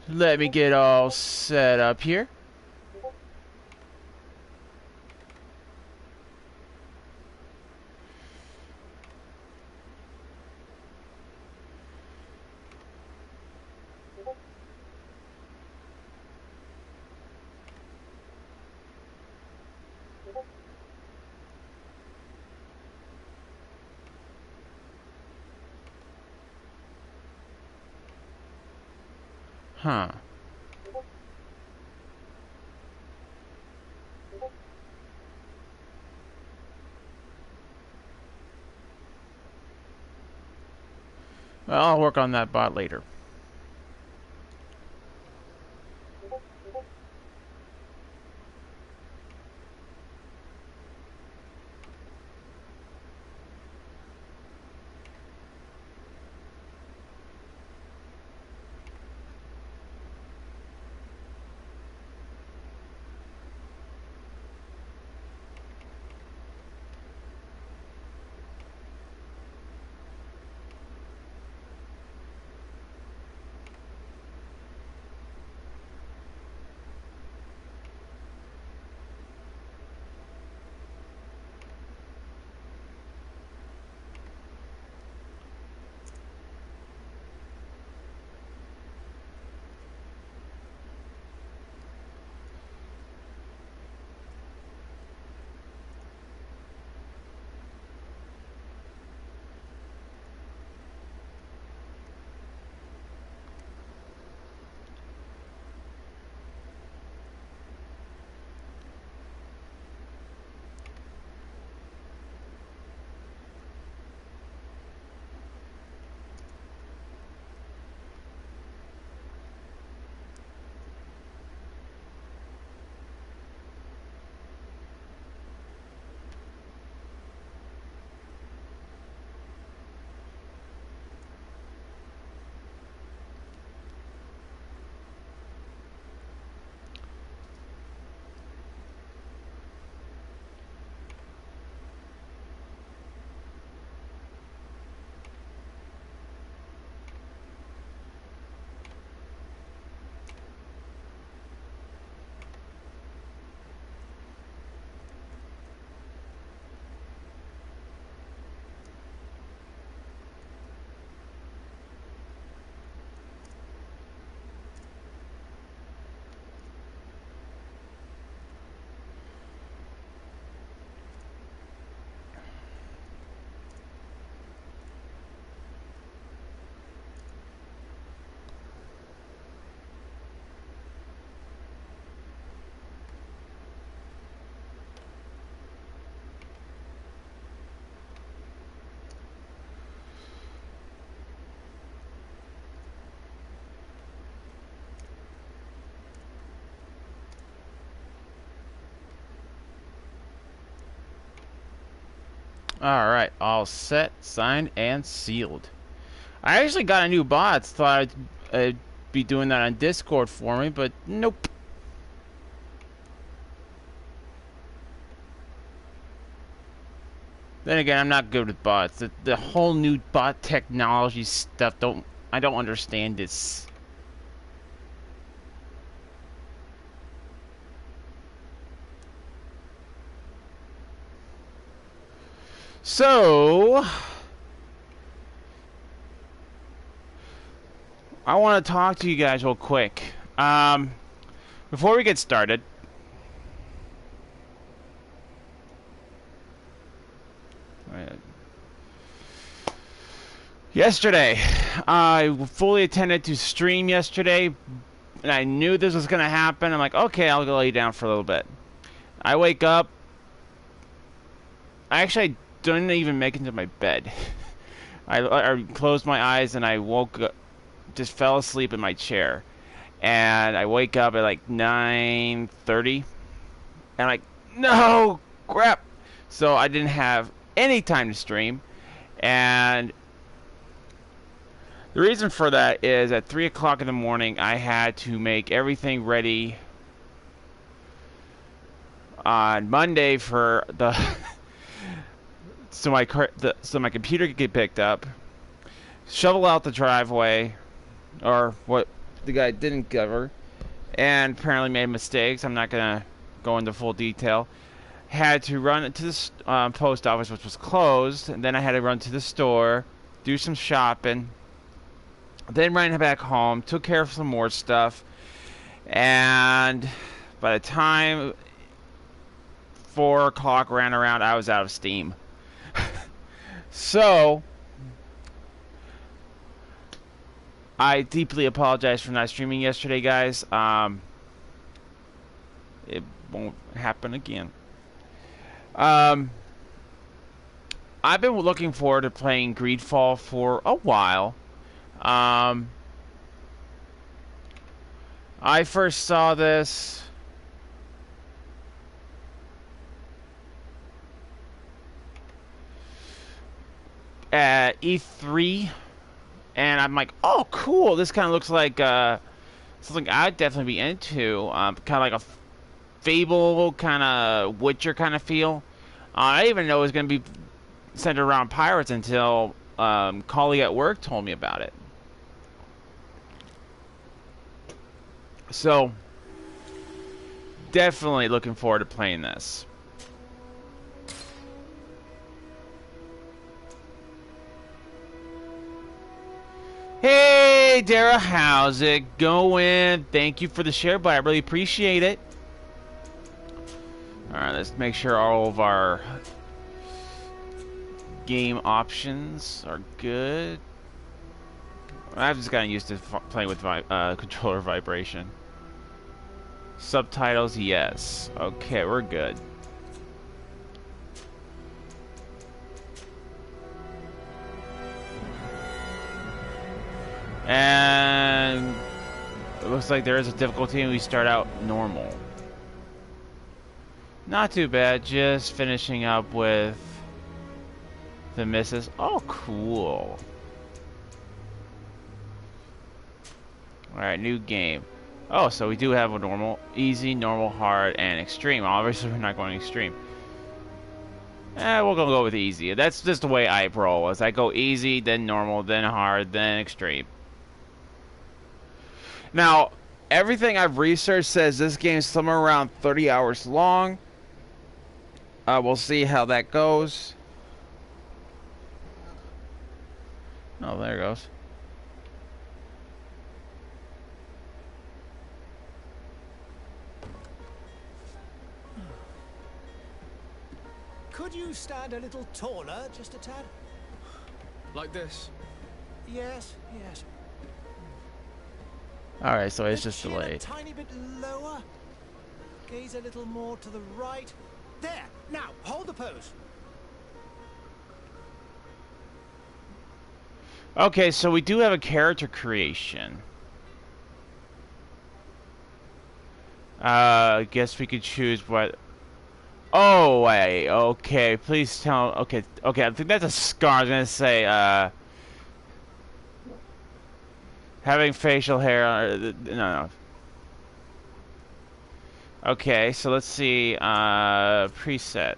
Let me get all set up here. Huh. Well, I'll work on that bot later. Alright, all set, signed, and sealed. I actually got a new bot. Thought I'd be doing that on Discord for me, but nope. Then again, I'm not good with bots. The whole new bot technology stuff, I don't understand this. So, I want to talk to you guys real quick. Before we get started, yesterday, I fully attended to stream yesterday, and I knew this was going to happen. I'm like, okay, I'll go lay down for a little bit. I wake up. I didn't even make it into my bed. I closed my eyes and I woke up, just fell asleep in my chair. And I wake up at like 9:30. And I'm like, no, crap. So I didn't have any time to stream. And the reason for that is at 3 o'clock in the morning, I had to make everything ready on Monday for the so my computer could get picked up, shovel out the driveway, or what the guy didn't cover, and apparently made mistakes. I'm not gonna go into full detail. Had to run to the post office, which was closed, and then I had to run to the store, do some shopping, then ran back home, took care of some more stuff, and by the time 4 o'clock ran around, I was out of steam. So I deeply apologize for not streaming yesterday, guys. It won't happen again. I've been looking forward to playing Greedfall for a while. I first saw this at E3, and I'm like, oh, cool. This kind of looks like something I'd definitely be into. Kind of like a Fable, kind of Witcher kind of feel. I didn't even know it was going to be centered around pirates until colleague at work told me about it. So, definitely looking forward to playing this. Hey, Dara, how's it going? Thank you for the share, but I really appreciate it. Alright, let's make sure all of our game options are good. I've just gotten used to playing with controller vibration. Subtitles, yes. Okay, we're good. And it looks like there is a difficulty and we start out normal. Not too bad, just finishing up with the misses. Oh, cool. Alright, new game. Oh, so we do have a normal, easy, normal, hard, and extreme. Obviously, we're not going extreme. We're gonna go with easy. That's just the way I roll. As I go easy, then normal, then hard, then extreme. Now, everything I've researched says this game is somewhere around 30 hours long. We'll see how that goes. Oh, there it goes. Could you stand a little taller, just a tad? Like this? Yes, yes. Alright, so it's just Chin delayed. a tiny bit lower. Gaze a little more to the right. There. Now, hold the pose. Okay, so we do have a character creation. I guess we could choose what... Oh, wait, okay, please tell... Okay, I think that's a scar. I was gonna say, having facial hair... No. Okay, so let's see, preset.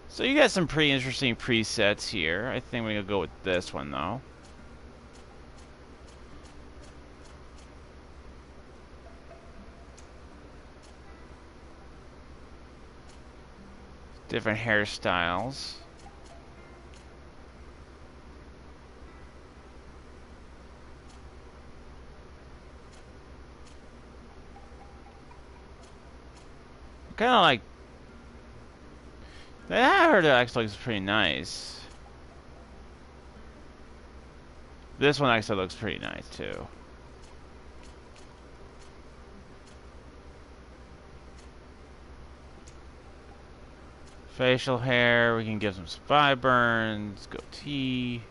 So you got some pretty interesting presets here. I think we're gonna go with this one, though. Different hairstyles. Kind of like... I heard it actually looks pretty nice. This one actually looks pretty nice, too. Facial hair, we can give some sideburns, goatee.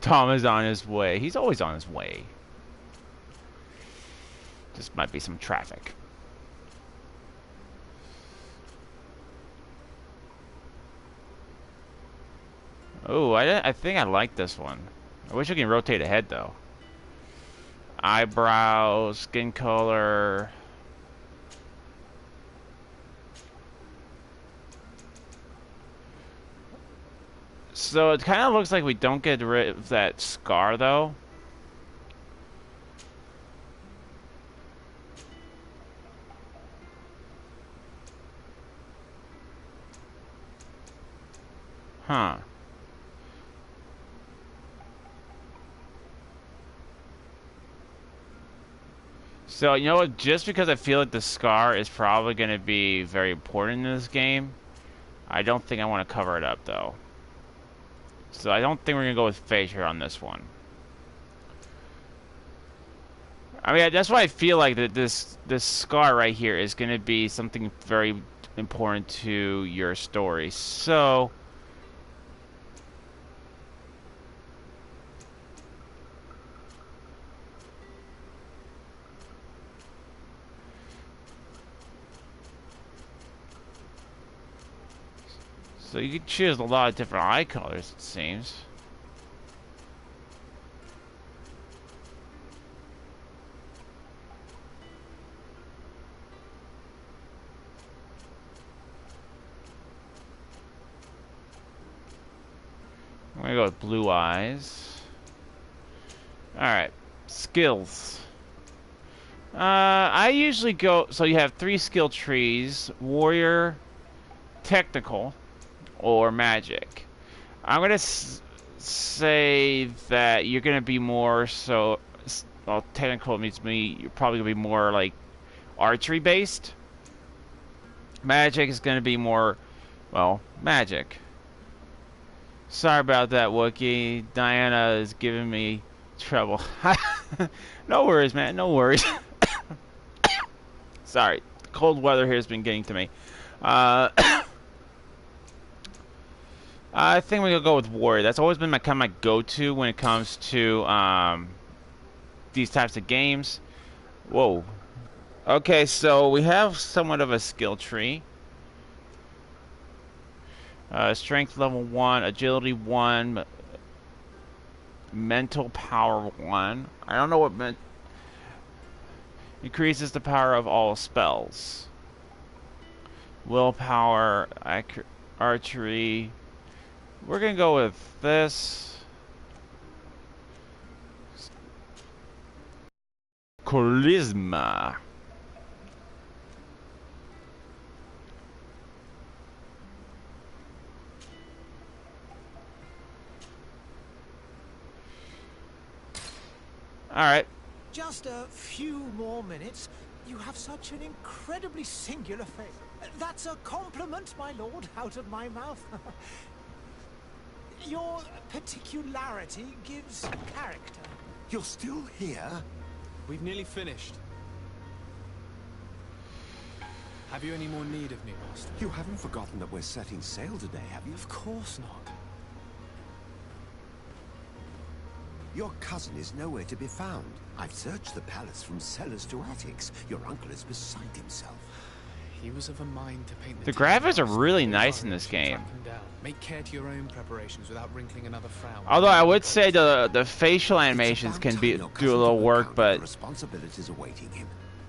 Tom is on his way. He's always on his way. Just might be some traffic. Oh, I think I like this one. I wish I can rotate ahead, though. Eyebrows, skin color. So it kind of looks like we don't get rid of that scar, though. Huh. So, you know what? Just because I feel like the scar is probably going to be very important in this game, I don't think I want to cover it up, though. So I don't think we're going to go with face here on this one. I mean, that's why I feel like that this scar right here is going to be something very important to your story. So you can choose a lot of different eye colors, it seems. I'm gonna go with blue eyes. Alright. Skills. I usually go... So you have 3 skill trees. Warrior, Technical, or Magic. I'm gonna say that you're gonna be more so... Well, Technical means me. You're probably gonna be more, like, archery-based. Magic is gonna be more... Well, magic. Sorry about that, Wookiee. Diana is giving me trouble. No worries, man. No worries. Sorry. Cold weather here has been getting to me. I think we're going to go with Warrior. That's always been my kind of my go-to when it comes to these types of games. Whoa. Okay, so we have somewhat of a skill tree. Strength level 1, agility 1, mental power 1. I don't know what meant. Increases the power of all spells. Willpower, archery. We're gonna go with this. Charisma. Alright. Just a few more minutes. You have such an incredibly singular face. That's a compliment, my lord, out of my mouth. Your particularity gives character. You're still here? We've nearly finished. Have you any more need of me, Master? You haven't forgotten that we're setting sail today, have you? Of course not. Your cousin is nowhere to be found. I've searched the palace from cellars to attics. Your uncle is beside himself. He was of a mind to paint The graphics are really nice in this game. Make care to your own preparations without wrinkling another frown. Although I would say the facial animations can do a little work, but responsibilities awaiting him.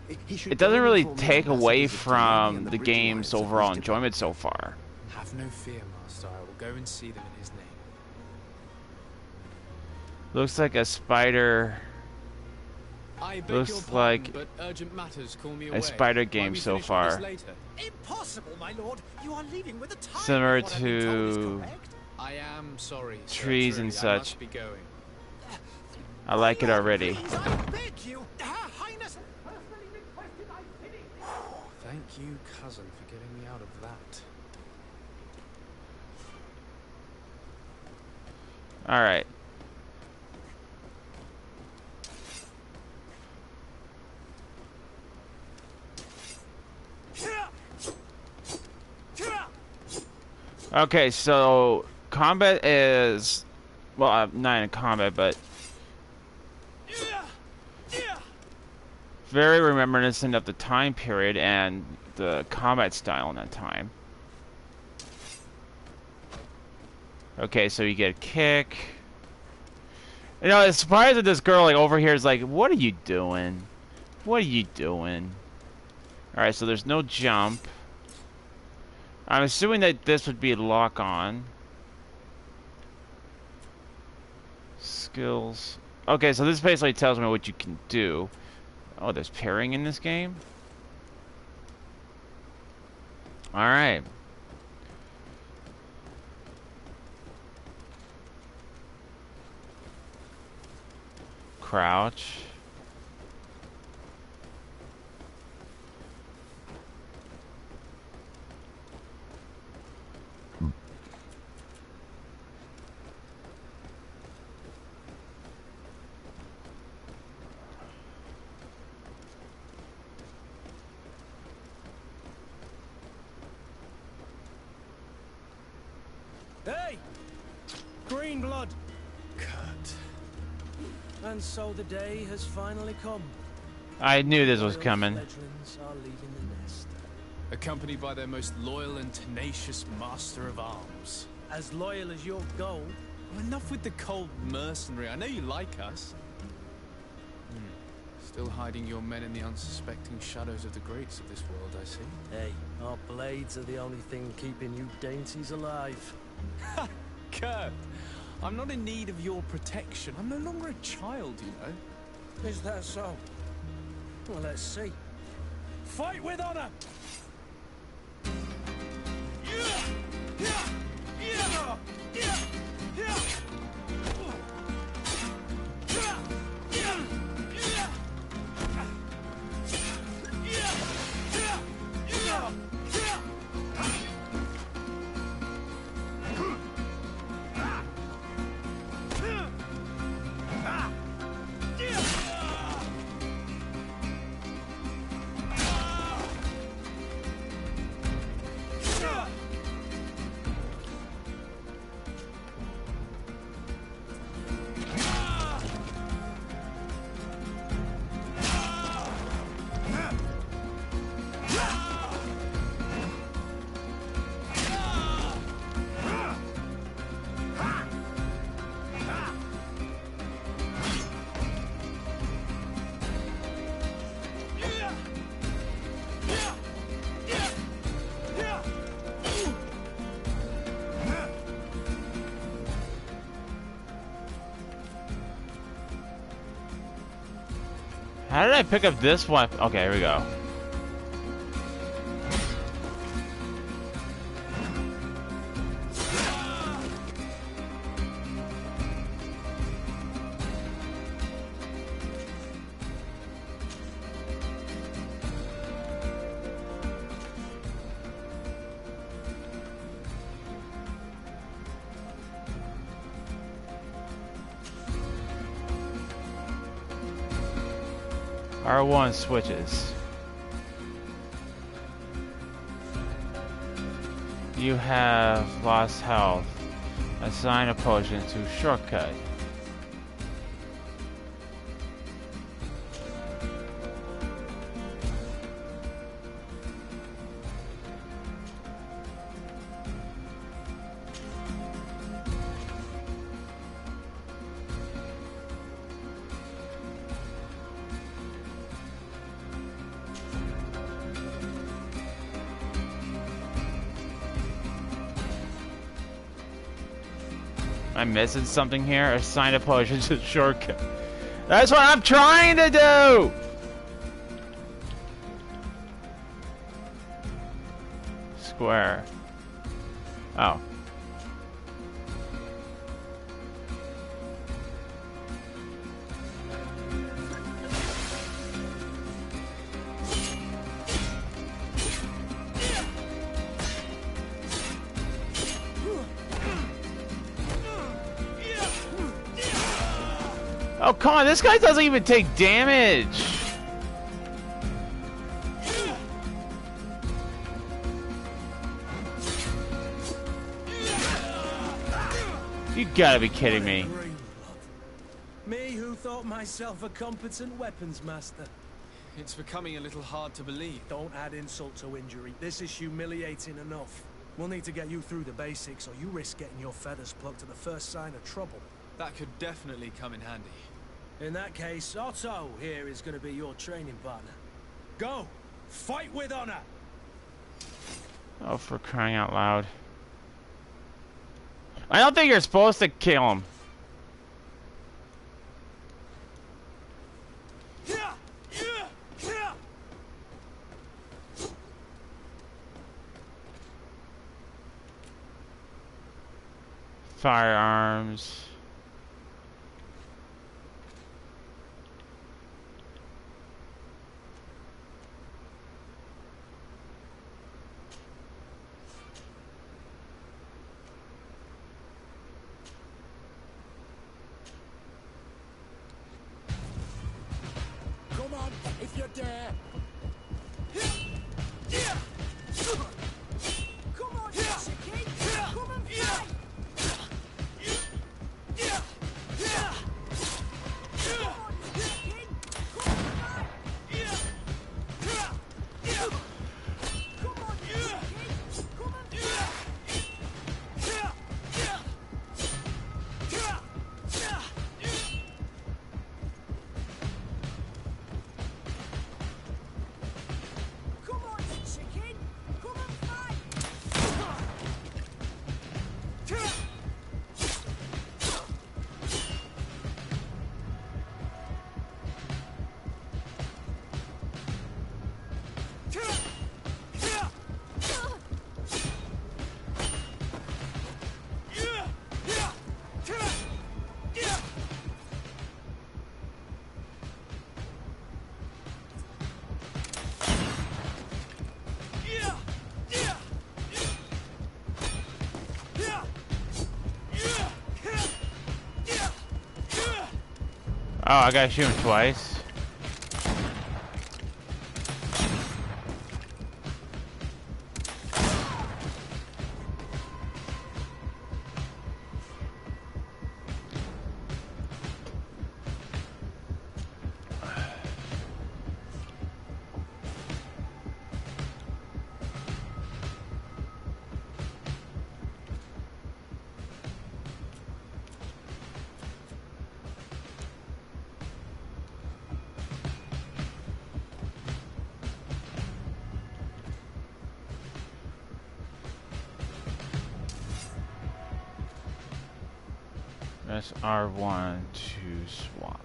it doesn't really take away from the game's overall enjoyment so far. Have no fear, Master. I will go and see them in his name. Looks like a spider. I beg Looks your pardon, like but urgent matters call me away. a spider Might game we so finish on this far. later? Impossible, my lord. You are leaving with the time. Similar if what I've been told is to correct. I am sorry, sir, trees truly, and I such. must be going. I like it already. Please, I beg you. Her Highness personally requested I finish. Thank you, cousin, for getting me out of that. Alright. Okay, so combat is, well, I'm not in combat, but very reminiscent of the time period and the combat style in that time. Okay, so you get a kick. You know, it's surprised that this girl like over here is like, what are you doing? What are you doing? Alright, so there's no jump. I'm assuming that this would be lock on. skills. Okay, so this basically tells me what you can do. Oh, there's parrying in this game? Alright. Crouch. Hey! Green blood! Kurt. And so the day has finally come. I knew this was Loyal coming. fledglings are leaving the nest. Accompanied by their most loyal and tenacious master of arms. As loyal as your gold. Well, enough with the cold mercenary. I know you like us. Still hiding your men in the unsuspecting shadows of the greats of this world, I see. Hey, our blades are the only thing keeping you dainties alive. Ha! Kurt! I'm not in need of your protection. I'm no longer a child, you know. Is that so? Well, let's see. Fight with honor! How did I pick up this one? Okay, here we go. R1 switches. You have lost health. Assign a potion to shortcut. I'm missing something here. Assign a potion to shortcut. That's what I'm trying to do! Square. Oh. Oh, come on, this guy doesn't even take damage! You gotta be kidding me. Me who thought myself a competent weapons master. It's becoming a little hard to believe. Don't add insult to injury. This is humiliating enough. We'll need to get you through the basics, or you risk getting your feathers plucked at the first sign of trouble. That could definitely come in handy. In that case, Otto here is going to be your training partner. Go! Fight with honor! Oh, for crying out loud. I don't think you're supposed to kill him. Firearms. Come on, if you dare. Come on, Chicky! Come and fight! Oh, I gotta shoot him twice. Press R1 to swap.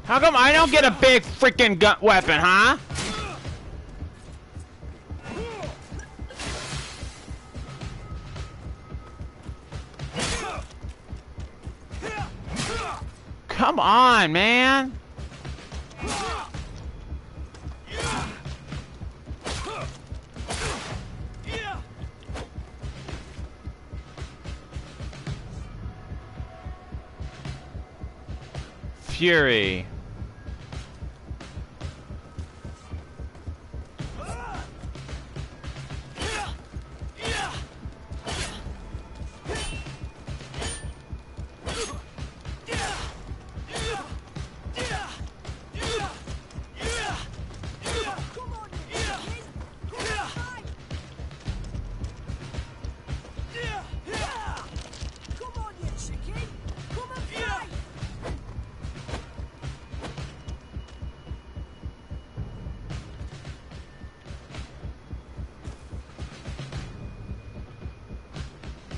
How come I don't get a big freaking gun weapon, huh? Come on, man. Fury.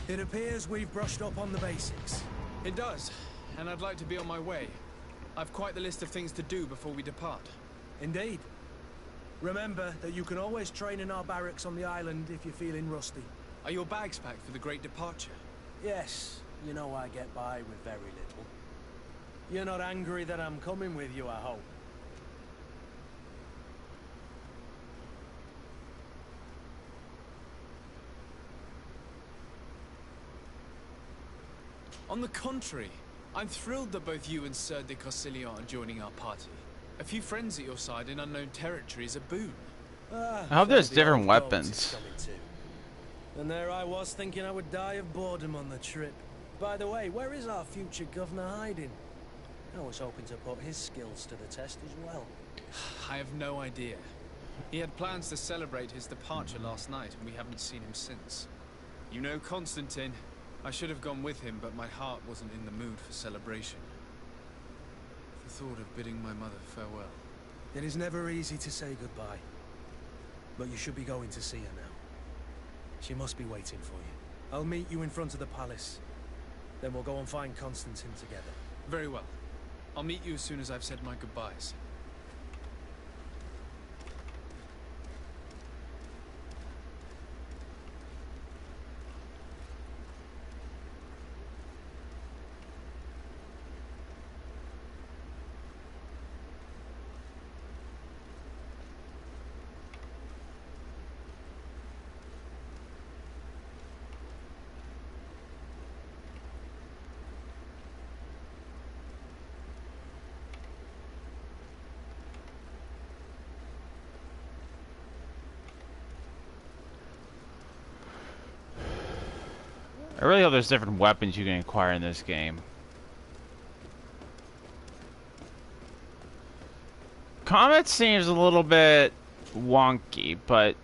It appears we've brushed up on the basics. It does, and I'd like to be on my way. I've quite the list of things to do before we depart. Indeed. Remember that you can always train in our barracks on the island if you're feeling rusty. Are your bags packed for the great departure? Yes, you know I get by with very little. You're not angry that I'm coming with you, I hope. On the contrary, I'm thrilled that both you and Sir de Corsilion are joining our party. A few friends at your side in unknown territory is a boon. I hope there's different weapons. And there I was thinking I would die of boredom on the trip. By the way, where is our future governor hiding? I was hoping to put his skills to the test as well. I have no idea. He had plans to celebrate his departure last night, and we haven't seen him since. You know Constantine. I should have gone with him, but my heart wasn't in the mood for celebration. The thought of bidding my mother farewell. It is never easy to say goodbye. But you should be going to see her now. She must be waiting for you. I'll meet you in front of the palace. Then we'll go and find Constantine together. Very well. I'll meet you as soon as I've said my goodbyes. I really hope there's different weapons you can acquire in this game. Combat seems a little bit wonky, but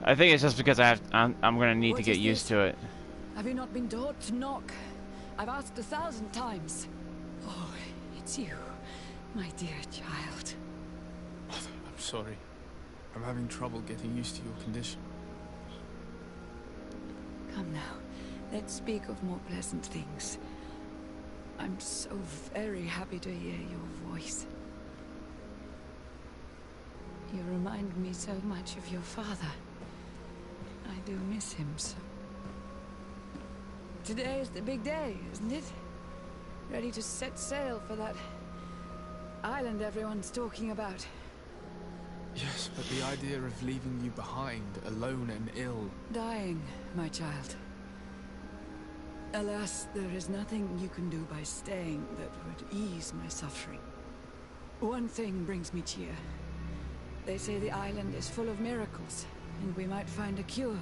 I think it's just because I'm gonna need to get used to it. Have you not been taught to knock? I've asked 1,000 times. Oh, it's you, my dear child. I'm sorry. I'm having trouble getting used to your condition. Come now, let's speak of more pleasant things. I'm so very happy to hear your voice. You remind me so much of your father. I do miss him so. Today is the big day, isn't it? Ready to set sail for that island everyone's talking about. Yes, but the idea of leaving you behind, alone and ill... Dying, my child. Alas, there is nothing you can do by staying that would ease my suffering. One thing brings me cheer. They say the island is full of miracles, and we might find a cure.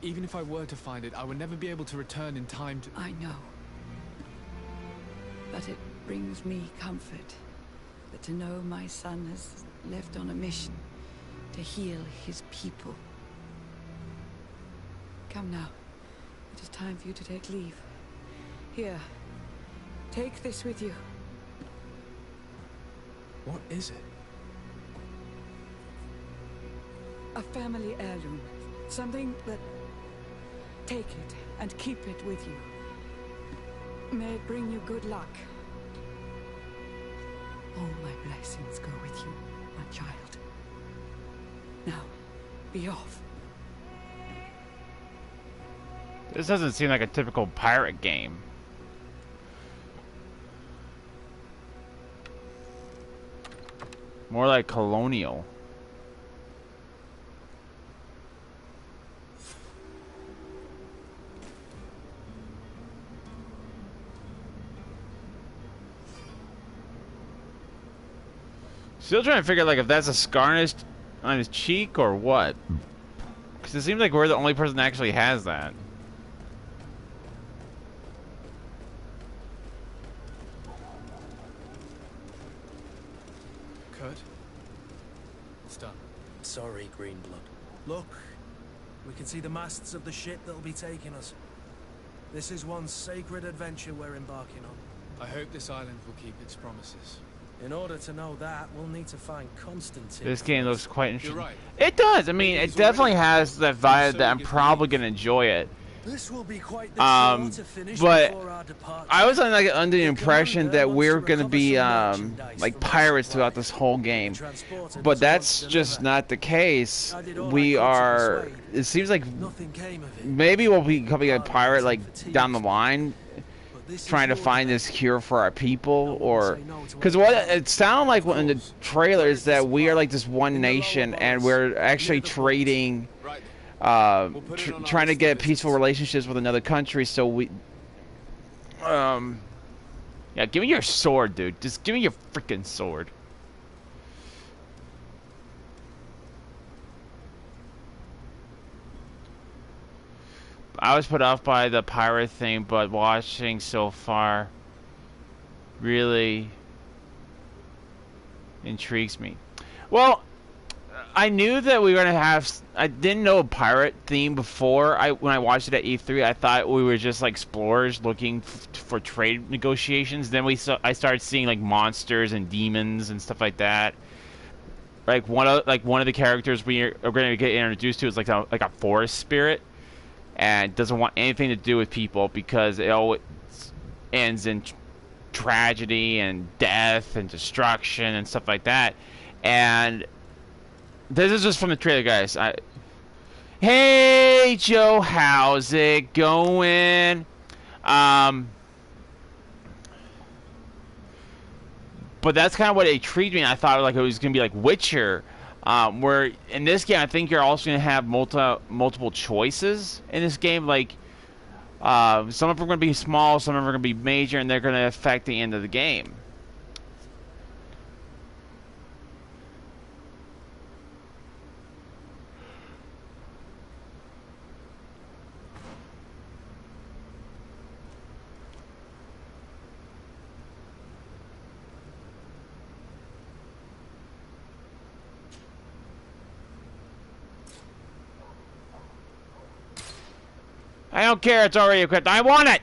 Even if I were to find it, I would never be able to return in time to... I know. But it brings me comfort that to know my son has left on a mission to heal his people. Come now. It is time for you to take leave. Here. Take this with you. What is it? A family heirloom. Something that... Take it and keep it with you. May it bring you good luck. All my blessings go with you, my child. Now, be off. This doesn't seem like a typical pirate game. More like colonial. Still trying to figure out, like, if that's a scar on his cheek or what. Because it seems like we're the only person that actually has that. Kurt? It's done. Sorry, Greenblood. Look, we can see the masts of the ship that'll be taking us. This is one sacred adventure we're embarking on. I hope this island will keep its promises. In order to know that, we'll need to find Constantine. This game looks quite interesting. You're right. It does. I mean, it definitely has that vibe that I'm probably going to enjoy it. This will be quite the chore to finish but before our departure. I was under the impression that we're going to be like pirates throughout this whole game, but that's just not the case. We are. It seems like maybe we'll be becoming a pirate like down the line, trying to find this cure for our people, or because what it sounded like in the trailer is that we are like this one nation and we're actually trading. Trying to get peaceful relationships with another country, so we yeah, give me your sword, dude. Just give me your freaking sword. I was put off by the pirate thing, but watching so far really intrigues me. Well, I knew that we were gonna have. I didn't know a pirate theme before. When I watched it at E3, I thought we were just like explorers looking for trade negotiations. Then I started seeing like monsters and demons and stuff like that. Like one of the characters we are going to get introduced to is like a forest spirit, and doesn't want anything to do with people because it always ends in tragedy and death and destruction and stuff like that. And this is just from the trailer, guys. Hey Joe, how's it going? But that's kind of what it treated me. I thought like it was gonna be like Witcher, where in this game I think you're also gonna have multiple choices in this game. Like some of them are gonna be small, some of them are gonna be major, and they're gonna affect the end of the game. I don't care, it's already equipped. I want it!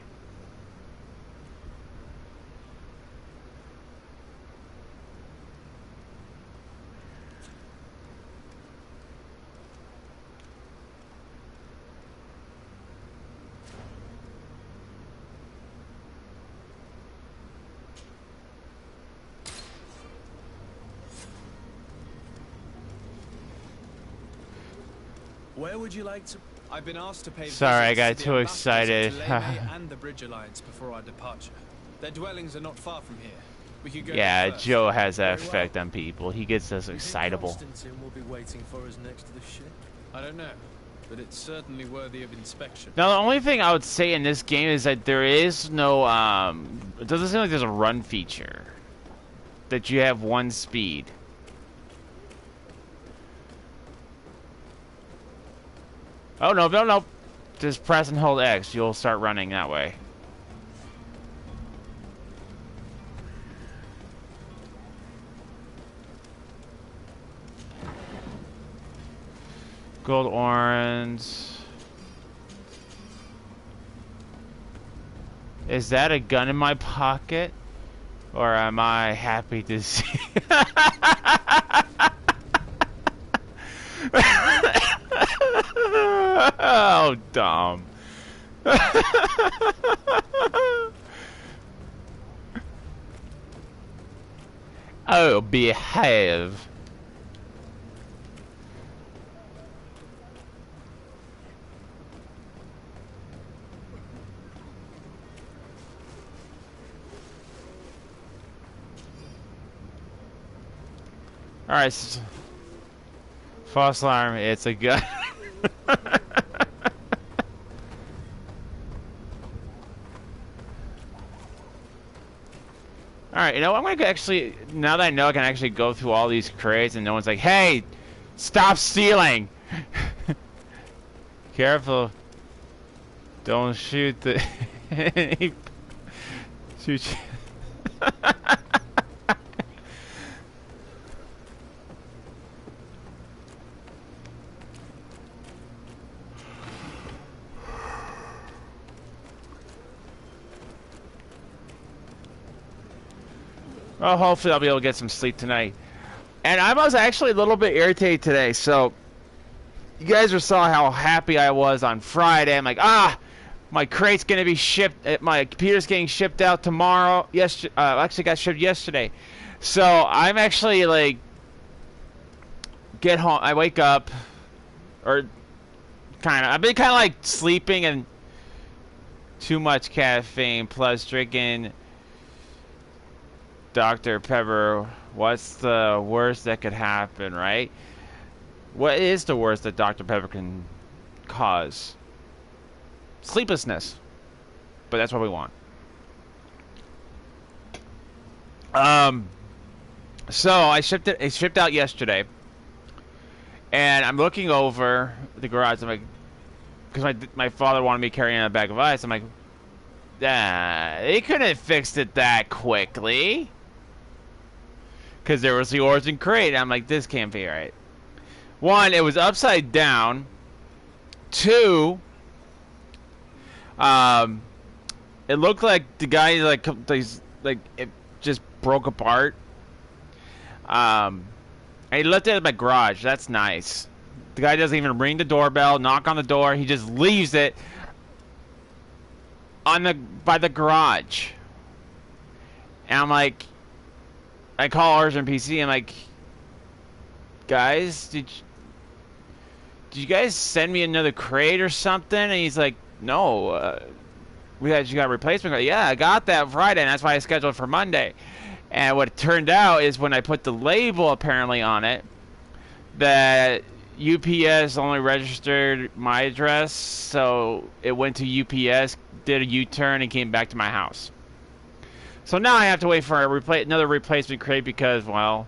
Where would you like to... I've been asked to pay Sorry, I got visits to too the excited. ambassadors of Leme and the Bridge Alliance before our departure. Their dwellings are not far from here. We could go Yeah, there first. Joe has that Very effect well. on people. He gets us You think excitable. Constantine will be waiting for us next to the ship? I don't know, but it's certainly worthy of inspection. Now, the only thing I would say in this game is that there is no, it doesn't seem like there's a run feature. That you have one speed. Oh, no, no, no. Just press and hold X. You'll start running that way. Gold orange. Is that a gun in my pocket? Or am I happy to see? Oh, dumb. Oh, behave. Alright. False alarm, it's a gun. Alright, you know, I'm gonna actually, now that I know I can actually go through all these crates and no one's like, hey, stop stealing! Careful. Don't shoot the... shoot you. Well, hopefully I'll be able to get some sleep tonight. And I was actually a little bit irritated today, so you guys saw how happy I was on Friday. I'm like, my crate's gonna be shipped. My computer's getting shipped out tomorrow. Actually got shipped yesterday. So I'm actually like, get home. I wake up, or I've been kind of like sleeping and too much caffeine plus drinking Dr. Pepper. What's the worst that could happen, right? What is the worst that Dr. Pepper can cause? Sleeplessness. But that's what we want. So it shipped out yesterday. And I'm looking over the garage. I'm like, because my father wanted me carrying a bag of ice. I'm like, they couldn't have fixed it that quickly. because there was the origin crate. I'm like, this can't be right. One, it was upside down. Two, it looked like the guy like it just broke apart. And he left it at my garage. That's nice. The guy doesn't even ring the doorbell, knock on the door. He just leaves it by the garage. And I'm like, I call Urgent PC. I'm like, guys, did you guys send me another crate or something? And he's like, no, you got a replacement. Yeah, I got that Friday, and that's why I scheduled for Monday. And what it turned out is when I put the label apparently on it, that UPS only registered my address, so it went to UPS, did a U-turn, and came back to my house. So now I have to wait for another replacement crate because, well,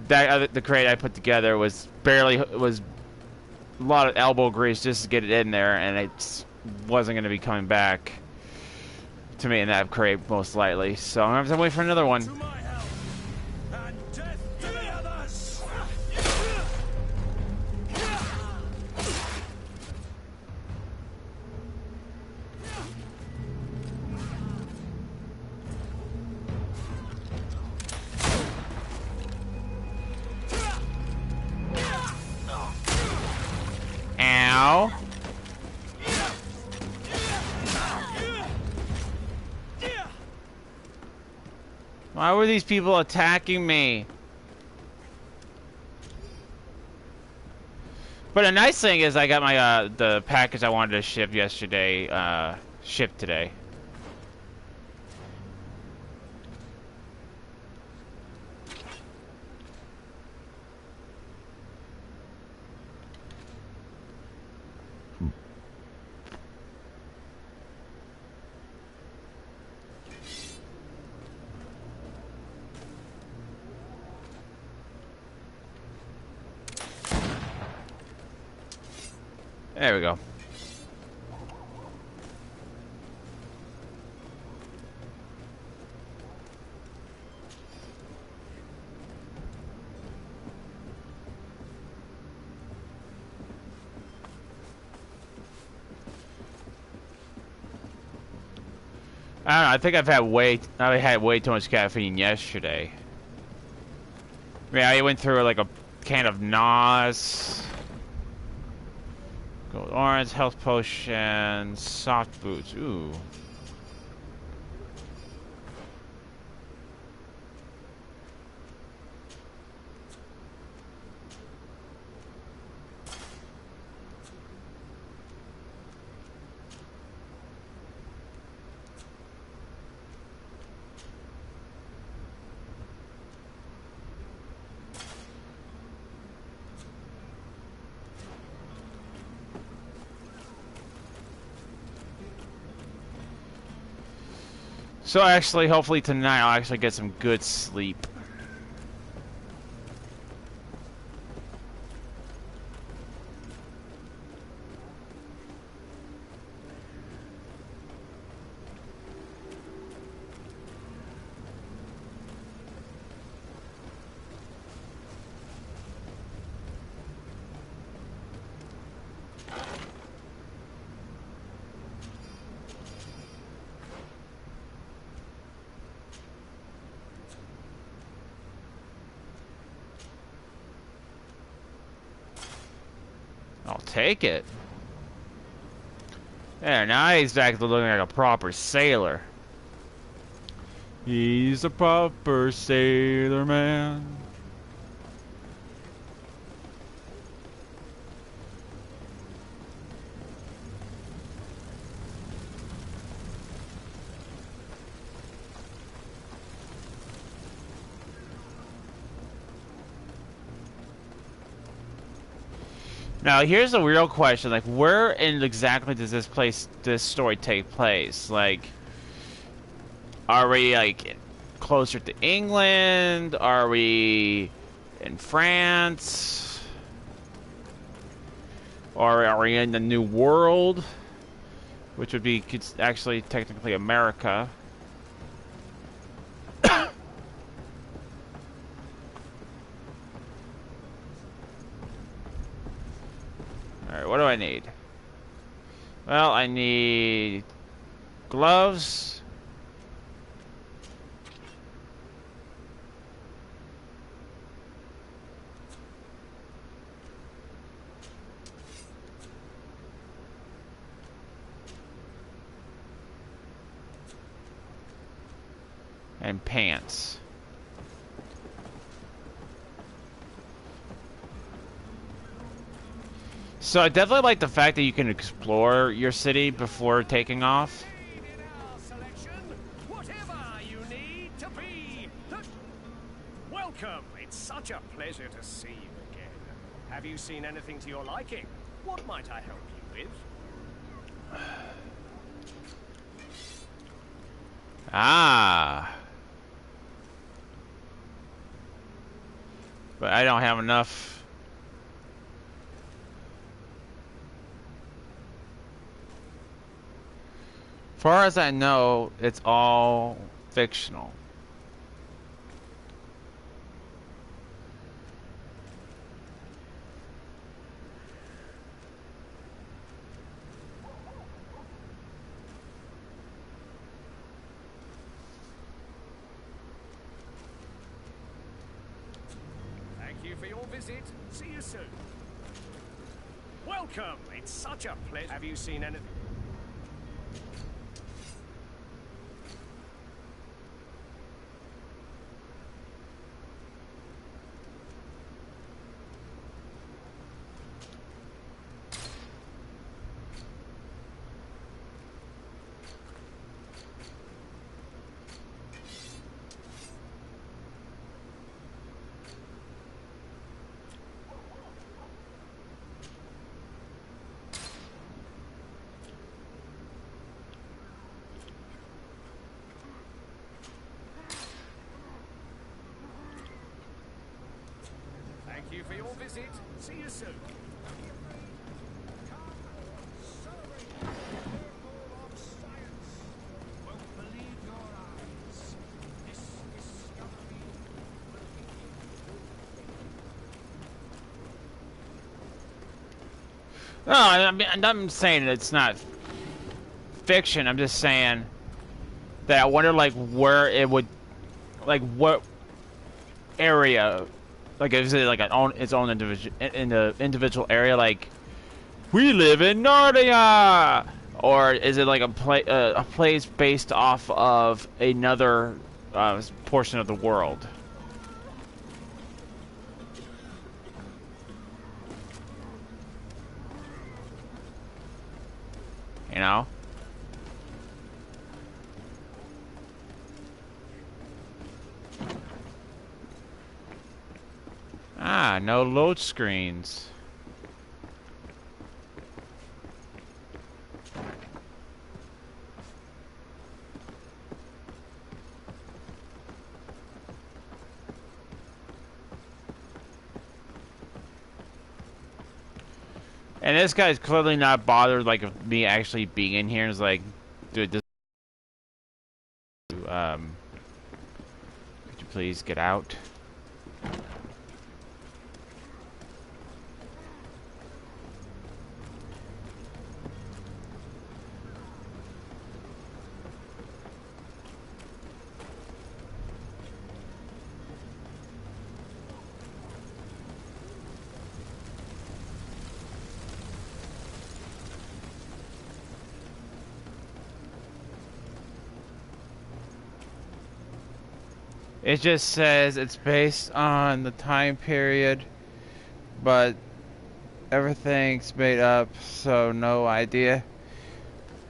the crate I put together was a lot of elbow grease just to get it in there, and it wasn't going to be coming back to me in that crate most likely. So I'm going to have to wait for another one. Ow. Why were these people attacking me? But a nice thing is I got my the package I wanted to ship yesterday shipped today. There we go. I don't know, I think I had way too much caffeine yesterday. I mean, I went through like a can of NOS. Gold orange, health potion, soft boots. Ooh. So actually, hopefully tonight I'll actually get some good sleep. I'll take it. There, now he's back to looking like a proper sailor. He's a proper sailor man. Now, here's a real question. Like, where exactly does this story take place? Like, are we, like, closer to England? Are we in France? Or are we in the New World? Which would be actually technically America. I need? Well, I need gloves. And pants. So I definitely like the fact that you can explore your city before taking off. Welcome. It's such a pleasure to see you again. Have you seen anything to your liking? What might I help you with? Ah. But I don't have enough. Far as I know, it's all fictional. Thank you for your visit. See you soon. Welcome. It's such a pleasure. Have you seen anything? Thank you for your visit. See you soon. No, I mean, I'm saying it's not fiction. I'm just saying that I wonder, like, where it would, like, what area, like, is it like its own individual area? Like, we live in Narnia, or is it like a place based off of another portion of the world? You know? Ah, no load screens. And this guy's clearly not bothered, like, of me actually being in here. It's like, dude, this. Could you please get out? It just says it's based on the time period, but everything's made up, so no idea.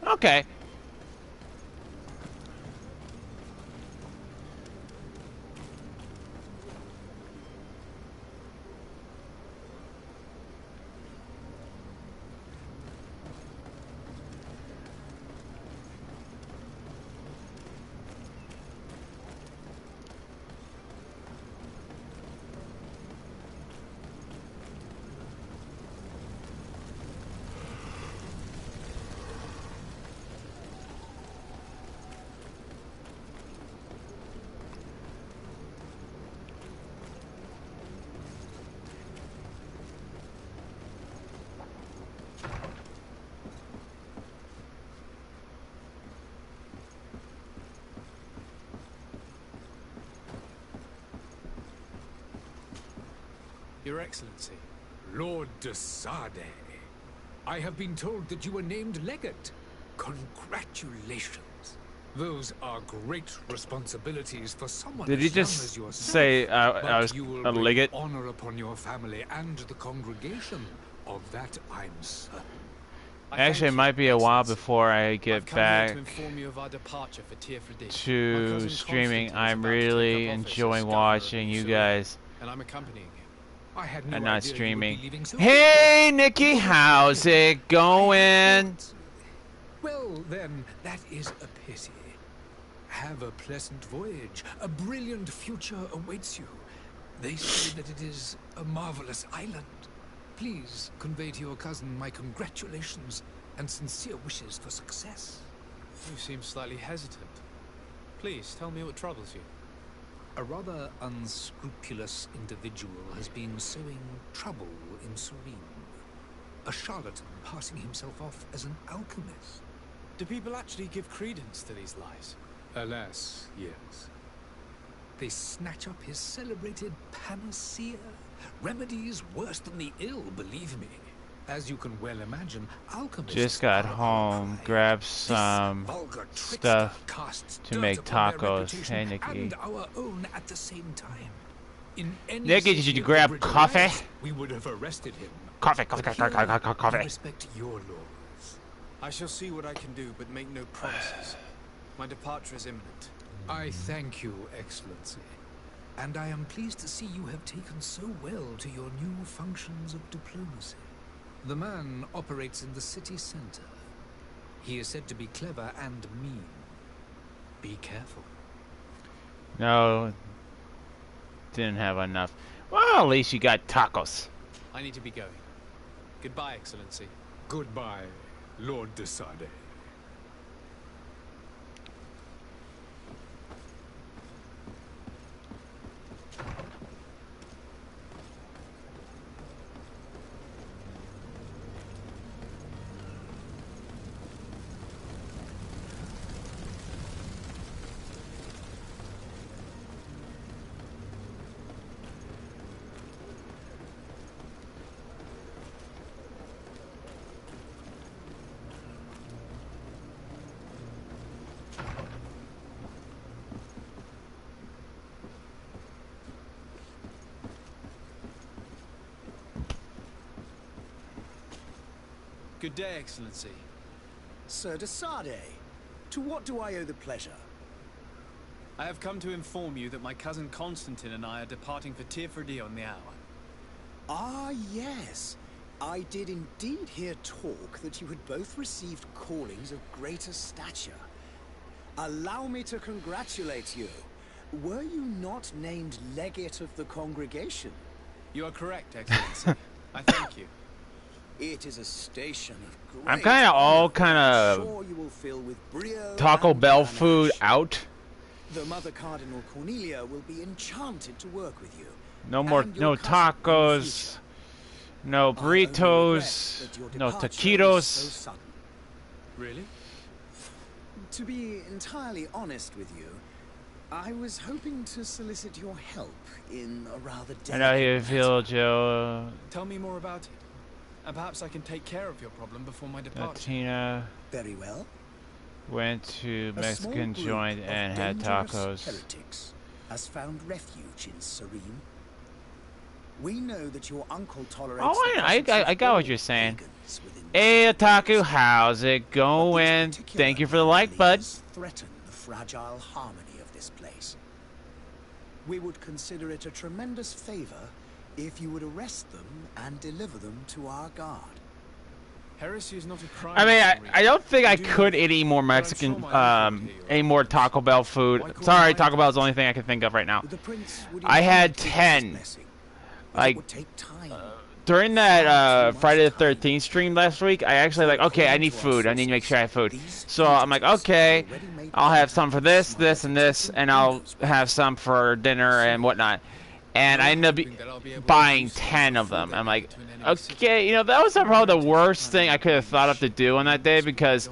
Okay. Your Excellency. Lord de Sade, I have been told that you were named legate. Congratulations. Those are great responsibilities for someone Did he as young just as yourself. say I But was you will a bring legate? honor upon your family and the congregation. Of that I'm certain. Actually, it might be a while before I get I've come here back to inform you of our departure for Tier to streaming. I'm really enjoying watching you guys and I'm accompanying him. I had no and not idea you would be streaming. leaving so Hey, Nikki, how's it going? Well, then, that is a pity. Have a pleasant voyage. A brilliant future awaits you. They say that it is a marvelous island. Please convey to your cousin my congratulations and sincere wishes for success. You seem slightly hesitant. Please, tell me what troubles you. A rather unscrupulous individual has been sowing trouble in Serene. A charlatan passing himself off as an alchemist. Do people actually give credence to these lies? Alas, yes. They snatch up his celebrated panacea. Remedies worse than the ill, believe me. As you can well imagine, alchemists Just got are home, outcry. grabbed This some vulgar trickster stuff casts to dirt make upon their tacos. reputation Hey, Nikki. and our own at the same time. In any Nikki, did city you of grab the coffee? British Isles, we would have arrested him. Coffee, But coffee, here, coffee. I respect your laws. I shall see what I can do, but make no promises. My departure is imminent. I thank you, Excellency. And I am pleased to see you have taken so well to your new functions of diplomacy. The man operates in the city center. He is said to be clever and mean. Be careful. No, didn't have enough. Well, at least you got tacos. I need to be going. Goodbye, Excellency. Goodbye, Lord de Sade. Good day, Excellency. Sir de Sade, to what do I owe the pleasure? I have come to inform you that my cousin Constantine and I are departing for Tier on the hour. Ah, yes. I did indeed hear talk that you had both received callings of greater stature. Allow me to congratulate you. Were you not named legate of the congregation? You are correct, Excellency. I thank you. It is a station of great I'm kind of all honor. kind I'm of sure you will fill with brio Taco and Bell ganache. food out. The Mother Cardinal Cornelia will be enchanted to work with you. No more, And no your cousin in the tacos, future. no I only burritos, regret that your no departure was taquitos. so sudden. Really? To be entirely honest with you, I was hoping to solicit your help in a rather I know how you delicate feel, matter. Joe. Tell me more about it. And perhaps I can take care of your problem before my departure. Tina Very well. went to A small Mexican group joint of and had dangerous tacos. heretics has found refuge in Serene. We know that your uncle tolerates. Oh, the I presence of got what all you're saying. pagans within the Hey, city. Otaku, how's it But going? these particular Thank you for the like, bud. leaders threaten the fragile harmony of this place. We would consider it a tremendous favor if you would arrest them and deliver them to our guard. Heresy is not a crime. I mean, Henry. I don't think I do could know eat any more but I'm Mexican, sure my uncle would hear your any more Taco Bell food. Why call Sorry, mine Taco Bell is the only thing I can think of right now. The prince would I had indeed give us 10. blessing, but Like, it would take time. During that Friday the 13th stream last week, I actually okay, I need food. I need to make sure I have food. So I'm like, okay, I'll have some for this, this, and this, and I'll have some for dinner and whatnot. And I ended Hoping that I'll be able up to buying do so 10 of before them. they I'm make like, it to an enemy city. okay, that was probably the worst thing I could have thought of to do on that day, because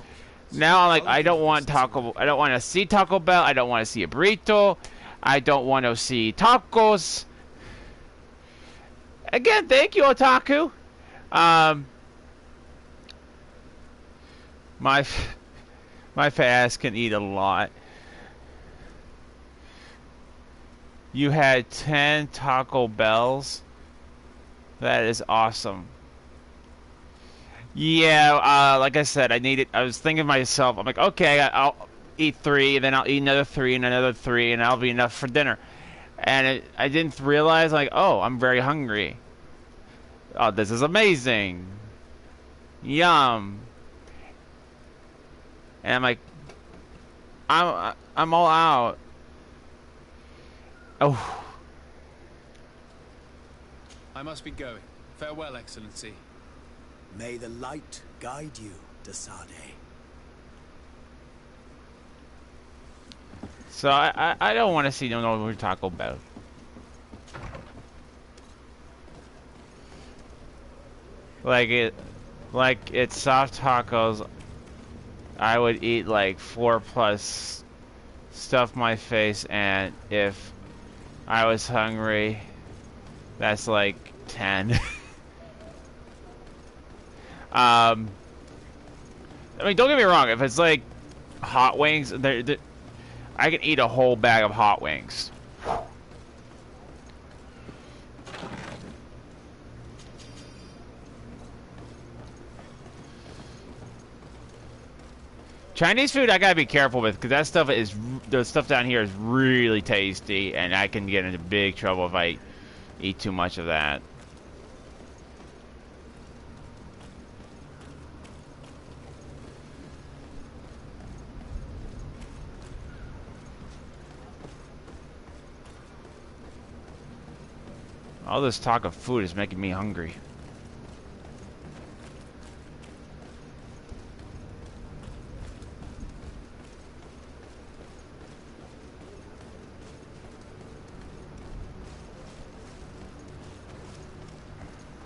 now I'm like, I don't want to see Taco Bell. I don't want to see a burrito. I don't want to see tacos. Again, thank you, Otaku. My my fat ass can eat a lot. You had 10 Taco Bells. That is awesome. Yeah, like I said, I was thinking to myself, I'm like, okay, I'll eat 3, and then I'll eat another 3, and another 3, and that'll be enough for dinner. And I didn't realize, like, oh, I'm very hungry. Oh, this is amazing. Yum. And I'm like, I'm all out. Oh. I must be going. Farewell, Excellency. May the light guide you, Desade. So I don't want to see no more Taco Bell. Like it's soft tacos. I would eat like 4+, stuff my face, and if I was hungry, that's like 10. I mean, don't get me wrong. If it's like hot wings, I can eat a whole bag of hot wings. Chinese food I gotta be careful with, because the stuff down here is really tasty, and I can get into big trouble if I eat too much of that. All this talk of food is making me hungry.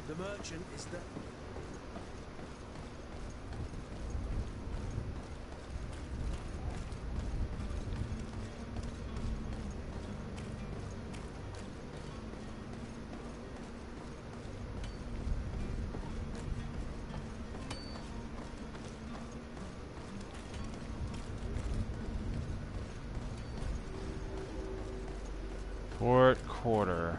The merchant is the... Port quarter.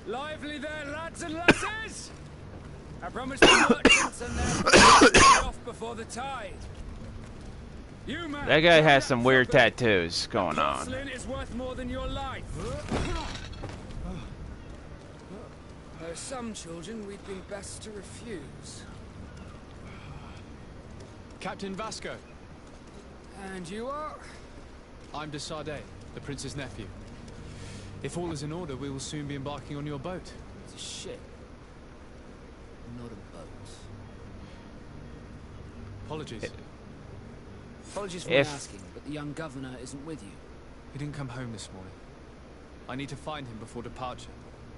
Lively there, lads and lasses! I promised the merchants and their to be off before the tide. You man, That guy has some weird tattoos going on. porcelain is worth more than your life. Some children we'd be best to refuse. Captain Vasco. And you are? I'm Desade, the prince's nephew. If all is in order, we will soon be embarking on your boat. It's a ship, not a boat. Apologies. Apologies for asking, but the young governor isn't with you. He didn't come home this morning. I need to find him before departure.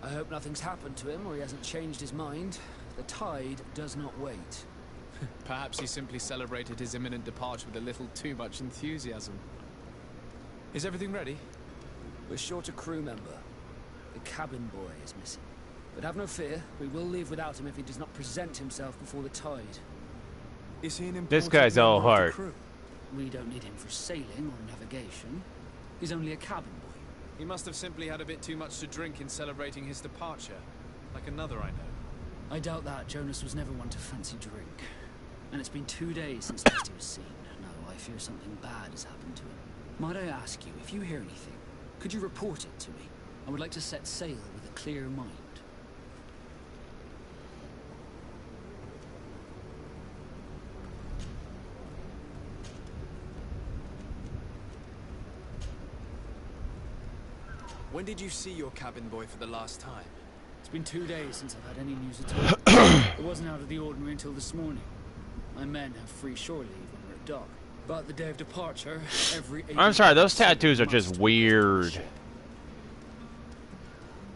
I hope nothing's happened to him or he hasn't changed his mind. The tide does not wait. Perhaps he simply celebrated his imminent departure with a little too much enthusiasm. Is everything ready? We're short a crew member. The cabin boy is missing. But have no fear, we will leave without him if he does not present himself before the tide. Is he an important This guy's all member of the heart. crew? We don't need him for sailing or navigation. He's only a cabin boy. He must have simply had a bit too much to drink in celebrating his departure. Like another I know. I doubt that. Jonas was never one to fancy drink. And it's been 2 days since last he was seen. No, I fear something bad has happened to him. Might I ask you, if you hear anything, could you report it to me? I would like to set sail with a clear mind. When did you see your cabin boy for the last time? It's been 2 days since I've had any news at all. It wasn't out of the ordinary until this morning. My men have free shore leave when we're at dock. But the day of departure, every... I'm sorry, those tattoos are just weird.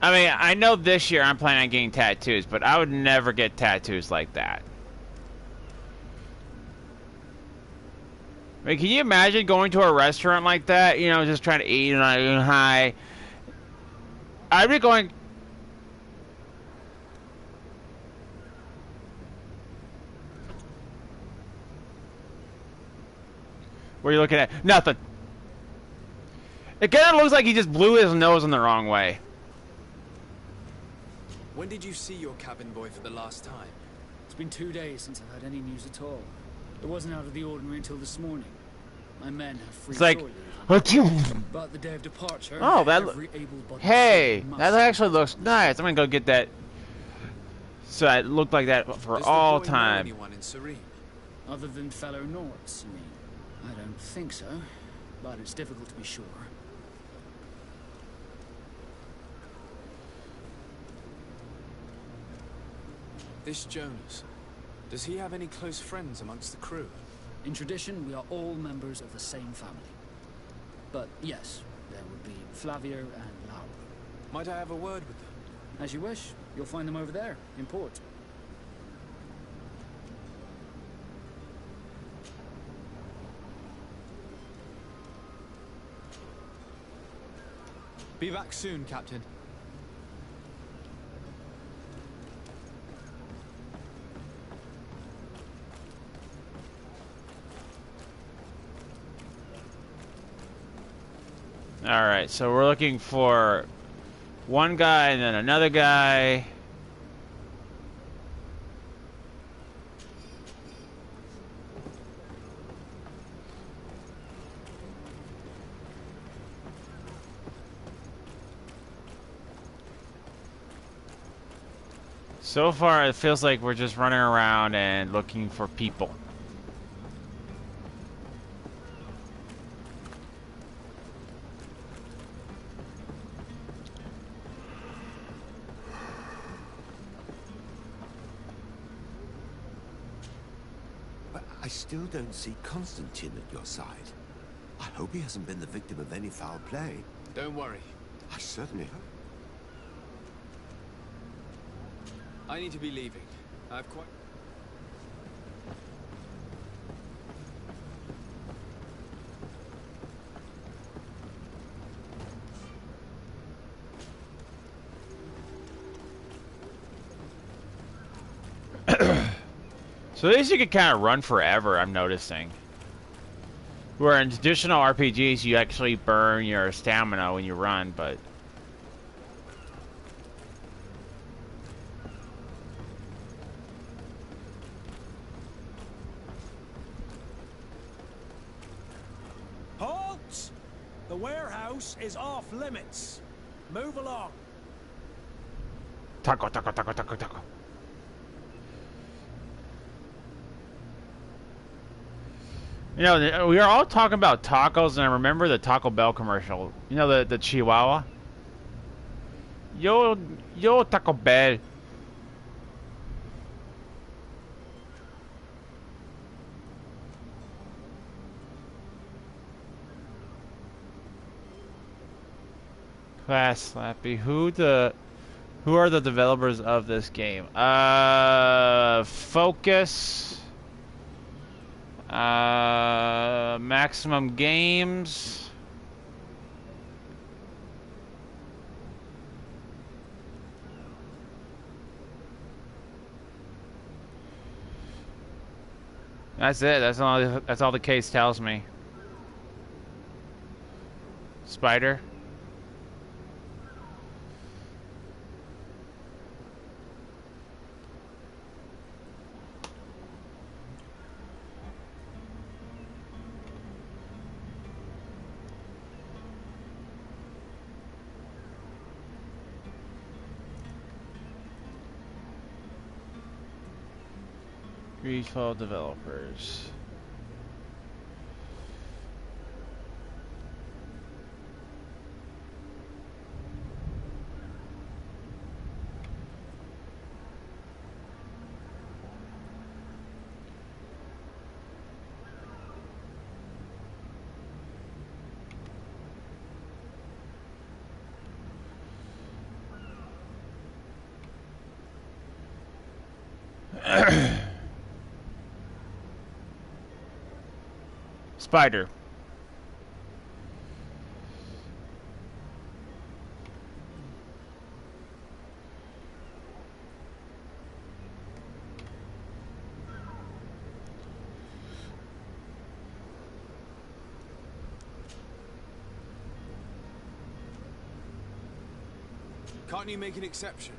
I mean, I know this year I'm planning on getting tattoos, but I would never get tattoos like that. I mean, can you imagine going to a restaurant like that? You know, just trying to eat and like, hi. I'd be going. What are you looking at? Nothing. It kind of looks like he just blew his nose in the wrong way. When did you see your cabin boy for the last time? It's been 2 days since I've had any news at all. It wasn't out of the ordinary until this morning. My men have free It's like, but the day of departure. oh, that. Hey, that actually looks nice. I'm gonna go get that. So it looked like that for Does all the boy know time. anyone in Serene? Other than fellow Nords, you mean? I don't think so, but it's difficult to be sure. This Jonas, does he have any close friends amongst the crew? In tradition, we are all members of the same family. But yes, there would be Flavio and Laura. Might I have a word with them? As you wish. You'll find them over there, in port. Be back soon, Captain. Alright, so we're looking for one guy and then another guy. So far, it feels like we're just running around and looking for people. But I still don't see Constantine at your side. I hope he hasn't been the victim of any foul play. Don't worry. I certainly hope. I need to be leaving. I've quite... So these you can kind of run forever, I'm noticing. Where in traditional RPGs, you actually burn your stamina when you run, but... Halt! The warehouse is off limits. Move along. Taco, taco, taco, taco, taco. You know, we are all talking about tacos, and I remember the Taco Bell commercial. You know, the Chihuahua? Yo, Taco Bell. Class Slappy. Who are the developers of this game? Focus. Maximum Games. That's it. That's all the case tells me. Spider. Greedfall developers. Spider. Can't you make an exception?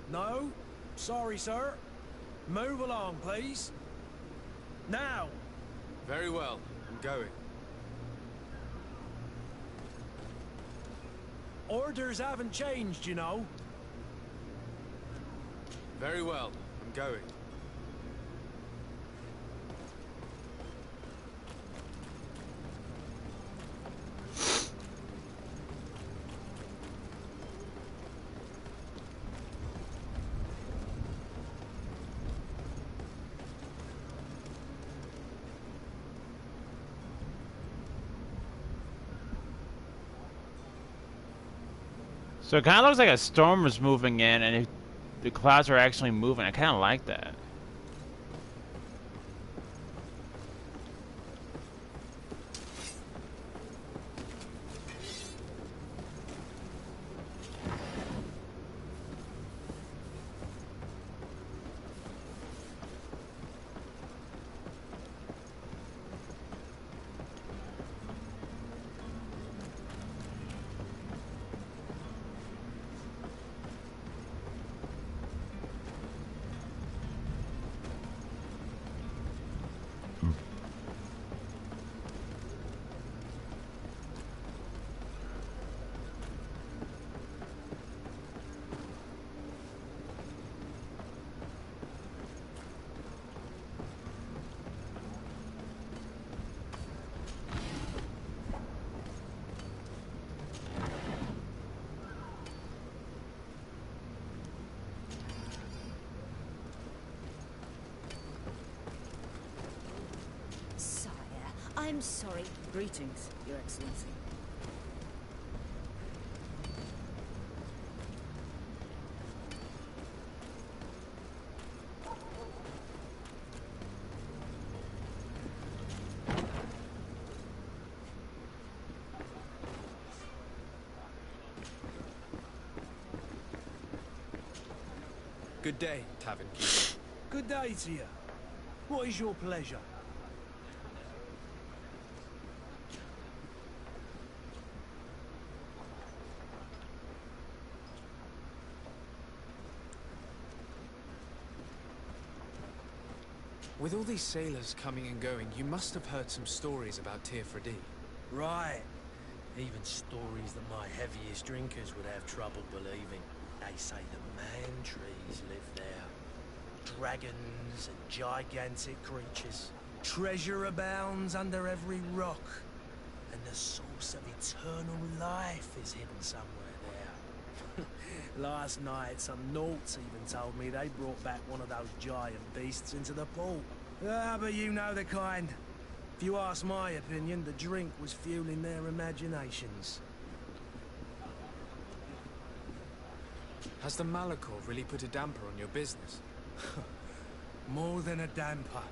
No? Sorry, sir. Move along, please. Now! Very well, I'm going. Orders haven't changed, you know. Very well, I'm going. So it kind of looks like a storm was moving in, and the clouds are actually moving. I kind of like that. I'm sorry. Greetings, Your Excellency. Good day, tavern keeper. Good day to you. What is your pleasure? With all these sailors coming and going, you must have heard some stories about Timpers. Right. Even stories that my heaviest drinkers would have trouble believing. They say that man trees live there. Dragons and gigantic creatures. Treasure abounds under every rock. And the source of eternal life is hidden somewhere there. Last night, some Nauts even told me they brought back one of those giant beasts into the port. Ah, but you know the kind. If you ask my opinion, the drink was fueling their imaginations. Has the Malachor really put a damper on your business? More than a damper.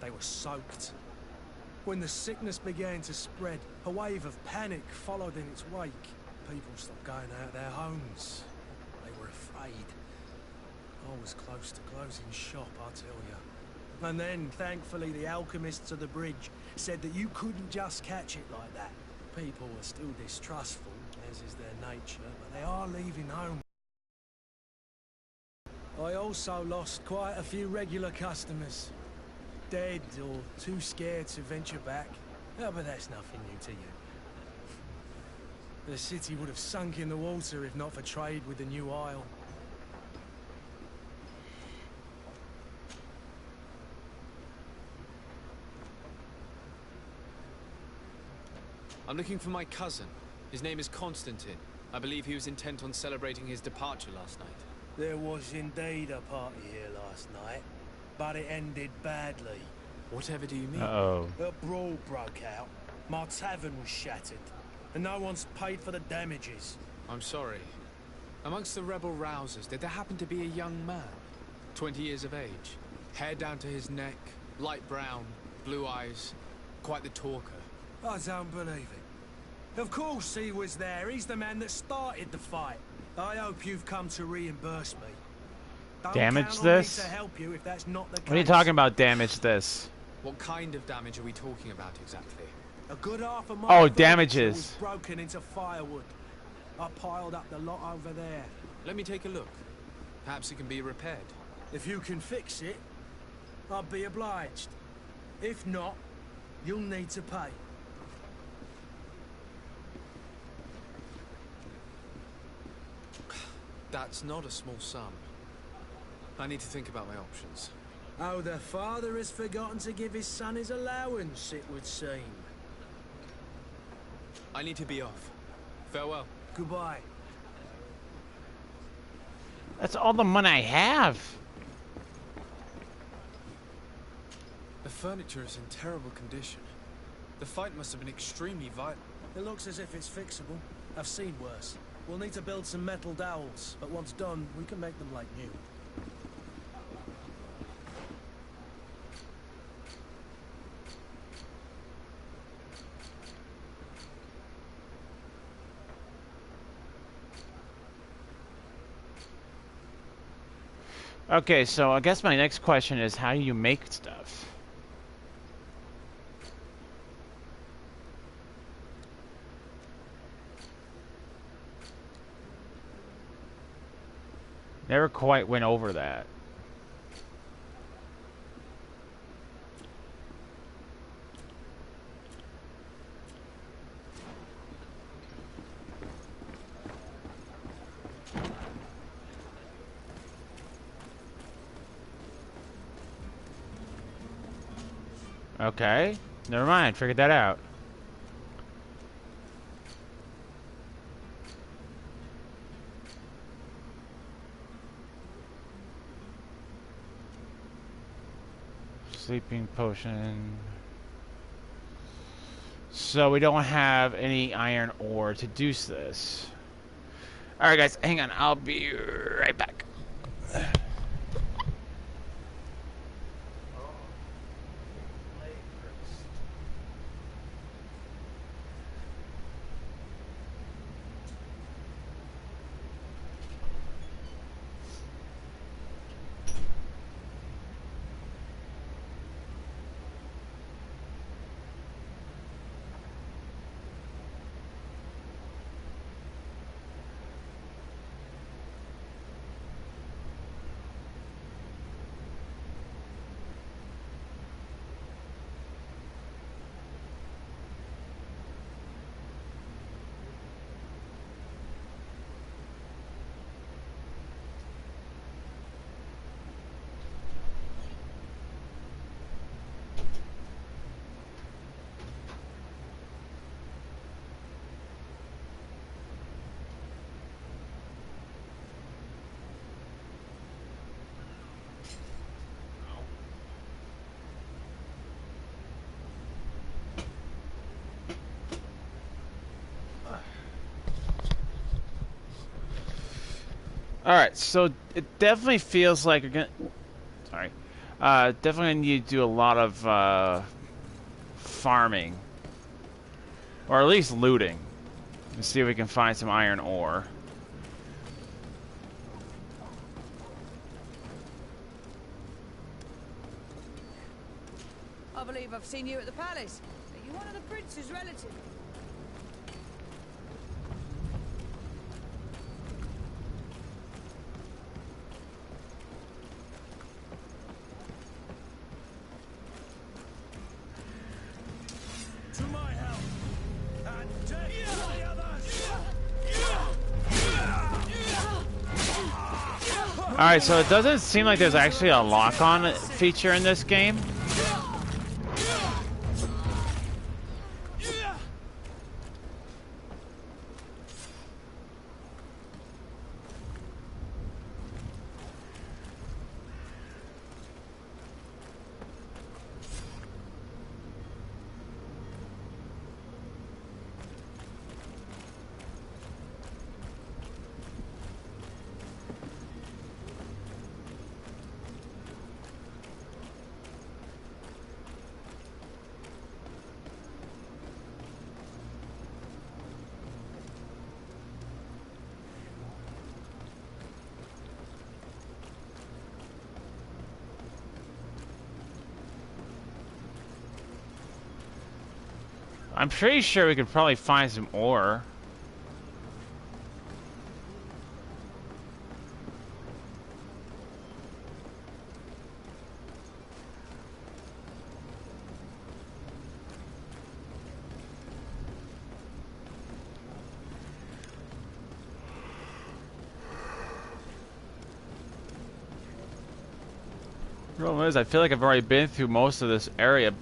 They were soaked. When the sickness began to spread, a wave of panic followed in its wake. People stopped going out their homes. They were afraid. I was close to closing shop, I tell you. And then, thankfully, the alchemists of the bridge said that you couldn't just catch it like that. People are still distrustful, as is their nature, but they are leaving home. I also lost quite a few regular customers. Dead or too scared to venture back. Oh, but that's nothing new to you. The city would have sunk in the water if not for trade with the new isle. I'm looking for my cousin. His name is Constantine. I believe he was intent on celebrating his departure last night. There was indeed a party here last night, but it ended badly. Whatever do you mean? Uh-oh. A brawl broke out. My tavern was shattered, and no one's paid for the damages. I'm sorry. Amongst the rebel rousers, did there happen to be a young man? 20 years of age. Hair down to his neck, light brown, blue eyes. Quite the talker. I don't believe it. Of course he was there. He's the man that started the fight. I hope you've come to reimburse me. Don't Damage count on this? me to help you if that's not the case. What are you talking about, damage this? What kind of damage are we talking about exactly? A good half of my Oh, furniture damages. was broken into firewood. I piled up the lot over there. Let me take a look. Perhaps it can be repaired. If you can fix it, I'll be obliged. If not, you'll need to pay. That's not a small sum. I need to think about my options. Oh, the father has forgotten to give his son his allowance, it would seem. I need to be off. Farewell. Goodbye. That's all the money I have. The furniture is in terrible condition. The fight must have been extremely violent. It looks as if it's fixable. I've seen worse. We'll need to build some metal dowels, but once done, we can make them like new. Okay, so I guess my next question is, how do you make stuff? Never quite went over that. Okay, never mind, figured that out. Sleeping potion. So we don't have any iron ore to do this. Alright guys, hang on, I'll be right back. Alright, so it definitely feels like you're gonna... Sorry. Definitely need to do a lot of farming. Or at least looting. Let's see if we can find some iron ore. I believe I've seen you at the palace. Are you one of the prince's relatives? To my help! And take the others! Alright, so it doesn't seem like there's actually a lock-on feature in this game. I'm pretty sure we could probably find some ore. The problem is, I feel like I've already been through most of this area.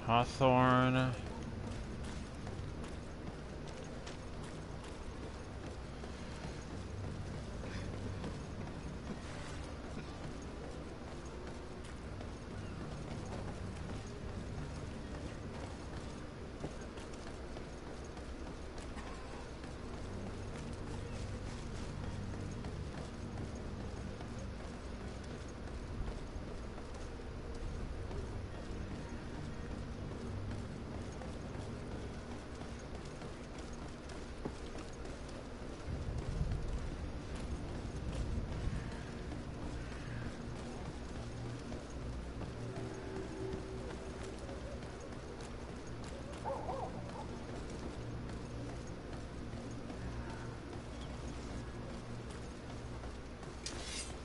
Hawthorne.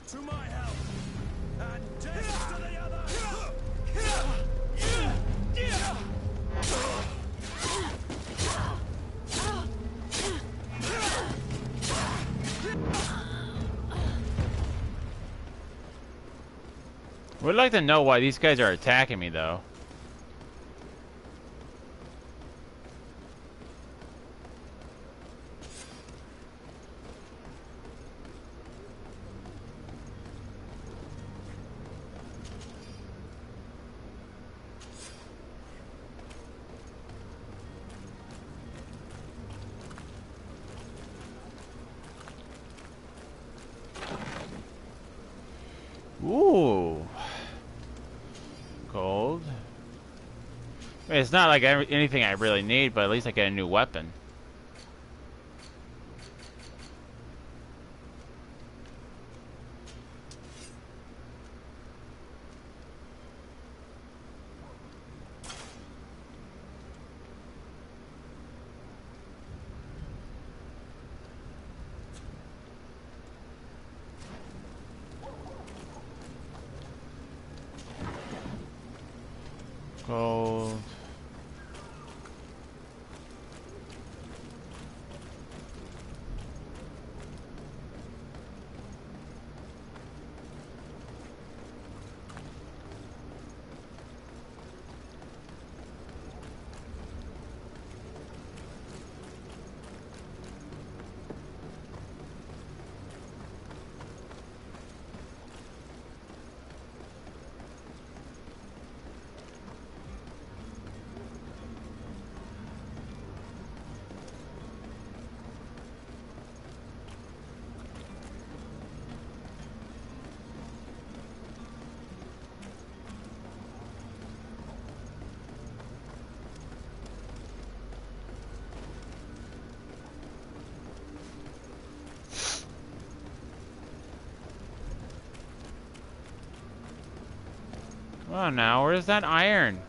To my help, and death to the other! Would like to know why these guys are attacking me, though. Ooh. Gold. I mean, it's not like anything I really need, but at least I get a new weapon. Gold. Come on now, where's that iron?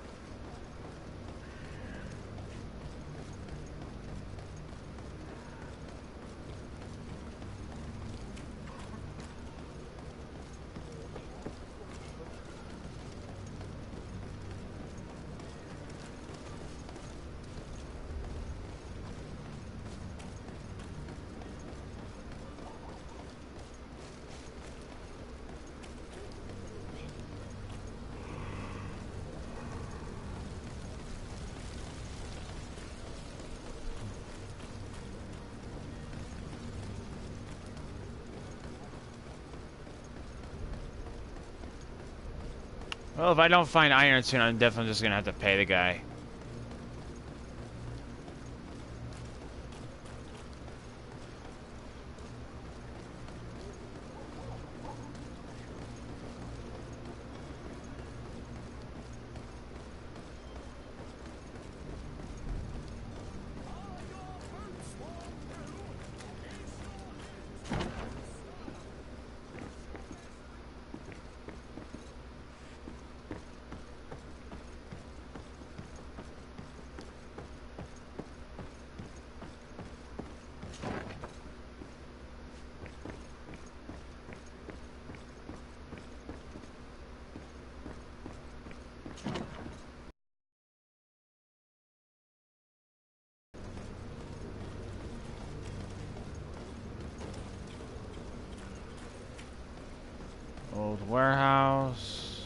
Well, if I don't find iron soon, I'm definitely just gonna have to pay the guy. Old warehouse.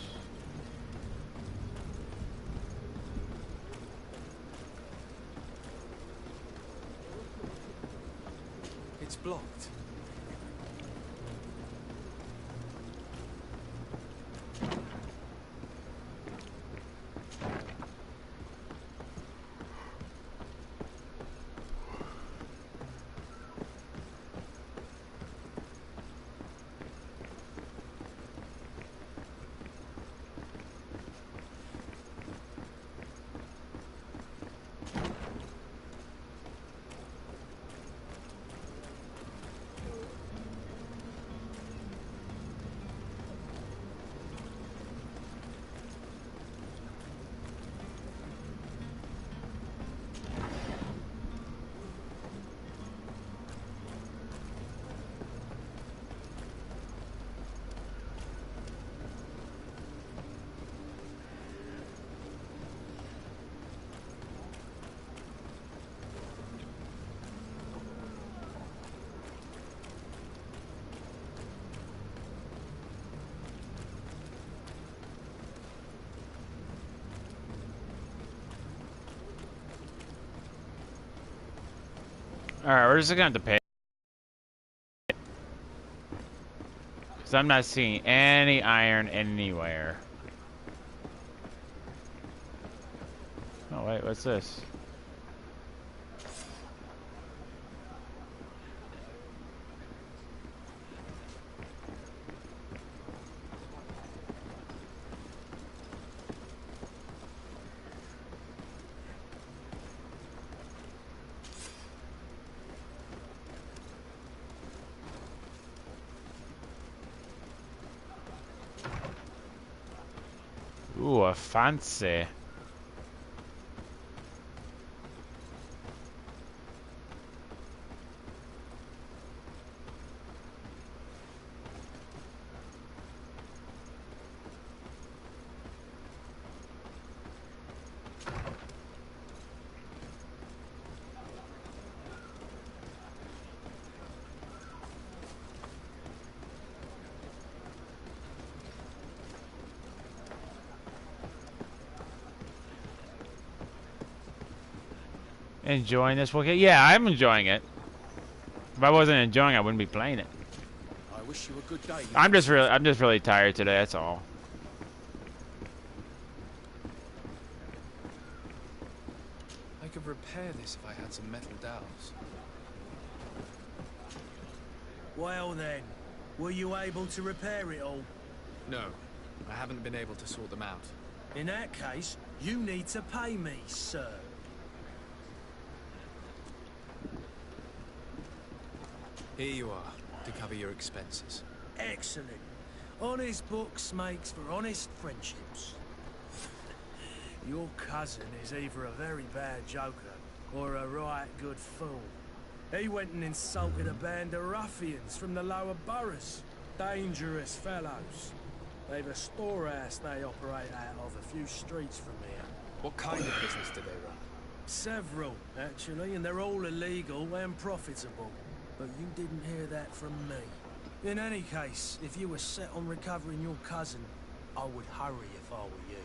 It's blocked. Alright, we're just gonna have to pay. Because I'm not seeing any iron anywhere. Oh, wait, what's this? Ooh, a fancy. Enjoying this Wookiee? Yeah, I'm enjoying it. If I wasn't enjoying it, I wouldn't be playing it. I wish you a good day. I'm just really tired today, that's all. I could repair this if I had some metal dowels. Well then, were you able to repair it all? No, I haven't been able to sort them out. In that case, you need to pay me, sir. Here you are, to cover your expenses. Excellent. Honest books makes for honest friendships. Your cousin is either a very bad joker or a right good fool. He went and insulted a band of ruffians from the lower boroughs. Dangerous fellows. They've a storehouse they operate out of a few streets from here. What kind of business do they run? Several, actually, and they're all illegal and profitable. But you didn't hear that from me. In any case, if you were set on recovering your cousin, I would hurry if I were you.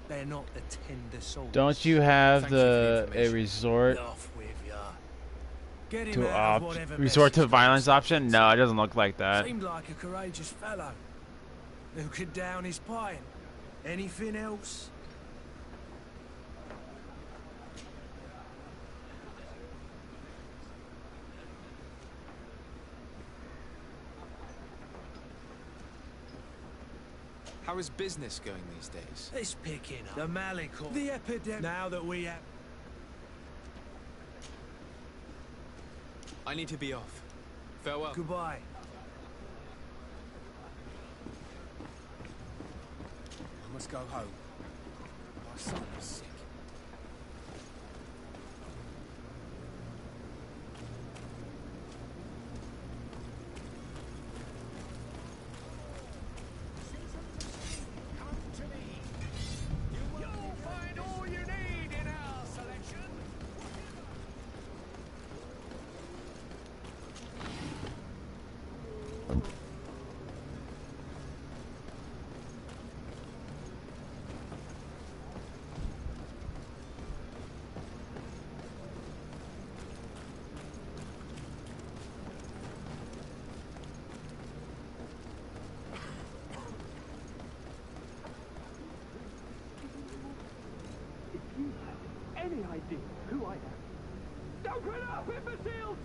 They're not the tender sort. Don't you have a resort Off with ya. Get him to out of whatever resort to mess he's violence got option? No, it doesn't look like that. Seemed like a courageous fellow who could down his pint. Anything else? How is business going these days? It's picking up. The Malichor. The epidemic. Now that we have... I need to be off. Farewell. Goodbye. I must go home. My son is sick. Any idea who I am? Don't get up, imbeciles!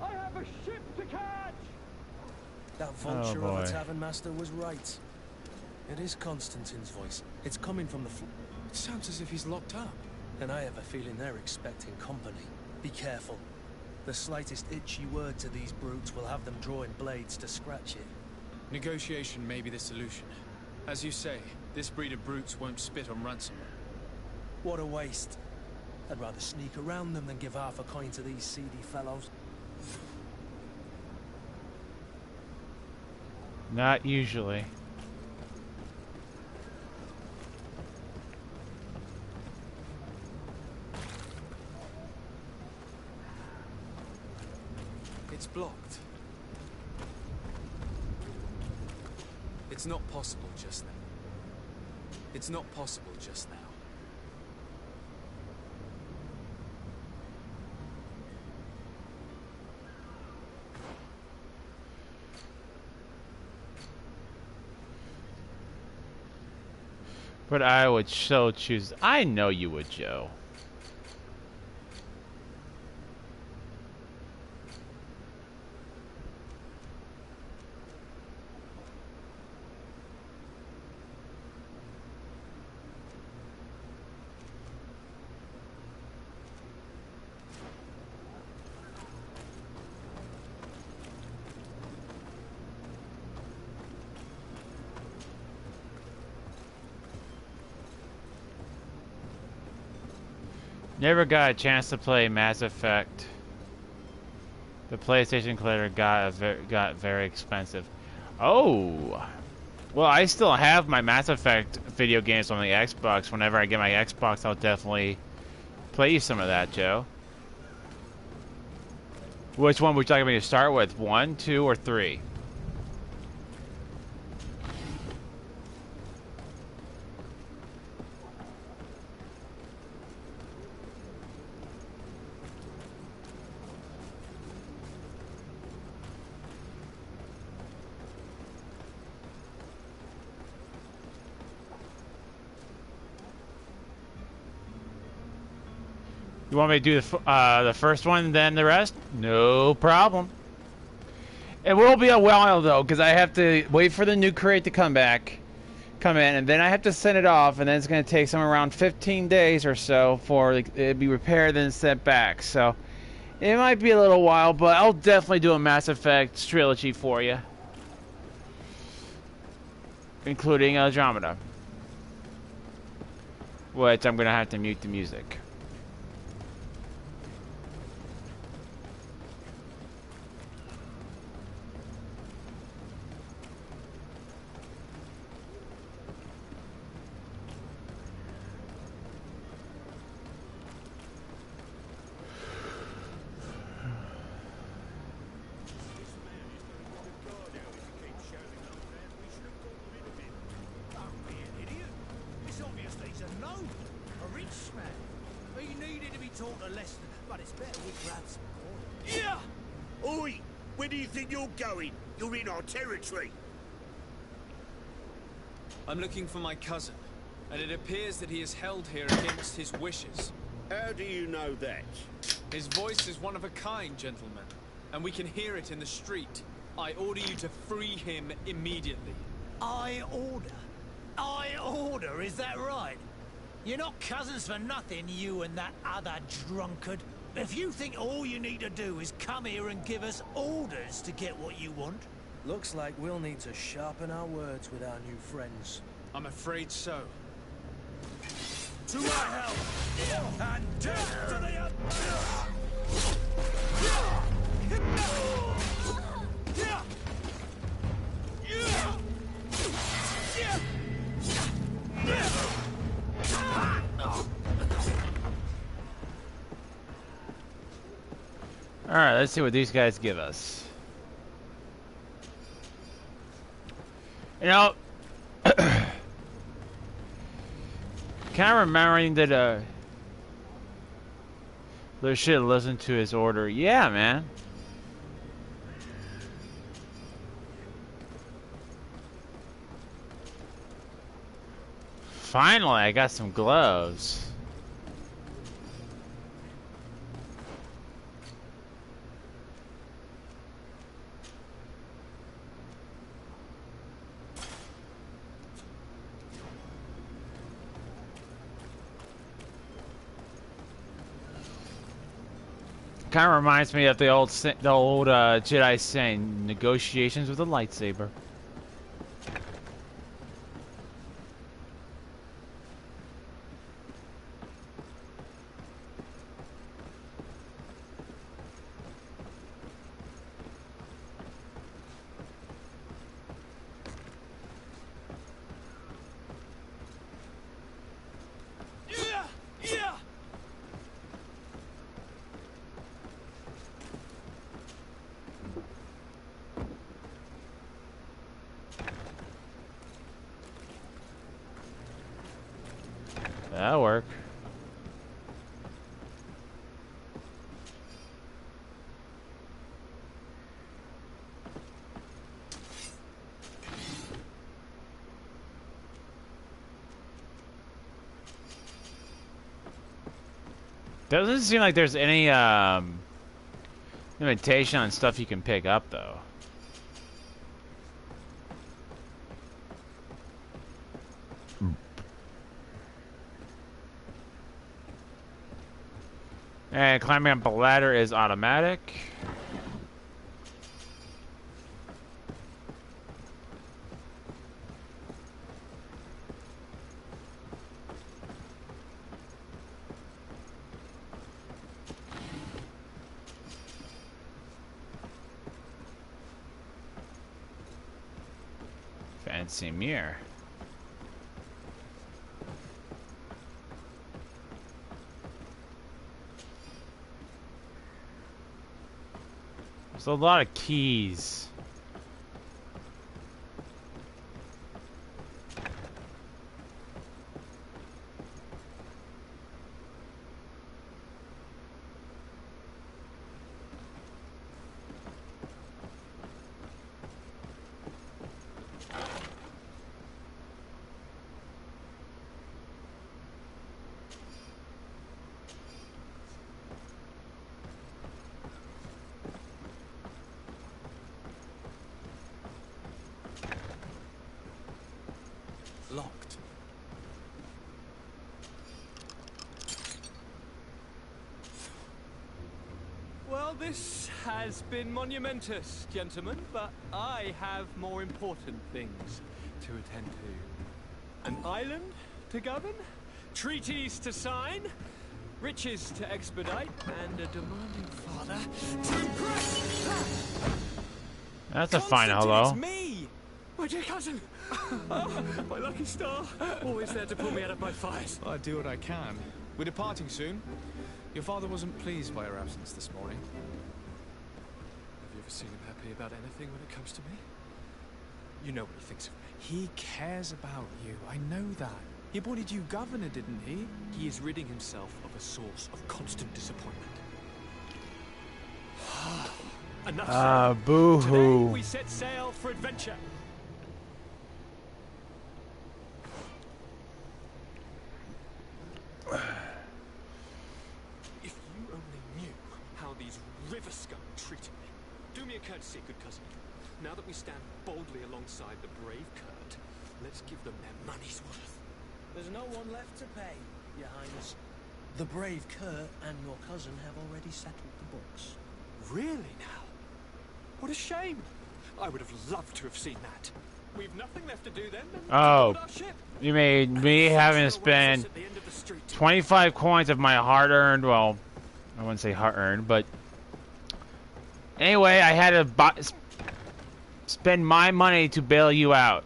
I have a ship to catch! That vulture of a tavern master was right. It is Constantine's voice. It's coming from the It sounds as if he's locked up. And I have a feeling they're expecting company. Be careful. The slightest itchy word to these brutes will have them drawing blades to scratch it. Negotiation may be the solution. As you say, this breed of brutes won't spit on ransom. What a waste. I'd rather sneak around them than give half a coin to these seedy fellows. Not usually. It's blocked. It's not possible just now. It's not possible just now. But I would so choose. I know you would, Joe. Never got a chance to play Mass Effect. The PlayStation collector got very expensive. Oh, well, I still have my Mass Effect video games on the Xbox. Whenever I get my Xbox, I'll definitely play you some of that, Joe. Which one would you like me to start with? 1, 2, or 3? You want me to do the first one, then the rest? No problem. It will be a while though, because I have to wait for the new crate to come in, and then I have to send it off, and then it's going to take somewhere around 15 days or so for it to be repaired and sent back. So it might be a little while, but I'll definitely do a Mass Effect trilogy for you, including Andromeda, which I'm going to have to mute the music. Oi! Where do you think you're going? You're in our territory. I'm looking for my cousin, and it appears that he is held here against his wishes. How do you know that? His voice is one of a kind, gentlemen, and we can hear it in the street. I order you to free him immediately. I order, is that right? You're not cousins for nothing, you and that other drunkard. If you think all you need to do is come here and give us orders to get what you want... Looks like we'll need to sharpen our words with our new friends. I'm afraid so. To my help! And death to the... Alright, let's see what these guys give us. You know, kind of remembering that they should have listened to his order. Yeah, man. Finally, I got some gloves. Kind of reminds me of the old Jedi saying, negotiations with a lightsaber. That'll work. Doesn't seem like there's any limitation on stuff you can pick up though. And climbing up a ladder is automatic. Fancy mirror. There's a lot of keys. Locked. Well, this has been monumentous, gentlemen, but I have more important things to attend to. An island to govern, treaties to sign, riches to expedite, and a demanding father to impress. That's a fine hello. It's me! My dear cousin! Oh, my lucky star! Always there to pull me out of my fires. I do what I can. We're departing soon. Your father wasn't pleased by your absence this morning. Have you ever seen him happy about anything when it comes to me? You know what he thinks of me. He cares about you. I know that. He appointed you governor, didn't he? He is ridding himself of a source of constant disappointment. Enough. Boo-hoo. Today we set sail for adventure. your courtesy, good cousin. Now that we stand boldly alongside the brave Kurt, let's give them their money's worth. There's no one left to pay, Your Highness. The brave Kurt and your cousin have already settled the books. Really now? What a shame. I would have loved to have seen that. We've nothing left to do then. Oh, you made me having to spend 25 coins of my hard-earned, well, I wouldn't say hard-earned, but anyway, I had to spend my money to bail you out.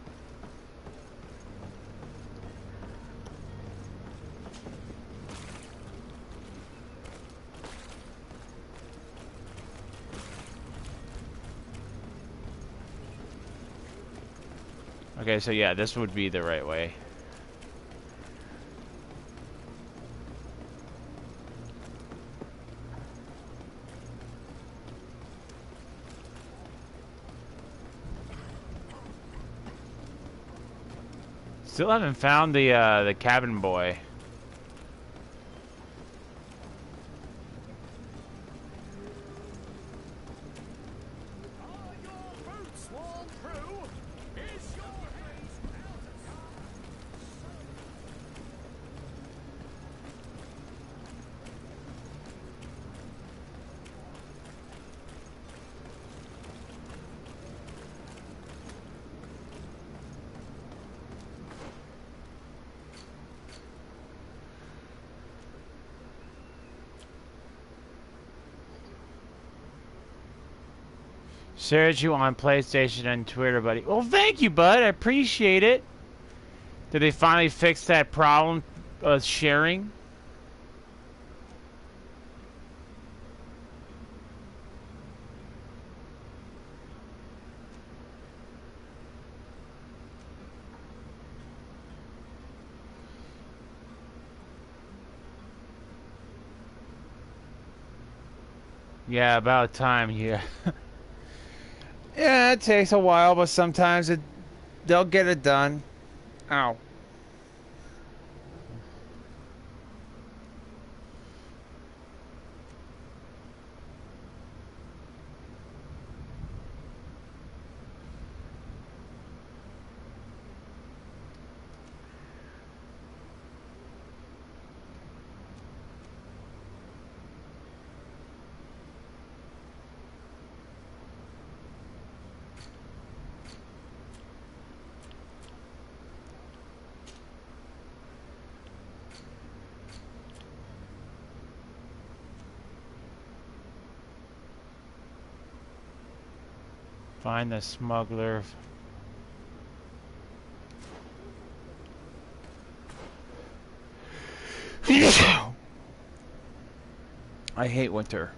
Okay, so yeah, this would be the right way. Still haven't found the cabin boy. Search you on PlayStation and Twitter, buddy. Well, thank you, bud. I appreciate it. Did they finally fix that problem of sharing? Yeah, about time, yeah. Yeah, it takes a while, but sometimes they'll get it done. Ow. Find the smuggler. I hate winter.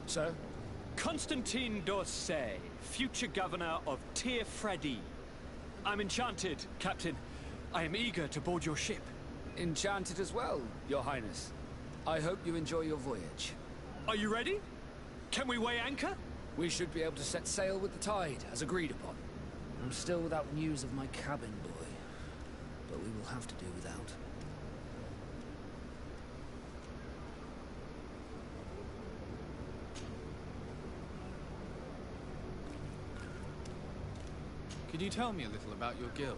Sir? Constantine d'Orsay, future governor of Tir Freddy. I'm enchanted, Captain. I am eager to board your ship. Enchanted as well, Your Highness. I hope you enjoy your voyage. Are you ready? Can we weigh anchor? We should be able to set sail with the tide, as agreed upon. I'm still without news of my cabin boy, but we will have to do without. Could you tell me a little about your guild?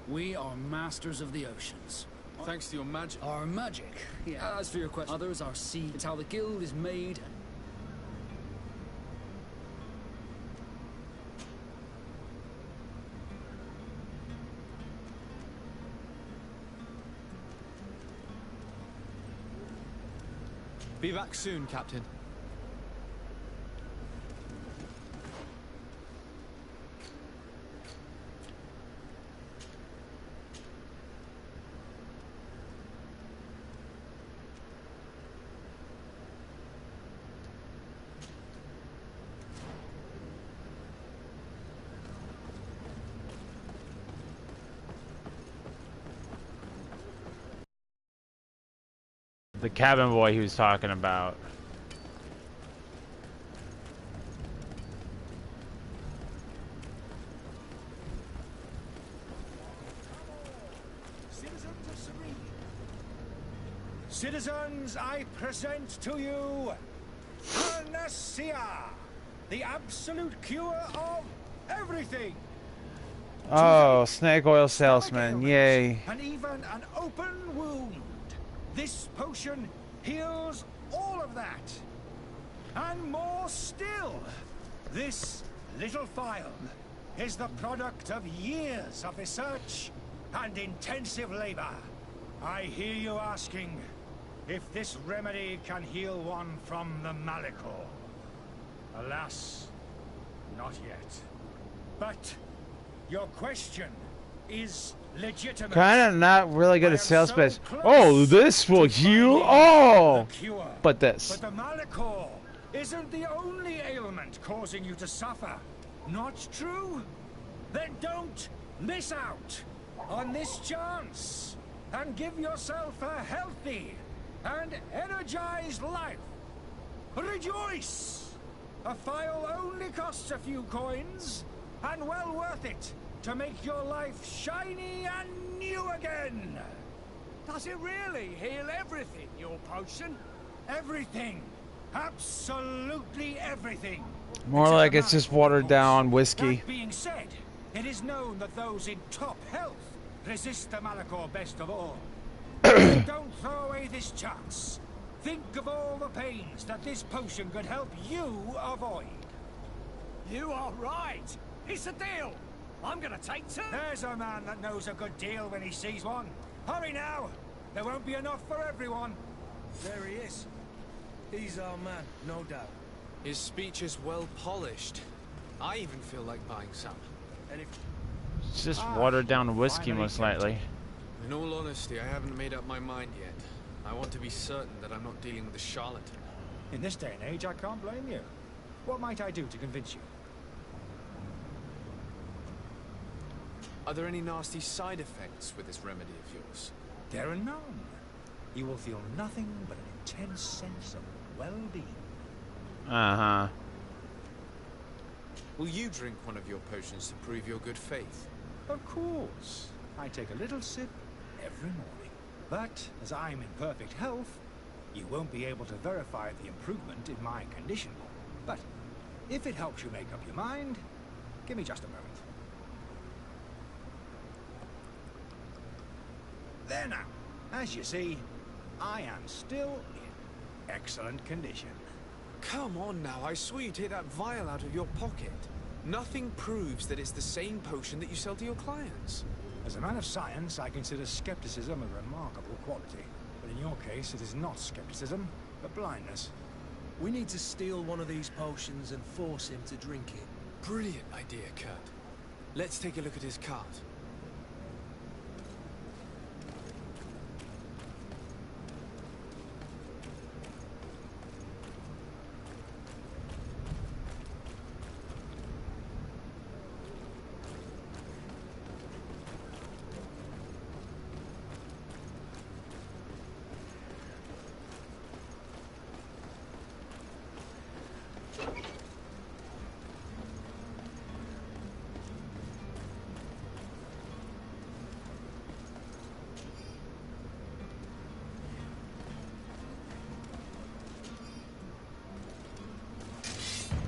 We are masters of the oceans. Thanks to your magic. Our magic? Yeah. As for your question, others are sea. It's how the guild is made. Be back soon, Captain. The cabin boy he was talking about. Citizens, I present to you Panacea, the absolute cure of everything. Oh, snake oil salesman, yay. And even an open wound. This potion heals all of that. And more still. This little phial is the product of years of research and intensive labor. I hear you asking if this remedy can heal one from the Malachor. Alas, not yet. But your question is legitimate. Kinda not really good at sales pitch. Oh, this will heal all! But this. But the Malachor isn't the only ailment causing you to suffer. Not true? Then don't miss out on this chance and give yourself a healthy and energized life. Rejoice! A phial only costs a few coins, and well worth it to make your life shiny and new again. Does it really heal everything, your potion? Everything. Absolutely everything. More like it's just watered down whiskey. That being said, it is known that those in top health resist the Malachor best of all. Don't throw away this chance. Think of all the pains that this potion could help you avoid. You are right. It's a deal. I'm gonna take two. There's a man that knows a good deal when he sees one. Hurry now. There won't be enough for everyone. There he is. He's our man, no doubt. His speech is well polished. I even feel like buying some. And if It's just watered down whiskey, most likely. In all honesty, I haven't made up my mind yet. I want to be certain that I'm not dealing with a charlatan. In this day and age, I can't blame you. What might I do to convince you? Are there any nasty side effects with this remedy of yours? There are none. You will feel nothing but an intense sense of well-being. Uh-huh. Will you drink one of your potions to prove your good faith? Of course. I take a little sip every morning. But, as I'm in perfect health, you won't be able to verify the improvement in my condition. But, if it helps you make up your mind, give me just a moment. There now. As you see, I am still in excellent condition. Come on now, I swear you take that vial out of your pocket. Nothing proves that it's the same potion that you sell to your clients. As a man of science, I consider skepticism a remarkable quality. But in your case, it is not skepticism, but blindness. we need to steal one of these potions and force him to drink it. Brilliant idea, Kurt. Let's take a look at his cart.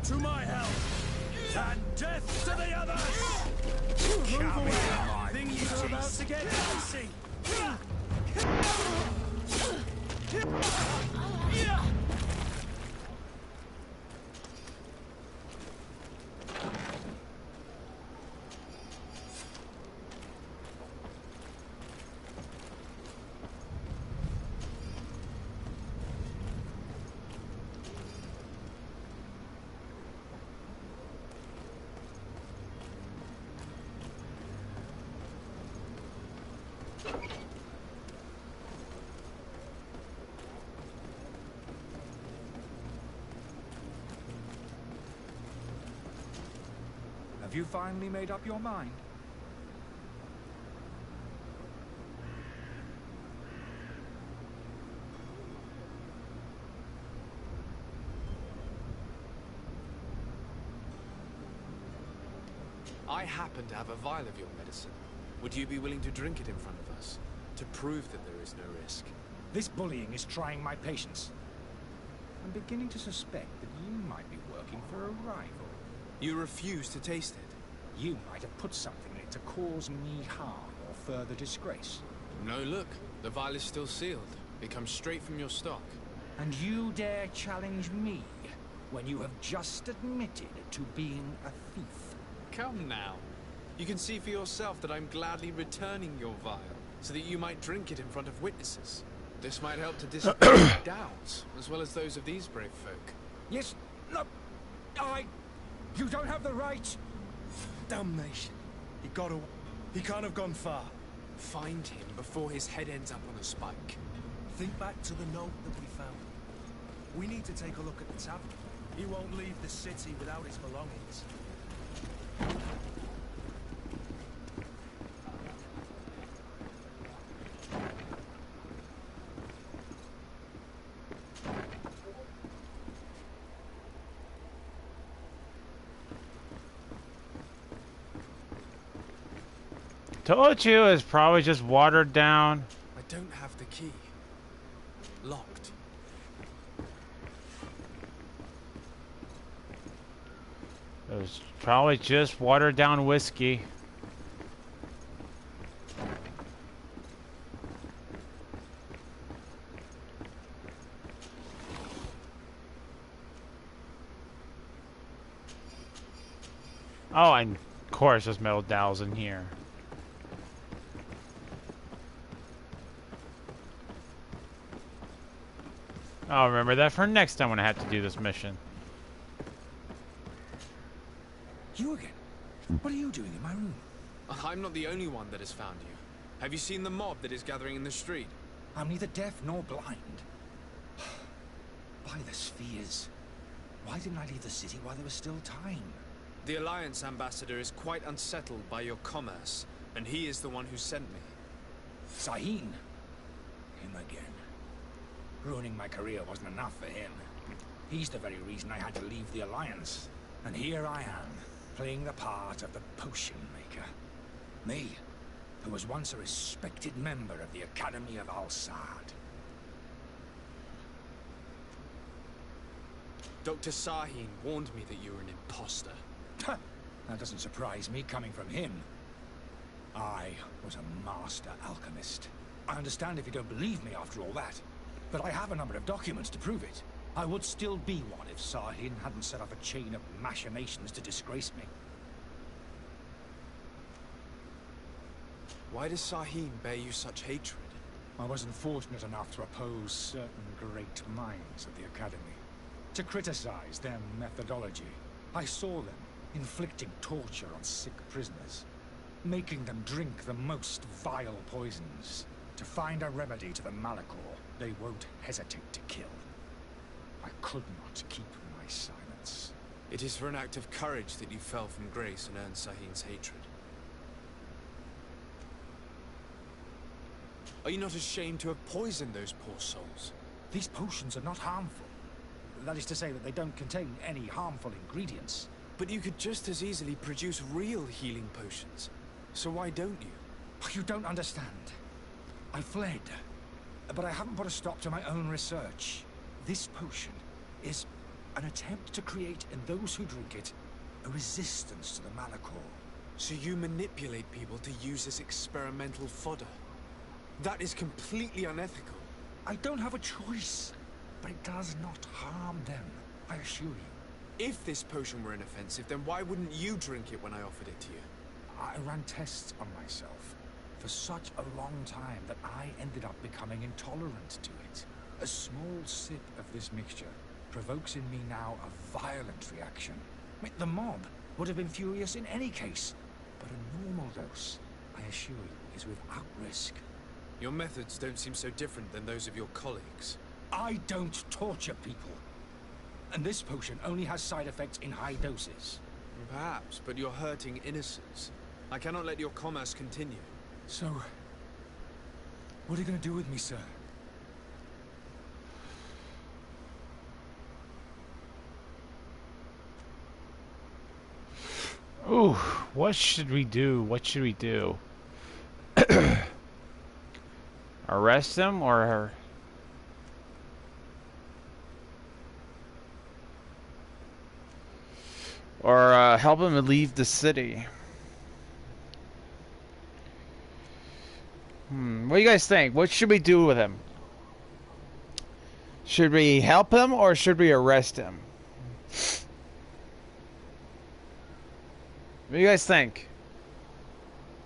To my health, and death to the others! Move away! Things are about to get dicey! Have you finally made up your mind? I happen to have a vial of your medicine. Would you be willing to drink it in front of us? to prove that there is no risk. This bullying is trying my patience. I'm beginning to suspect that you might be working for a rival. You refuse to taste it. You might have put something in it to cause me harm or further disgrace. No, look. The vial is still sealed. It comes straight from your stock. And you dare challenge me when you have just admitted to being a thief? Come now. You can see for yourself that I'm gladly returning your vial, so that you might drink it in front of witnesses. This might help to dissipate my doubts, as well as those of these brave folk. Yes, no, you don't have the right. Damnation. He can't have gone far. Find him before his head ends up on a spike. Think back to the note that we found. We need to take a look at the tavern. He won't leave the city without his belongings. Told you it's probably just watered down. I don't have the key. Locked. It was probably just watered down whiskey. Oh, and of course there's metal dowels in here. I'll remember that for next time when I have to do this mission. You again? What are you doing in my room? I'm not the only one that has found you. Have you seen the mob that is gathering in the street? I'm neither deaf nor blind. By the spheres. Why didn't I leave the city while there was still time? The Alliance ambassador is quite unsettled by your commerce, and he is the one who sent me. Sahin. Him again. Ruining my career wasn't enough for him. He's the very reason I had to leave the Alliance. And here I am, playing the part of the potion maker. Me, who was once a respected member of the Academy of Al-Sad. Dr. Sahin warned me that you were an imposter. That doesn't surprise me, coming from him. I was a master alchemist. I understand if you don't believe me after all that, but I have a number of documents to prove it. I would still be one if Sahin hadn't set off a chain of machinations to disgrace me. Why does Sahin bear you such hatred? I wasn't fortunate enough to oppose certain great minds of the Academy. To criticize their methodology. I saw them inflicting torture on sick prisoners, making them drink the most vile poisons. To find a remedy to the Malachor, they won't hesitate to kill. I could not keep my silence. It is for an act of courage that you fell from grace and earned Sahin's hatred. Are you not ashamed to have poisoned those poor souls? These potions are not harmful. That is to say that they don't contain any harmful ingredients. But you could just as easily produce real healing potions. So why don't you? You don't understand. I fled, but I haven't put a stop to my own research. This potion is an attempt to create in those who drink it a resistance to the Malachor. So you manipulate people to use as experimental fodder. That is completely unethical. I don't have a choice, but it does not harm them, I assure you. If this potion were inoffensive, then why wouldn't you drink it when I offered it to you? I ran tests on myself for such a long time that I ended up becoming intolerant to it. A small sip of this mixture provokes in me now a violent reaction. The mob would have been furious in any case, but a normal dose, I assure you, is without risk. Your methods don't seem so different than those of your colleagues. I don't torture people. And this potion only has side effects in high doses. Perhaps, but you're hurting innocents. I cannot let your commerce continue. So, what are you going to do with me, sir? Ooh, what should we do? What should we do? Arrest him or help him leave the city. What do you guys think? What should we do with him? Should we help him or should we arrest him? What do you guys think?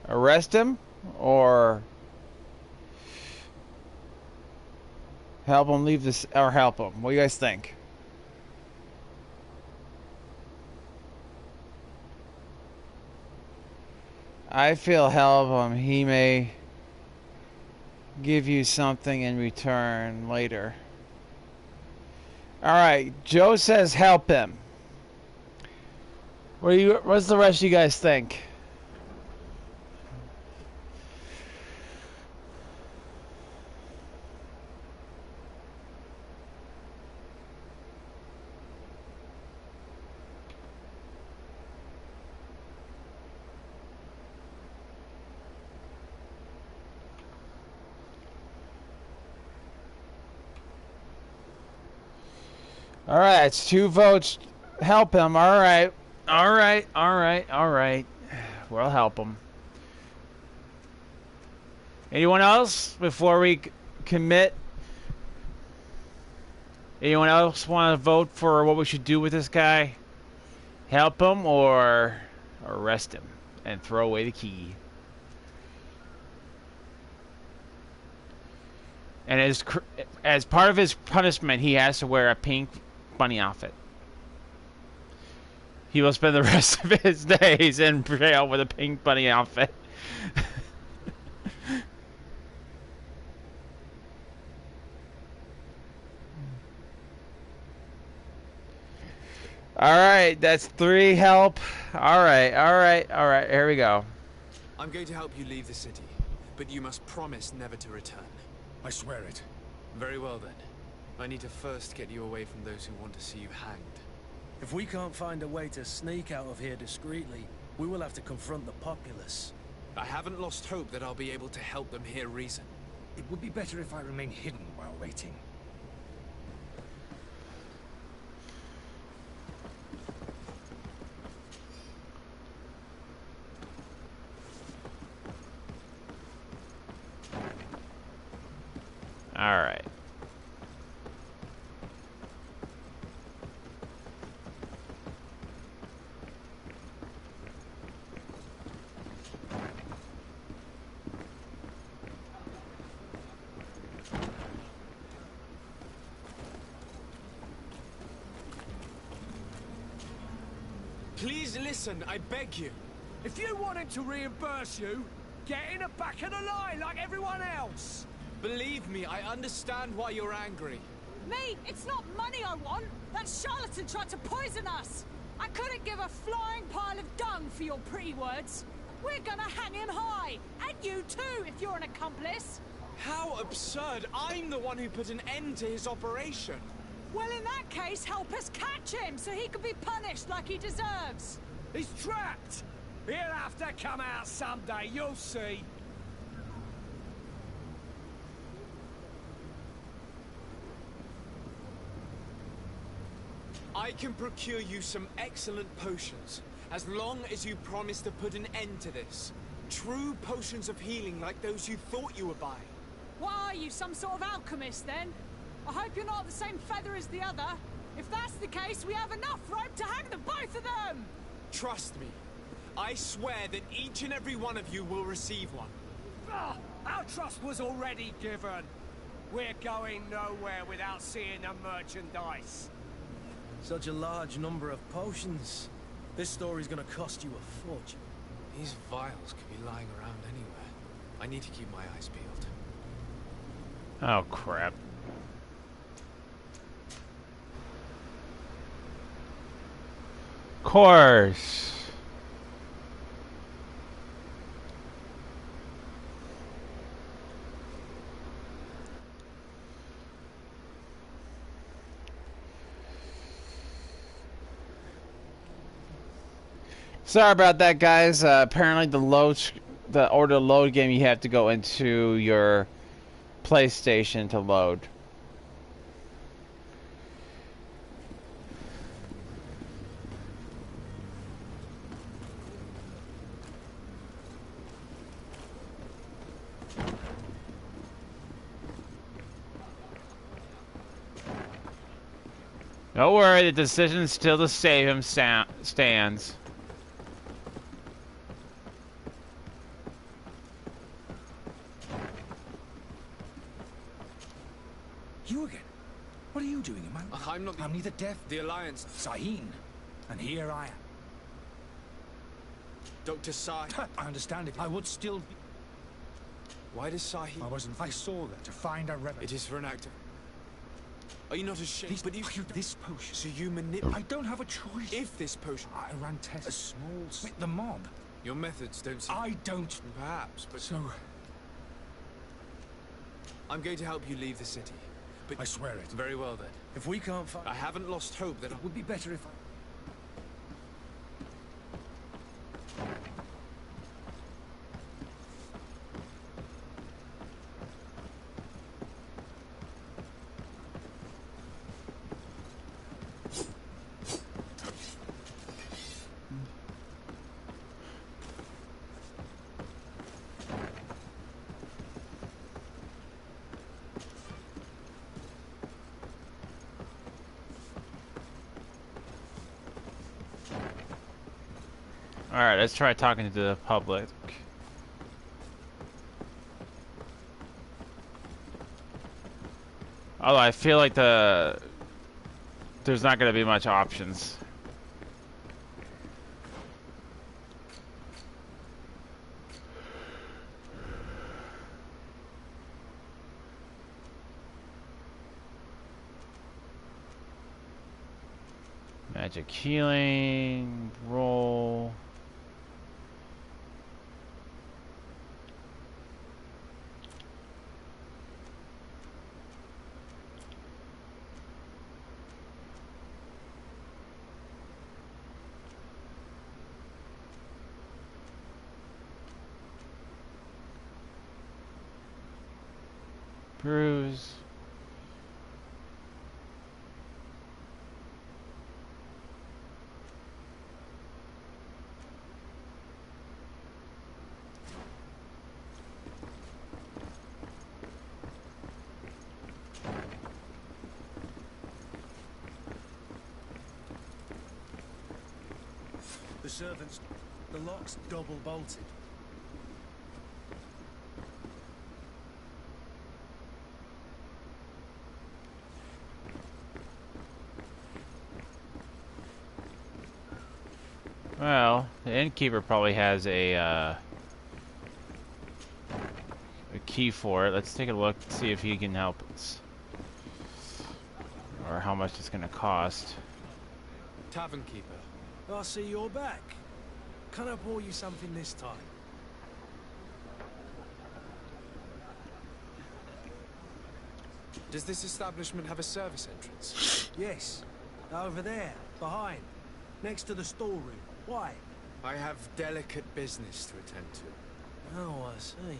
Arrest him or help him leave this, or help him? What do you guys think? I feel help him. He may give you something in return later. Alright, Joe says help him. What's the rest of you guys think? Alright, it's 2 votes. Help him. Alright. Alright. We'll help him. Anyone else before we commit? Anyone else want to vote for what we should do with this guy? Help him or arrest him and throw away the key? And as part of his punishment, he has to wear a pink bunny outfit. He will spend the rest of his days in jail with a pink bunny outfit. Alright, that's 3 help. Alright, here we go. I'm going to help you leave the city, but you must promise never to return. I swear it. Very well then. I need to first get you away from those who want to see you hanged. If we can't find a way to sneak out of here discreetly, we will have to confront the populace. I haven't lost hope that I'll be able to help them hear reason. It would be better if I remain hidden while waiting. Alright. Please listen, I beg you. If you want him to reimburse you, get in the back of the line like everyone else. Believe me, I understand why you're angry. Me? It's not money I want. That charlatan tried to poison us. I couldn't give a flying pile of dung for your pretty words. We're gonna hang him high. And you too, if you're an accomplice. How absurd. I'm the one who put an end to his operation. Well, in that case, help us catch him so he can be punished like he deserves. He's trapped. He'll have to come out someday, you'll see. I can procure you some excellent potions, as long as you promise to put an end to this. True potions of healing like those you thought you were buying. What are you, some sort of alchemist then? I hope you're not the same feather as the other. If that's the case, we have enough rope to hang them, both of them! Trust me. I swear that each and every one of you will receive one. Our trust was already given. We're going nowhere without seeing the merchandise. Such a large number of potions. This story's gonna cost you a fortune. These vials could be lying around anywhere. I need to keep my eyes peeled. Oh, crap. Course. Sorry about that, guys. Apparently the order load game, you have to go into your PlayStation to load. Don't worry, the decision still to save him stands. You again? What are you doing in my... I'm not the... I'm neither deaf... The Alliance... Sahin. And here I am. Dr. Sai... I understand it. I would still be... Why does Sahi... I saw that to find a rebel. It is for an act of... Are you not ashamed? But this potion... So you manipulate... I don't have a choice. If this potion... I ran tests. A small... With the mob. Your methods don't seem... I don't... Perhaps, but... So... I'm going to help you leave the city. But I swear it. Very well, then. If we can't find... I haven't lost hope that... It would be better if I... Alright, let's try talking to the public. Although I feel like there's not going to be much options. Magic healing, roll. Bruise. The servants, the lock's double bolted. Well, the innkeeper probably has a key for it. Let's take a look, see if he can help us. Or how much it's gonna cost. Tavern keeper. I see you're back. Can I pour you something this time? Does this establishment have a service entrance? Yes. Over there, behind. Next to the storeroom. Why? I have delicate business to attend to. Oh, I see.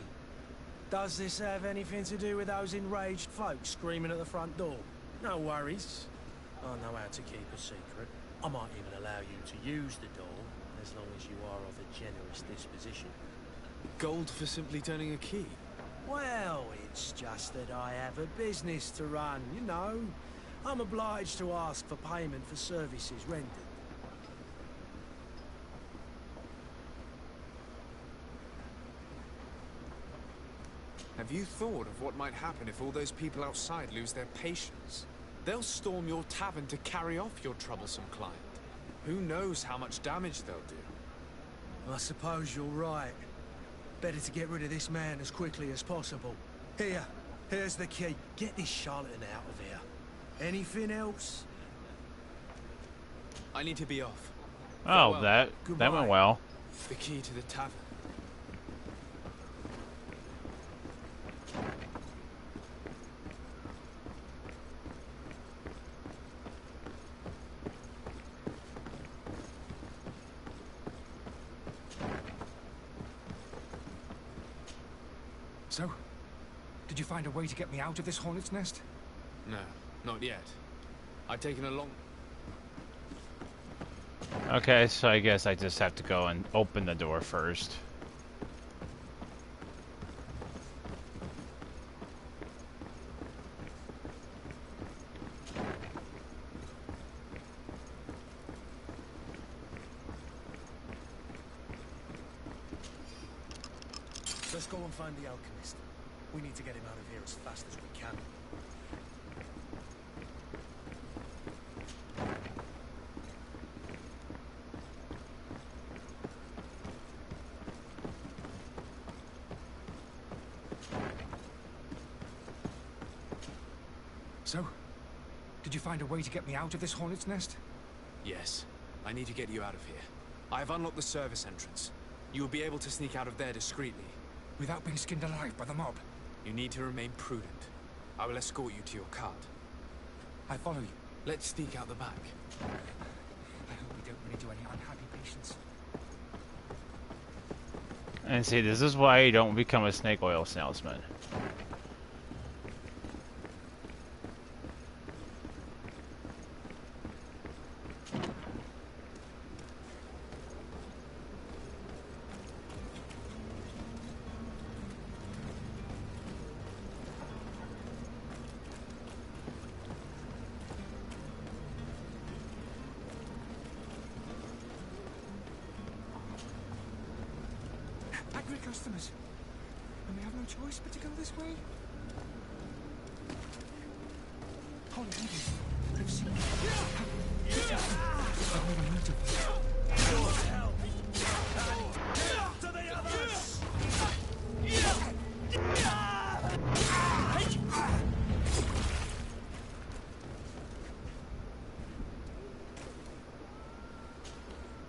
Does this have anything to do with those enraged folks screaming at the front door? No worries. I know how to keep a secret. I might even allow you to use the door, as long as you are of a generous disposition. Gold for simply turning a key? Well, it's just that I have a business to run, you know. I'm obliged to ask for payment for services rendered. Have you thought of what might happen if all those people outside lose their patience? They'll storm your tavern to carry off your troublesome client. Who knows how much damage they'll do? I suppose you're right. Better to get rid of this man as quickly as possible. Here's the key. Get this charlatan out of here. Anything else? I need to be off. Oh, Farewell. that went well. The key to the tavern. So, Did you find a way to get me out of this hornet's nest? No, not yet. I've taken a long... Okay, so I guess I just have to go and open the door first. Let's go and find the alchemist. We need to get him out of here as fast as we can. So, did you find a way to get me out of this hornet's nest? Yes. I need to get you out of here. I have unlocked the service entrance. You will be able to sneak out of there discreetly. Without being skinned alive by the mob? You need to remain prudent. I will escort you to your cart. I follow you. Let's sneak out the back. I hope we don't run into any unhappy patients. And see, this is why you don't become a snake oil salesman. Angry customers. And we have no choice but to go this way? Holy lady, I've seen To the others!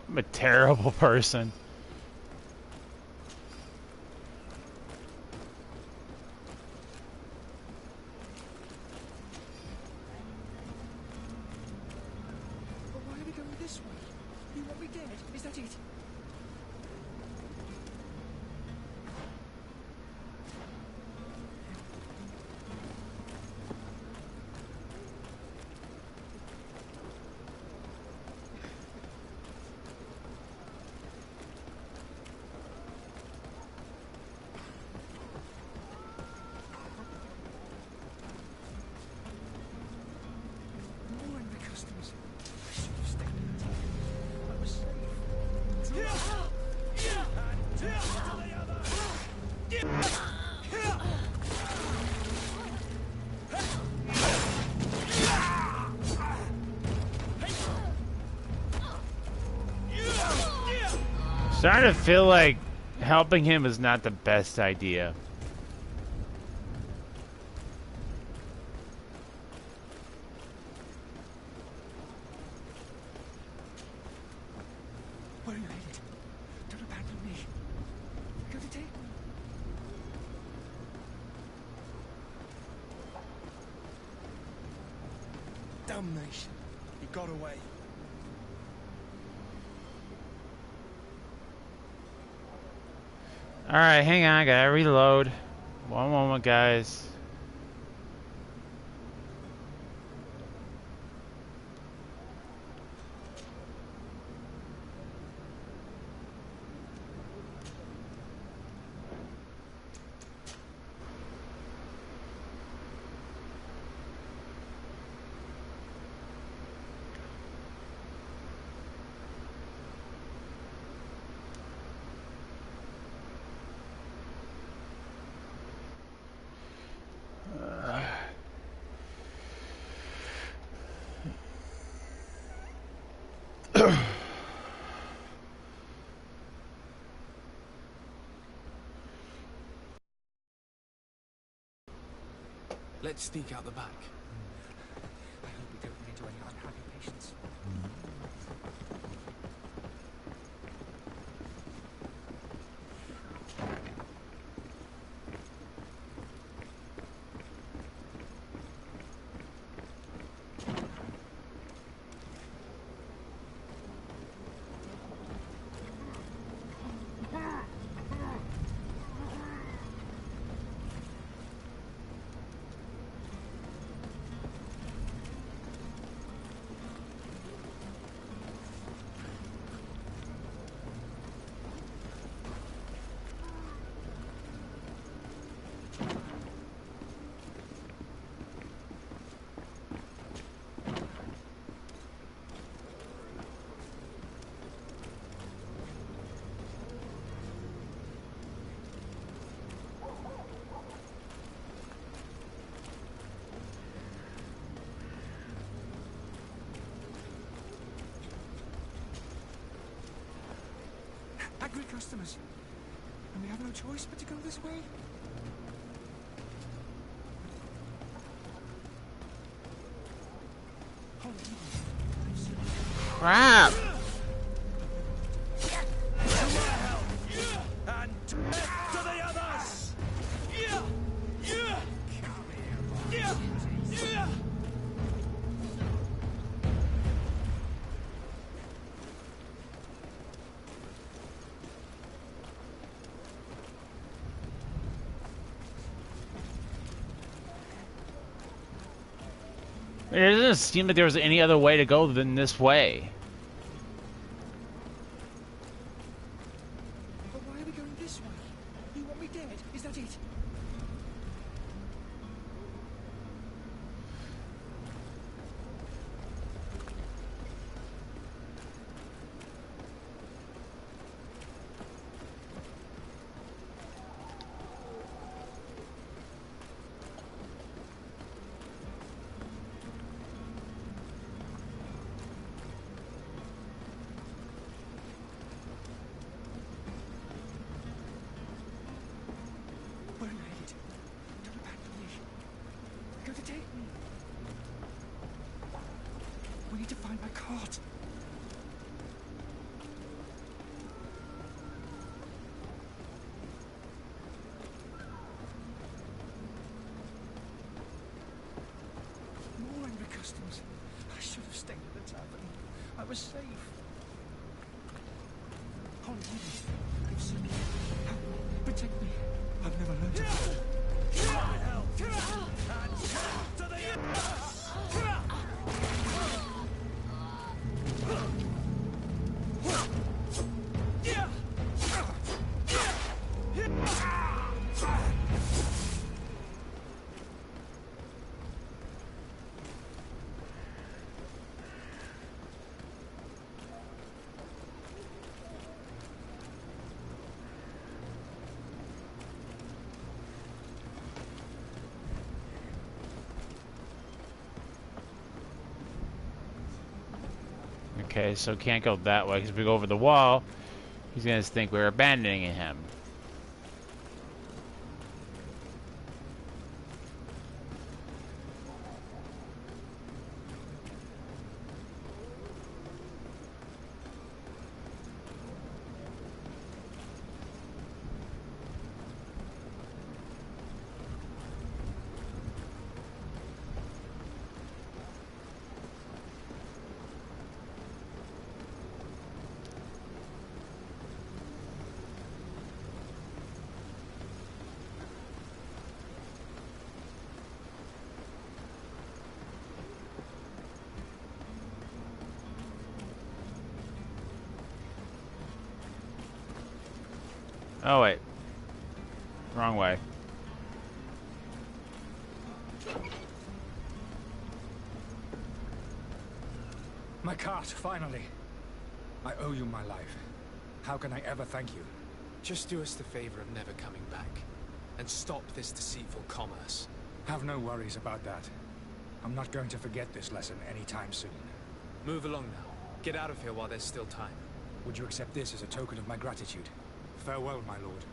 I'm a terrible person. But why are we going this way? You want me dead? Is that it? No angry customers. I should have stayed out. I was safe. Starting to feel like helping him is not the best idea. Where are you headed? Don't abandon me. Go to take me. Damnation. He got away. Alright, hang on, I gotta reload. One moment, guys. Let's sneak out the back. I hope we don't run into any unhappy patients. customers. And we have no choice but to go this way. Crap! And to the others! It doesn't seem like there was any other way to go than this way. But why are we going this way? You want me dead? Is that it? We're late. Don't abandon me. They're going to take me. We need to find my cart. More angry customers. I should have stayed at the tavern. I was safe. Holy Mother, you've seen me. Help me. Protect me. I've never learned to fight. Okay, so can't go that way, because if we go over the wall, he's gonna think we're abandoning him. Oh wait, wrong way. My cart, finally. I owe you my life. How can I ever thank you? Just do us the favor of never coming back. And stop this deceitful commerce. Have no worries about that. I'm not going to forget this lesson anytime soon. Move along now. Get out of here while there's still time. Would you accept this as a token of my gratitude? Farewell, my lord.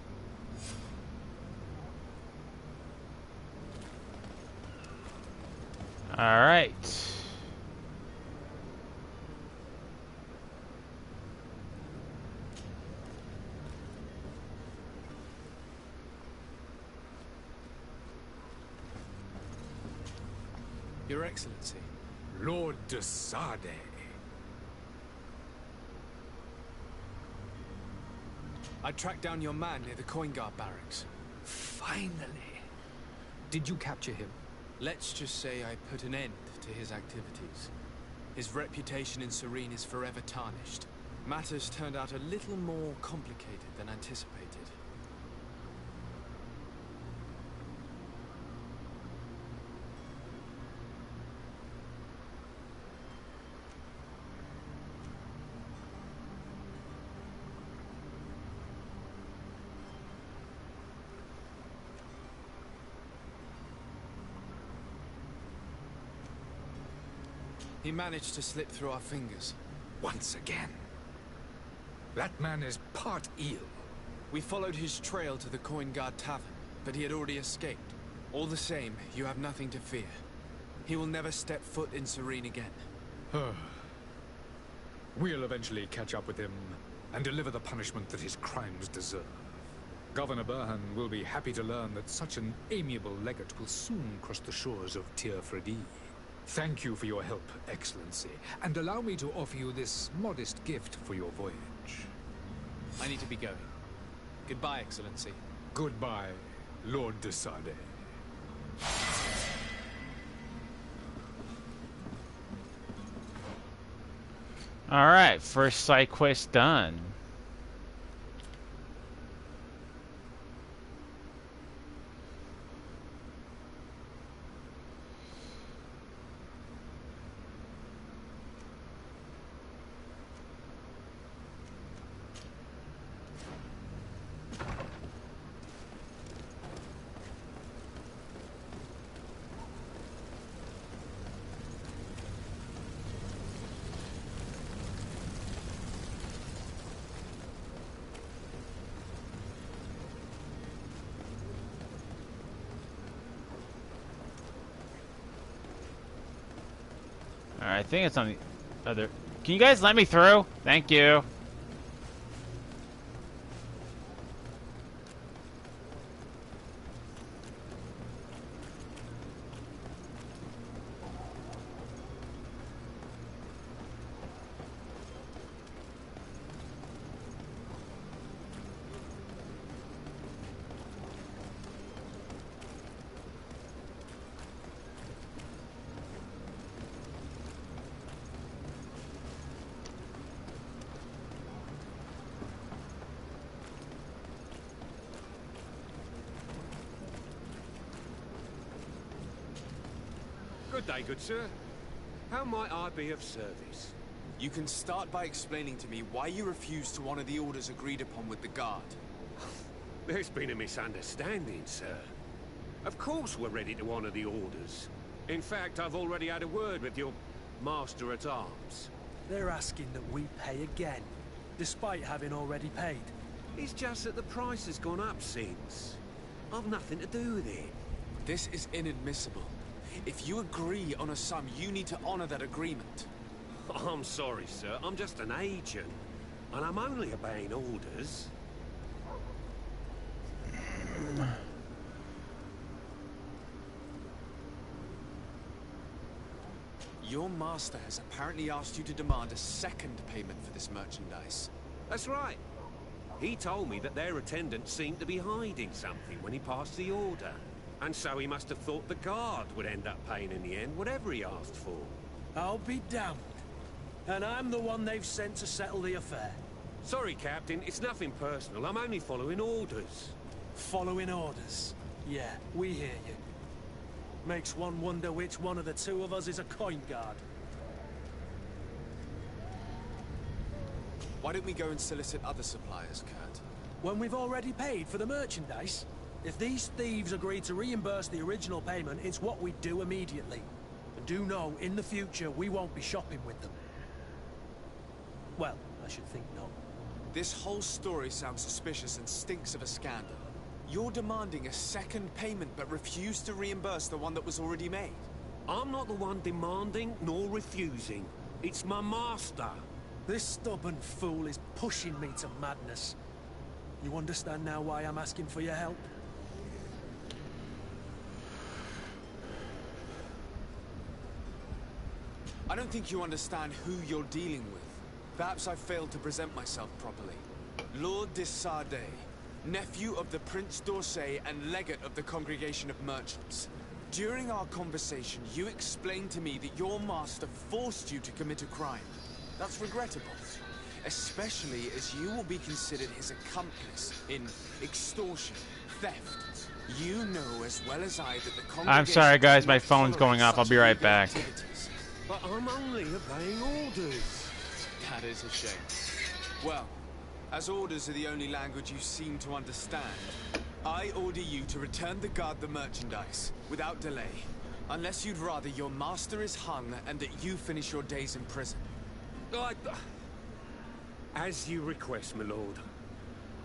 All right. Your Excellency. Lord de Sade. I tracked down your man near the coin guard barracks. Finally. Did you capture him? Let's just say I put an end to his activities. His reputation in Serene is forever tarnished. Matters turned out a little more complicated than anticipated. He managed to slip through our fingers. Once again. That man is part eel. We followed his trail to the Coin Guard Tavern, but he had already escaped. All the same, you have nothing to fear. He will never step foot in Serene again. We'll eventually catch up with him and deliver the punishment that his crimes deserve. Governor Burhan will be happy to learn that such an amiable legate will soon cross the shores of Tir Fredi. Thank you for your help, Excellency, and allow me to offer you this modest gift for your voyage. I need to be going. Goodbye, Excellency. Goodbye, Lord de Sade. Alright, first side quest done. Alright, I think it's on the other... Can you guys let me through? Thank you. Good day, good sir. How might I be of service? You can start by explaining to me why you refused to honor the orders agreed upon with the guard. There's been a misunderstanding, sir. Of course we're ready to honor the orders. In fact, I've already had a word with your master-at-arms. They're asking that we pay again, despite having already paid. It's just that the price has gone up since. I've nothing to do with it. This is inadmissible. If you agree on a sum, you need to honor that agreement. I'm sorry, sir. I'm just an agent. And I'm only obeying orders. Your master has apparently asked you to demand a second payment for this merchandise. That's right. He told me that their attendant seemed to be hiding something when he passed the order. And so he must have thought the guard would end up paying in the end, whatever he asked for. I'll be damned. And I'm the one they've sent to settle the affair. Sorry, Captain, it's nothing personal. I'm only following orders. Following orders? Yeah, we hear you. Makes one wonder which one of the two of us is a coin guard. Why don't we go and solicit other suppliers, Kurt? When we've already paid for the merchandise? If these thieves agree to reimburse the original payment, it's what we do immediately. And do know, in the future, we won't be shopping with them. Well, I should think not. This whole story sounds suspicious and stinks of a scandal. You're demanding a second payment but refuse to reimburse the one that was already made. I'm not the one demanding nor refusing. It's my master. This stubborn fool is pushing me to madness. You understand now why I'm asking for your help? I don't think you understand who you're dealing with. Perhaps I failed to present myself properly. Lord de Sade, nephew of the Prince d'Orsay and legate of the Congregation of Merchants. During our conversation, you explained to me that your master forced you to commit a crime. That's regrettable, especially as you will be considered his accomplice in extortion, theft. You know as well as I that the congregation... I'm sorry, guys. My phone's going off. I'll be right back. But I'm only obeying orders. That is a shame. Well, as orders are the only language you seem to understand, I order you to return the guard the merchandise, without delay. Unless you'd rather your master is hung and that you finish your days in prison. As you request, my lord.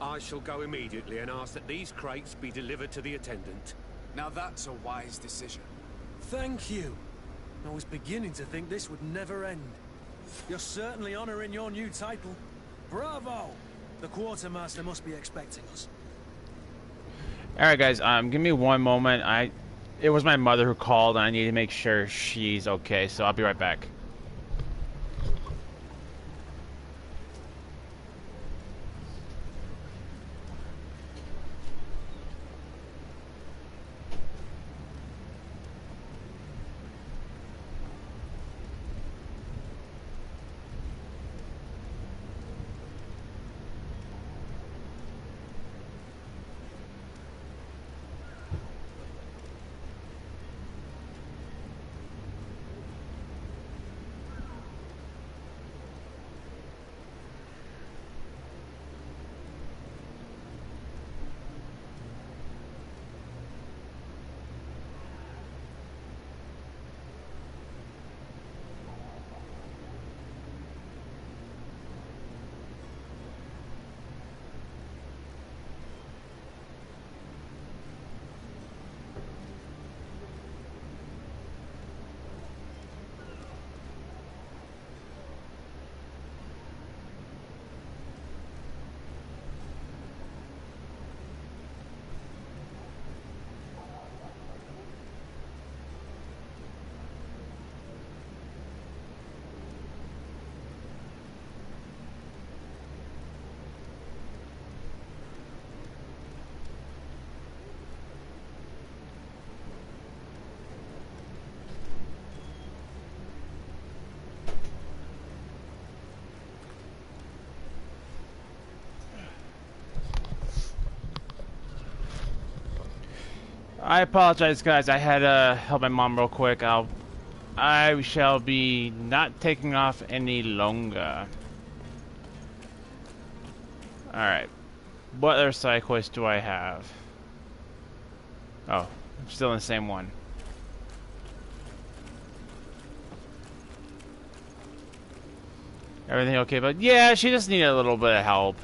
I shall go immediately and ask that these crates be delivered to the attendant. Now that's a wise decision. Thank you. I was beginning to think this would never end. You're certainly honoring your new title. Bravo! The quartermaster must be expecting us. Alright guys, give me one moment. It was my mother who called and I need to make sure she's okay, so I'll be right back. I apologize, guys. I had to help my mom real quick. I shall be not taking off any longer. Alright. What other side quest do I have? Oh, I'm still in the same one. Everything okay? But yeah, she just needed a little bit of help.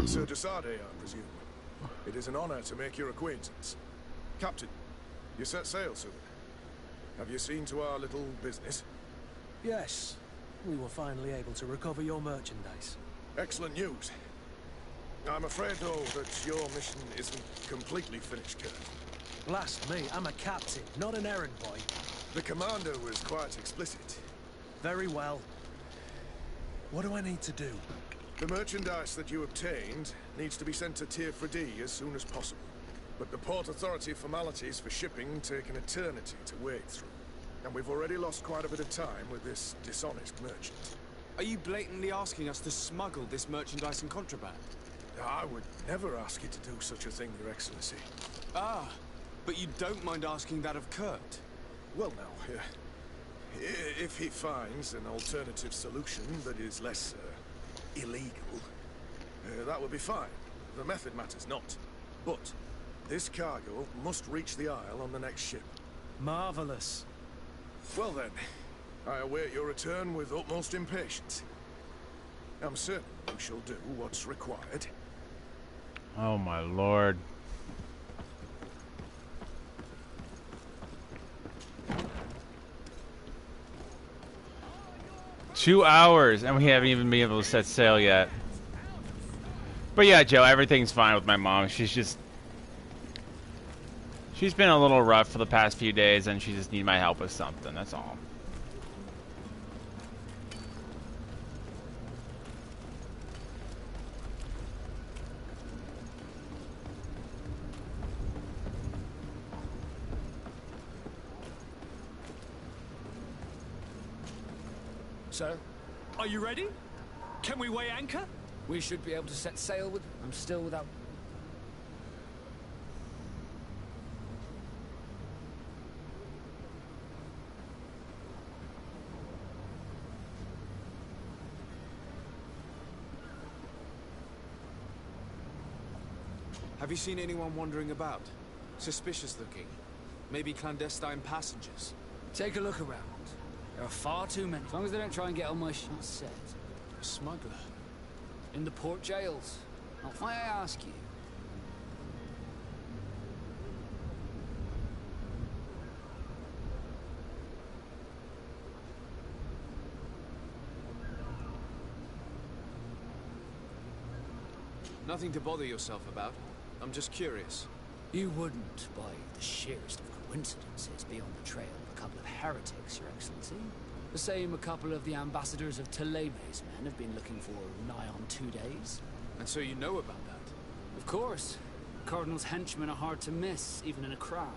Sir Desade, I presume. It is an honor to make your acquaintance. Captain, you set sail soon. Have you seen to our little business? Yes. We were finally able to recover your merchandise. Excellent news. I'm afraid, though, that your mission isn't completely finished, Kurt. Blast me, I'm a captain, not an errand boy. The commander was quite explicit. Very well. What do I need to do? The merchandise that you obtained needs to be sent to Tier 4D as soon as possible. But the Port Authority formalities for shipping take an eternity to wade through. And we've already lost quite a bit of time with this dishonest merchant. Are you blatantly asking us to smuggle this merchandise and contraband? I would never ask you to do such a thing, Your Excellency. Ah, but you don't mind asking that of Kurt? Well, now, if he finds an alternative solution that is less illegal, that would be fine. The method matters not. But this cargo must reach the Isle on the next ship. Marvelous. Well then, I await your return with utmost impatience. I'm certain you shall do what's required. Oh my lord. Two hours, and we haven't even been able to set sail yet. But yeah, Joe, everything's fine with my mom. She's been a little rough for the past few days, and she just needs my help with something, that's all. So, Are you ready? Can we weigh anchor? we should be able to set sail with... I'm still without... Have you seen anyone wandering about? Suspicious looking. Maybe clandestine passengers? Take a look around. There are far too many. As long as they don't try and get on my ship set. A smuggler? In the port jails. Now, why I ask you? Nothing to bother yourself about. I'm just curious. You wouldn't, by the sheerest of coincidences, be on the trail of a couple of heretics, Your Excellency. The same a couple of the ambassadors of Ptolemy's men have been looking for nigh on 2 days. And so you know about that? Of course. The Cardinal's henchmen are hard to miss, even in a crowd.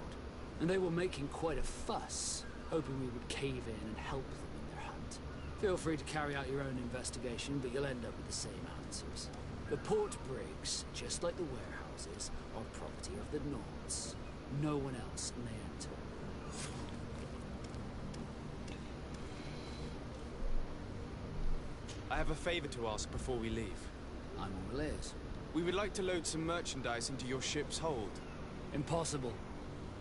And they were making quite a fuss, hoping we would cave in and help them in their hunt. Feel free to carry out your own investigation, but you'll end up with the same answers. The port brigs, just like the warehouses, are property of the Nords. No one else may enter. I have a favor to ask before we leave. I'm all ears. We would like to load some merchandise into your ship's hold. Impossible.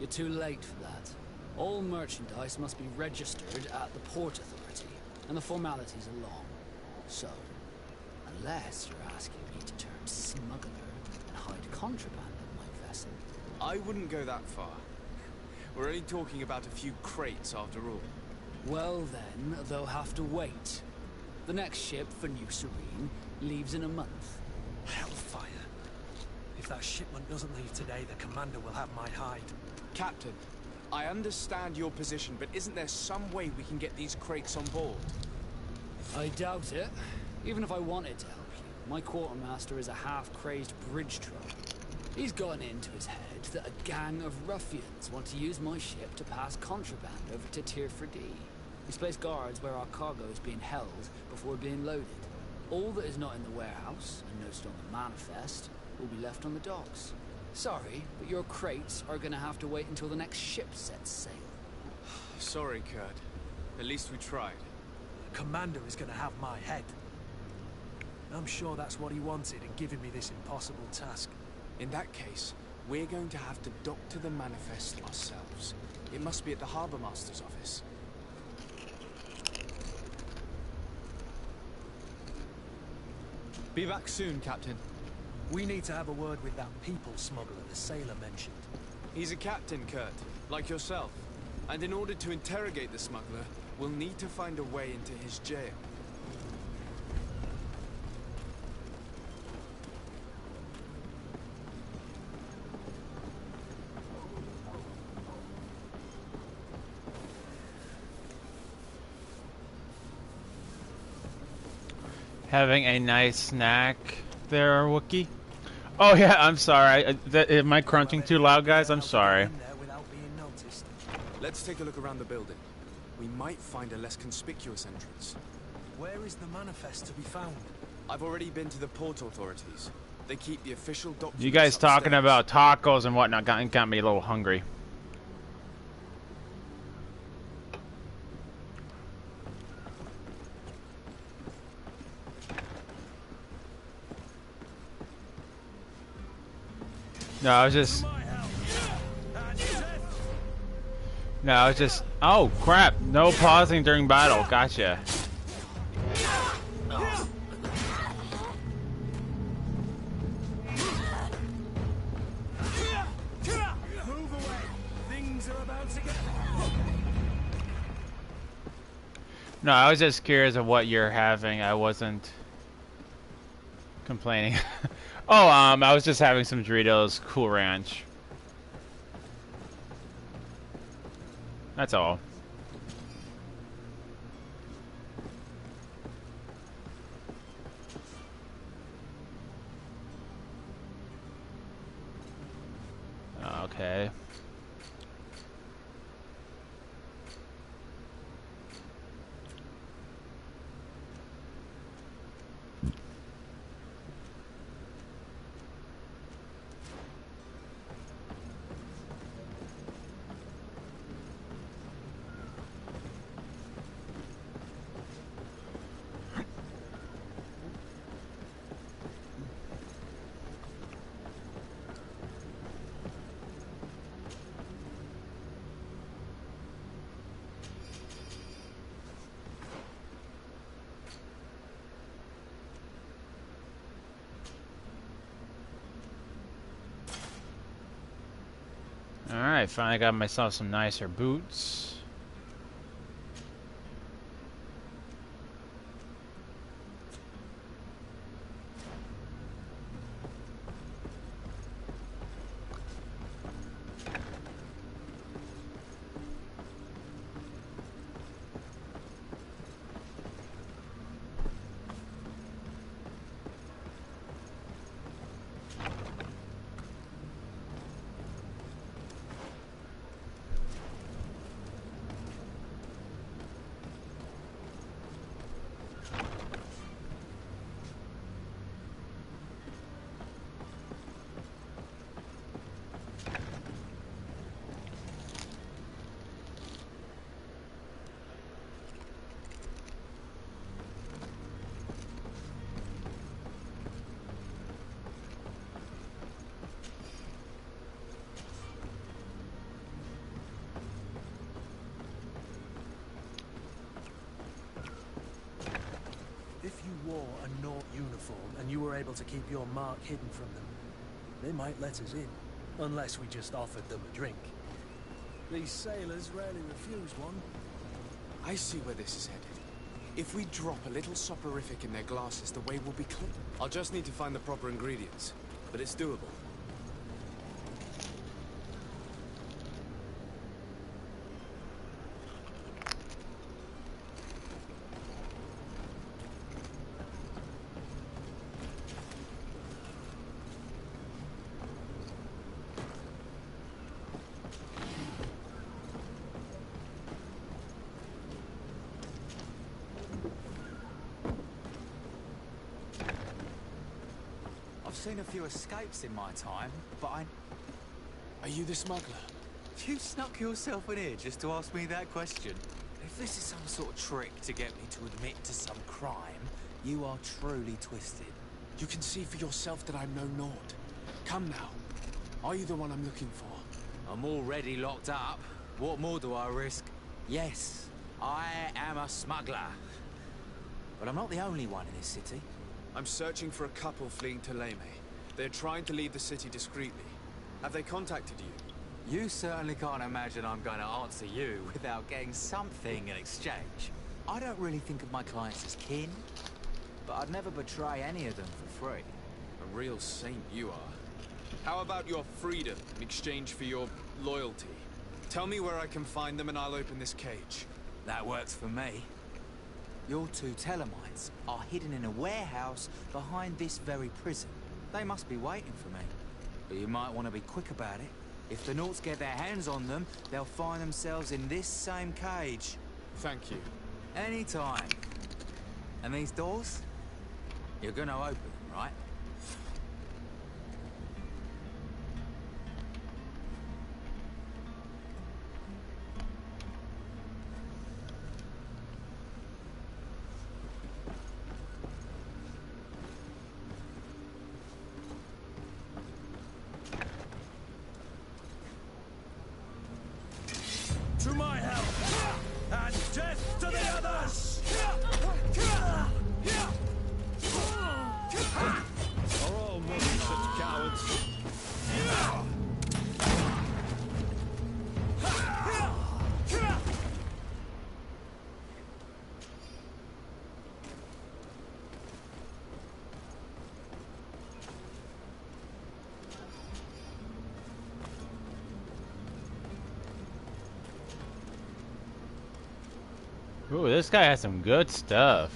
You're too late for that. All merchandise must be registered at the Port Authority, and the formalities are long. So, unless you're asking me to turn smuggler and hide contraband on my vessel. I wouldn't go that far. We're only talking about a few crates after all. Well then, they'll have to wait. The next ship for New Serene leaves in a month. Hellfire. If that shipment doesn't leave today, the commander will have my hide. Captain, I understand your position, but isn't there some way we can get these crates on board? I doubt it. Even if I wanted to help you, my quartermaster is a half-crazed bridge troll. He's gotten into his head that a gang of ruffians want to use my ship to pass contraband over to Tier 4D. He's placed guards where our cargo is being held before being loaded. All that is not in the warehouse, and noted on the manifest, will be left on the docks. Sorry, but your crates are gonna have to wait until the next ship sets sail. Sorry, Kurt. At least we tried. The commander is gonna have my head. I'm sure that's what he wanted in giving me this impossible task. In that case, we're going to have to doctor the manifest ourselves. It must be at the Harbour Master's office. Be back soon, Captain. We need to have a word with that people smuggler the sailor mentioned. He's a captain, Kurt, like yourself. And in order to interrogate the smuggler, we'll need to find a way into his jail. Having a nice snack there, Wookie. Oh yeah, I'm sorry. Am I crunching too loud, guys? I'm sorry. Let's take a look around the building. We might find a less conspicuous entrance. Where is the manifest to be found? I've already been to the port authorities. They keep the official documents You guys upstairs. talking about tacos and whatnot got me a little hungry. No, I was just... Oh, crap. No pausing during battle. Gotcha. No, I was just curious of what you're having. I wasn't complaining. Oh, I was just having some Doritos Cool Ranch. That's all. Okay. Alright, finally got myself some nicer boots. If you wore a Naught uniform and you were able to keep your mark hidden from them, they might let us in, unless we just offered them a drink. These sailors rarely refuse one. I see where this is headed. If we drop a little soporific in their glasses, the way will be clear. I'll just need to find the proper ingredients, but it's doable. I've seen a few escapes in my time, but Are you the smuggler? You snuck yourself in here just to ask me that question? If this is some sort of trick to get me to admit to some crime, you are truly twisted. You can see for yourself that I'm no Nord. Come now. Are you the one I'm looking for? I'm already locked up. What more do I risk? Yes, I am a smuggler. But I'm not the only one in this city. I'm searching for a couple fleeing to Leme. They're trying to leave the city discreetly. Have they contacted you? You certainly can't imagine I'm going to answer you without getting something in exchange. I don't really think of my clients as kin, but I'd never betray any of them for free. A real saint you are. How about your freedom in exchange for your loyalty? Tell me where I can find them and I'll open this cage. That works for me. Your two Telemites are hidden in a warehouse behind this very prison. They must be waiting for me. But you might want to be quick about it. If the Nauts get their hands on them, they'll find themselves in this same cage. Thank you. Anytime. And these doors? You're gonna open them, right? To my help! And death to the others! Are all Wookiees such cowards? Ooh, this guy has some good stuff.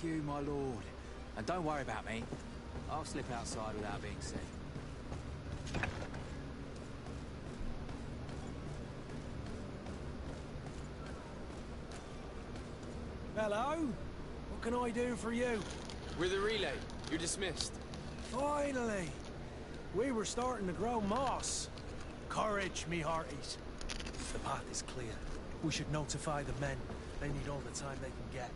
Thank you, my lord. And don't worry about me. I'll slip outside without being seen. Hello? What can I do for you? We're the relay. You're dismissed. Finally! We were starting to grow moss. Courage, me hearties. The path is clear. We should notify the men. They need all the time they can get.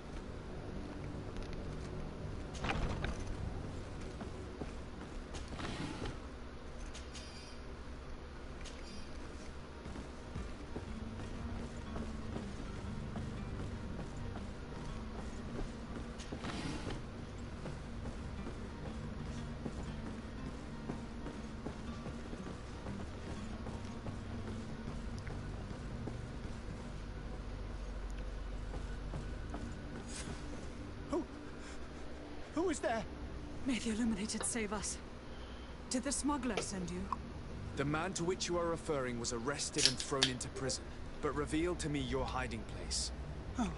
Who is there? May the Illuminated save us. Did the smuggler send you? The man to which you are referring was arrested and thrown into prison, but revealed to me your hiding place. Oh,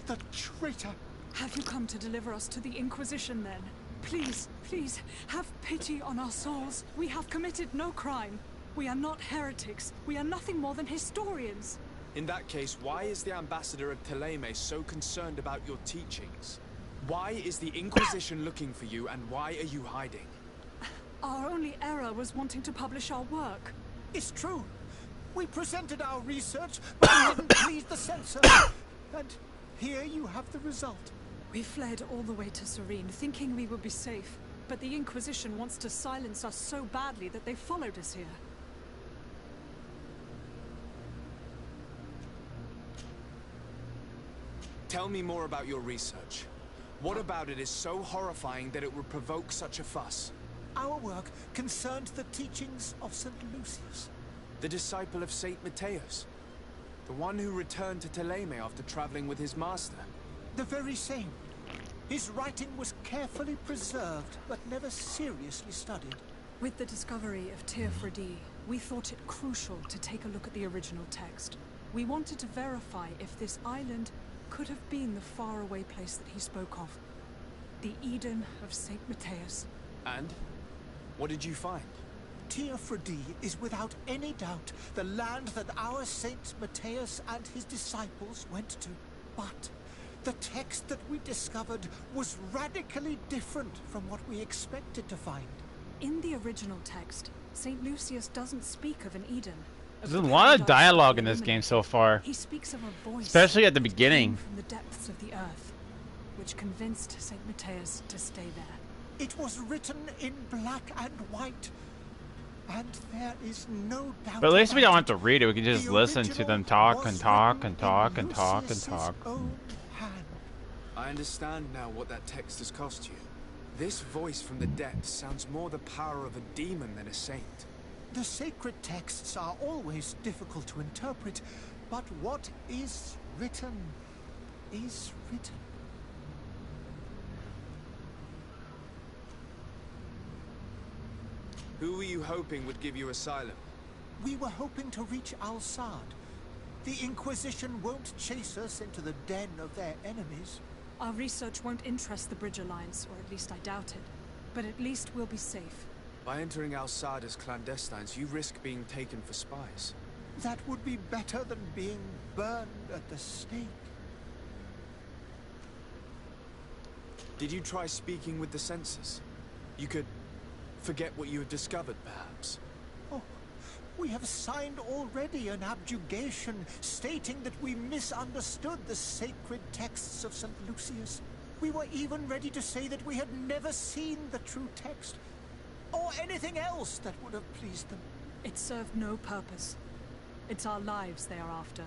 the traitor! Have you come to deliver us to the Inquisition, then? Please, please, have pity on our souls. We have committed no crime. We are not heretics. We are nothing more than historians. In that case, why is the ambassador of Teleme so concerned about your teachings? Why is the Inquisition looking for you, and why are you hiding? Our only error was wanting to publish our work. It's true. We presented our research, but we didn't please the censor. And here you have the result. We fled all the way to Serene, thinking we would be safe. But the Inquisition wants to silence us so badly that they followed us here. Tell me more about your research. What about it is so horrifying that it would provoke such a fuss? Our work concerned the teachings of St. Lucius. The disciple of Saint Matthias. The one who returned to Teleme after traveling with his master. The very same. His writing was carefully preserved, but never seriously studied. With the discovery of Teofredi, we thought it crucial to take a look at the original text. We wanted to verify if this island could have been the faraway place that he spoke of. The Eden of Saint Matthias. And? What did you find? Teofredi is without any doubt the land that our Saint Matthias and his disciples went to. But the text that we discovered was radically different from what we expected to find. In the original text, Saint Lucius doesn't speak of an Eden. There's a lot of dialogue in this game so far. He speaks of a voice, especially at the beginning. From the depths of the earth, which convinced Saint Matthias to stay there. It was written in black and white, and there is no doubt. But at least we don't have to read it. We can just listen to them talk and talk and talk and talk and talk. I understand now what that text has cost you. This voice from the depths sounds more the power of a demon than a saint. The sacred texts are always difficult to interpret, but what is written is written. Who were you hoping would give you asylum? We were hoping to reach Al-Sad. The Inquisition won't chase us into the den of their enemies. Our research won't interest the Bridge Alliance, or at least I doubt it. But at least we'll be safe. By entering Al-Sad as clandestines, you risk being taken for spies. That would be better than being burned at the stake. Did you try speaking with the censors? You could forget what you had discovered, perhaps. Oh, we have signed already an abjugation stating that we misunderstood the sacred texts of St. Lucius. We were even ready to say that we had never seen the true text, or anything else that would have pleased them. It served no purpose. It's our lives they are after.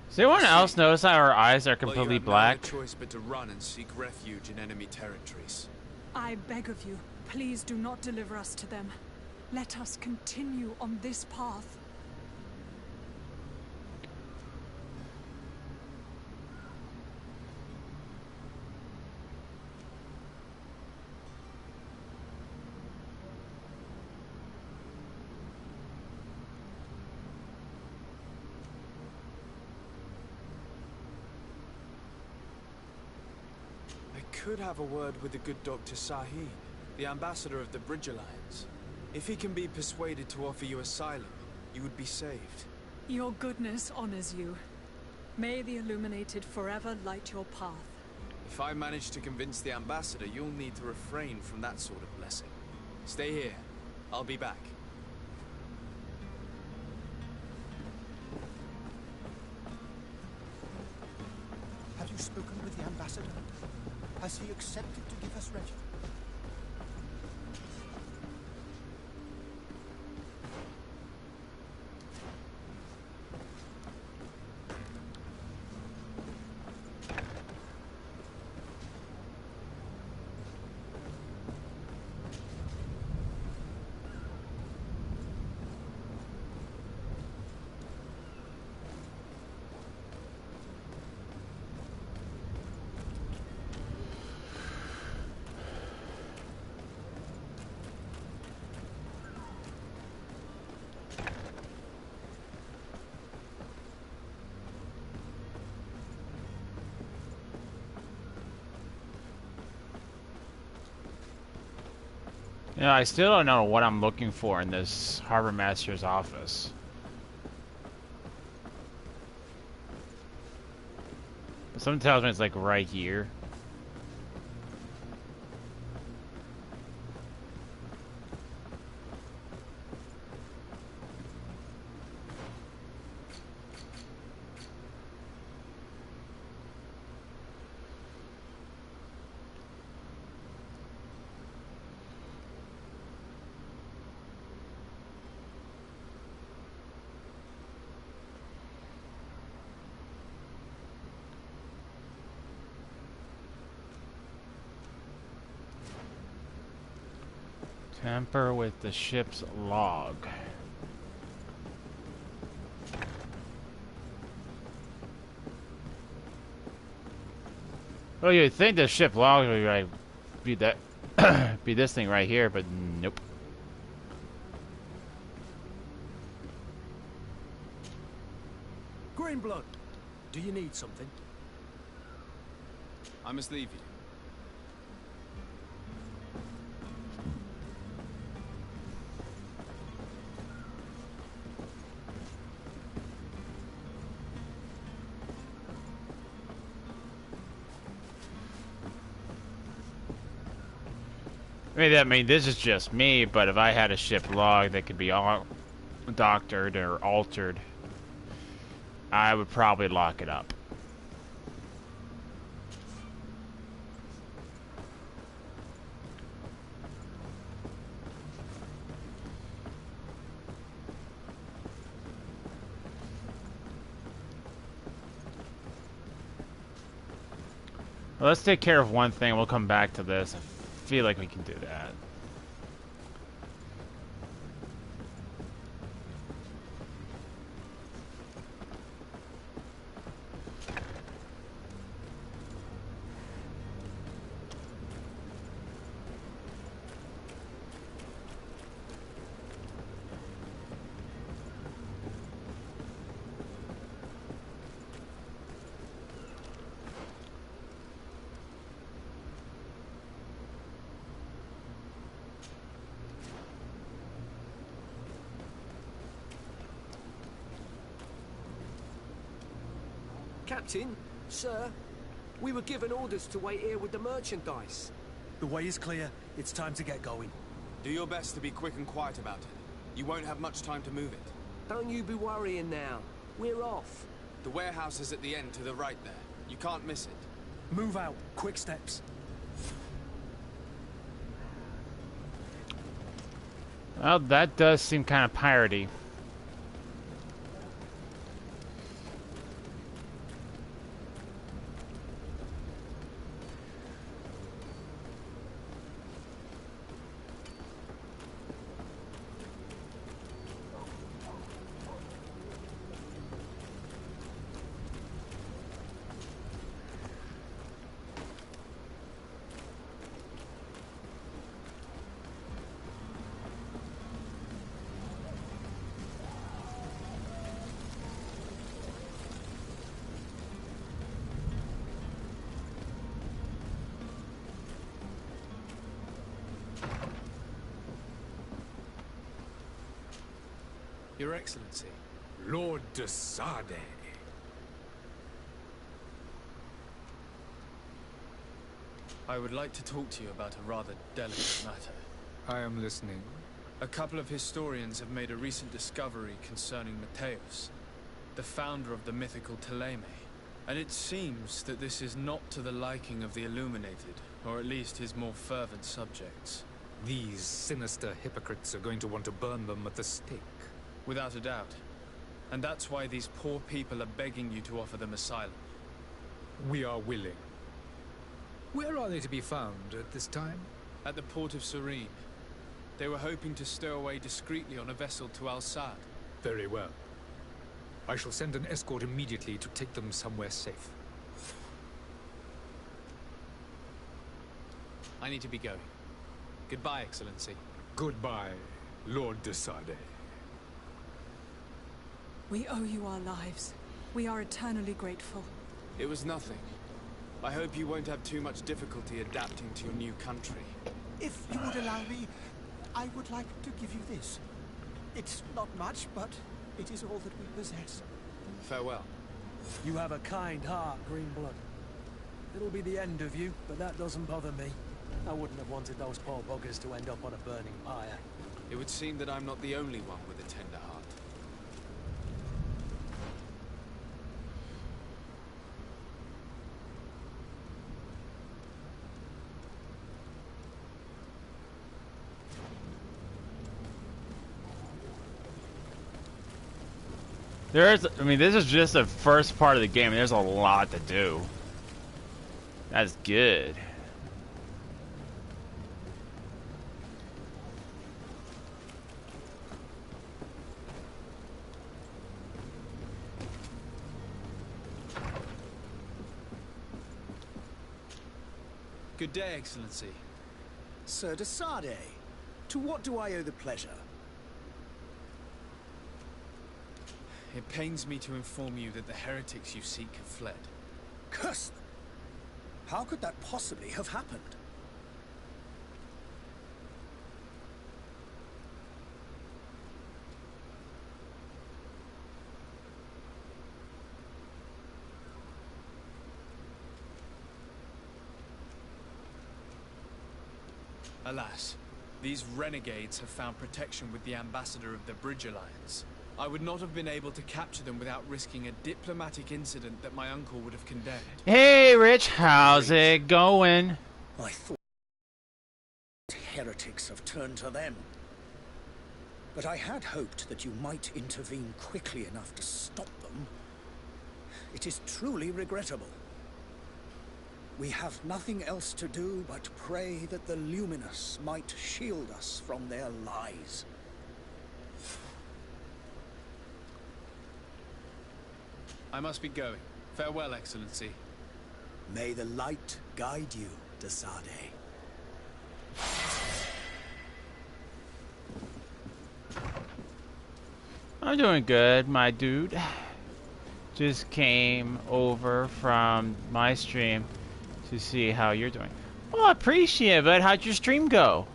Does anyone else notice that our eyes are completely black? No choice but to run and seek refuge in enemy territories. I beg of you, please do not deliver us to them. Let us continue on this path. could have a word with the good Dr. Sahi, the ambassador of the Bridge Alliance. If he can be persuaded to offer you asylum, you would be saved. Your goodness honors you. May the Illuminated forever light your path. If I manage to convince the ambassador, you'll need to refrain from that sort of blessing. Stay here. I'll be back. Have you spoken with the ambassador? Has he accepted to give us refuge? You know, I still don't know what I'm looking for in this Harbor Master's office. But someone tells me it's like right here. Tamper with the ship's log. Well, you'd think the ship log would be like, be that, be this thing right here, but nope. Greenblood, do you need something? I must leave you. I mean, this is just me, but if I had a ship log that could be all doctored or altered, I would probably lock it up. Well, let's take care of one thing. We'll come back to this. I feel like we can do that. Captain, sir, we were given orders to wait here with the merchandise. The way is clear. It's time to get going. Do your best to be quick and quiet about it. You won't have much time to move it. Don't you be worrying now. We're off. The warehouse is at the end to the right there. You can't miss it. Move out. Quick steps. Well, that does seem kind of piratey. Your Excellency. Lord de Sade. I would like to talk to you about a rather delicate matter. I am listening. A couple of historians have made a recent discovery concerning Mateus, the founder of the mythical Ptolemy. And it seems that this is not to the liking of the Illuminated, or at least his more fervent subjects. These sinister hypocrites are going to want to burn them at the stake. Without a doubt. And that's why these poor people are begging you to offer them asylum. We are willing. Where are they to be found at this time? At the port of Serene. They were hoping to stow away discreetly on a vessel to Al-Sad. Very well. I shall send an escort immediately to take them somewhere safe. I need to be going. Goodbye, Excellency. Goodbye, Lord de Sade. We owe you our lives. We are eternally grateful. It was nothing. I hope you won't have too much difficulty adapting to your new country. If you would allow me, I would like to give you this. It's not much, but it is all that we possess. Farewell. You have a kind heart, Greenblood. It'll be the end of you, but that doesn't bother me. I wouldn't have wanted those poor buggers to end up on a burning pyre. It would seem that I'm not the only one with a tender heart. I mean, this is just the first part of the game. There's a lot to do. That's good. Good day, Excellency. Sir de Sade, to what do I owe the pleasure? It pains me to inform you that the heretics you seek have fled. Curse them! How could that possibly have happened? Alas, these renegades have found protection with the ambassador of the Bridge Alliance. I would not have been able to capture them without risking a diplomatic incident that my uncle would have condemned. Hey, Rich, how's it going? I thought heretics have turned to them. But I had hoped that you might intervene quickly enough to stop them. It is truly regrettable. We have nothing else to do but pray that the Luminous might shield us from their lies. I must be going. Farewell, Excellency. May the light guide you, de Sade. I'm doing good, my dude. Just came over from my stream to see how you're doing. Well, I appreciate it, but how'd your stream go?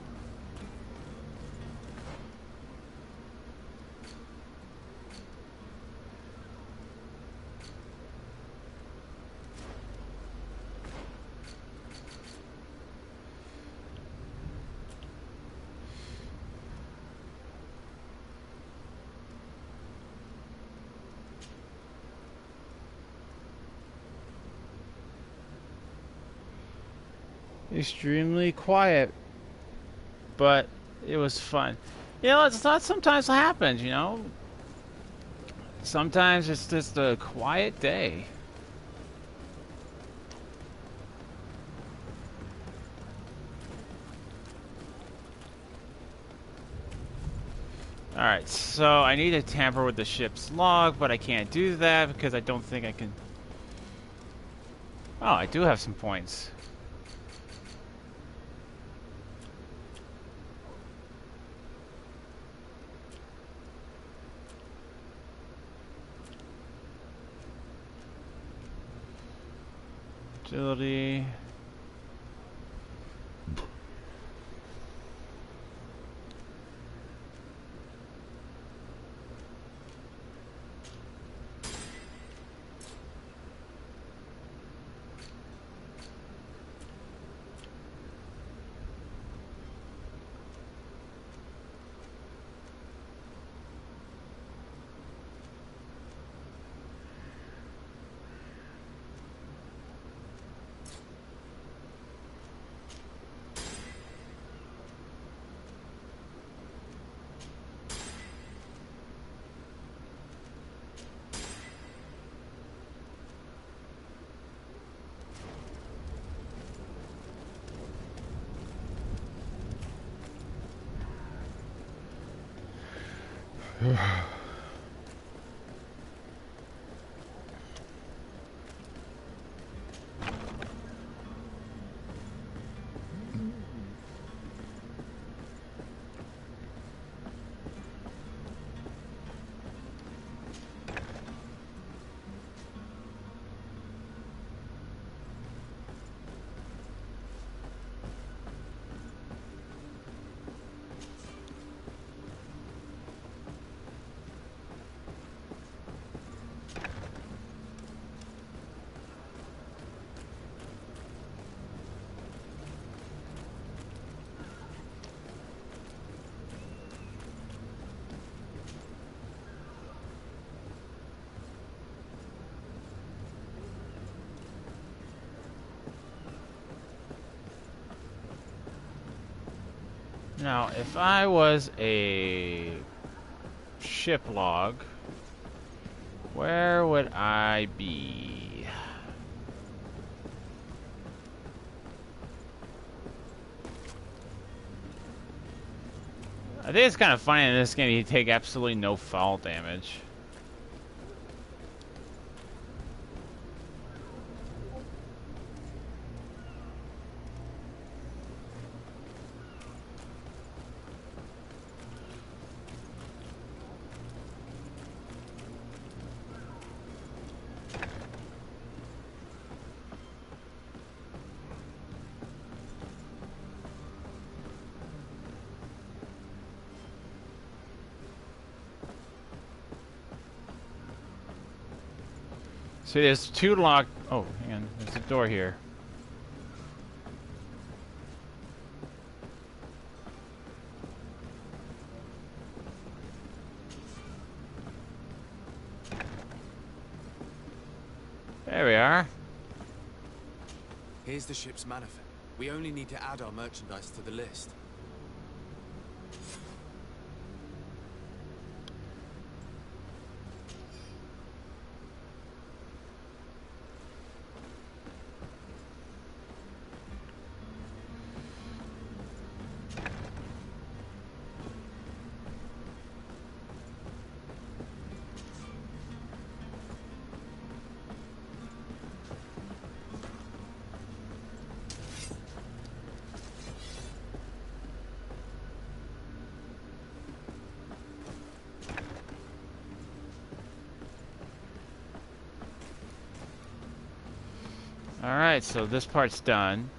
Extremely quiet, but it was fun. You know, it's not sometimes happens, you know. Sometimes it's just a quiet day. Alright, so I need to tamper with the ship's log, but I can't do that because I don't think I can... Oh, I do have some points. Agility. Now, if I was a ship log, where would I be? I think it's kind of funny in this game you take absolutely no fall damage. See, there's two locked. Oh, hang on. There's a door here. There we are. Here's the ship's manifest. We only need to add our merchandise to the list. Alright, so this part's done.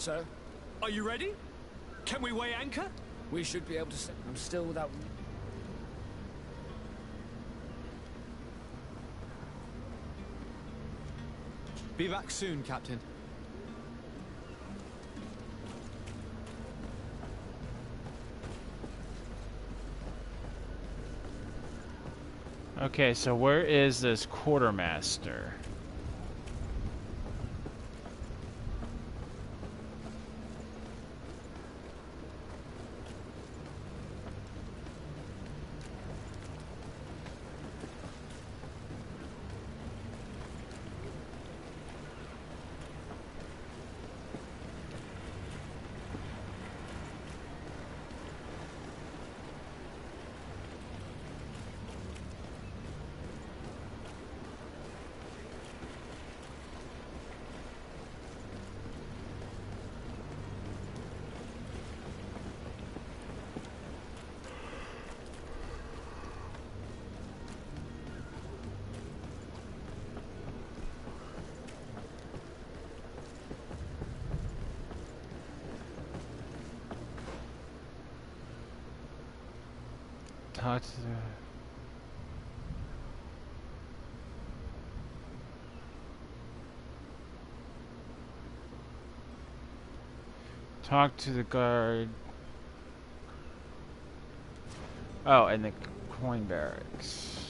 Sir? Are you ready? Can we weigh anchor? We should be able to... I'm still without... Be back soon, Captain. Okay, so where is this quartermaster? Talk to the... Talk to the guard. Oh, and the coin barracks.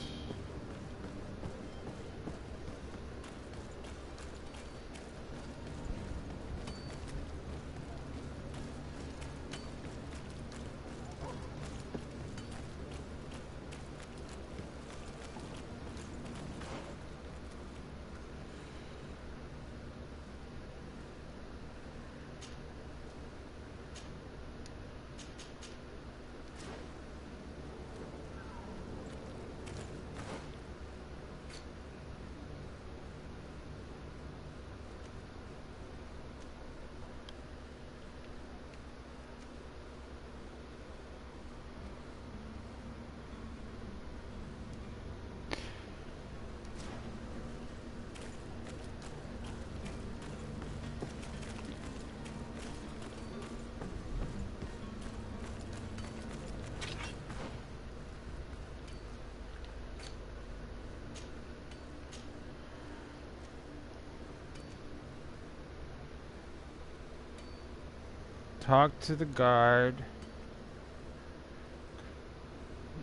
Talk to the guard.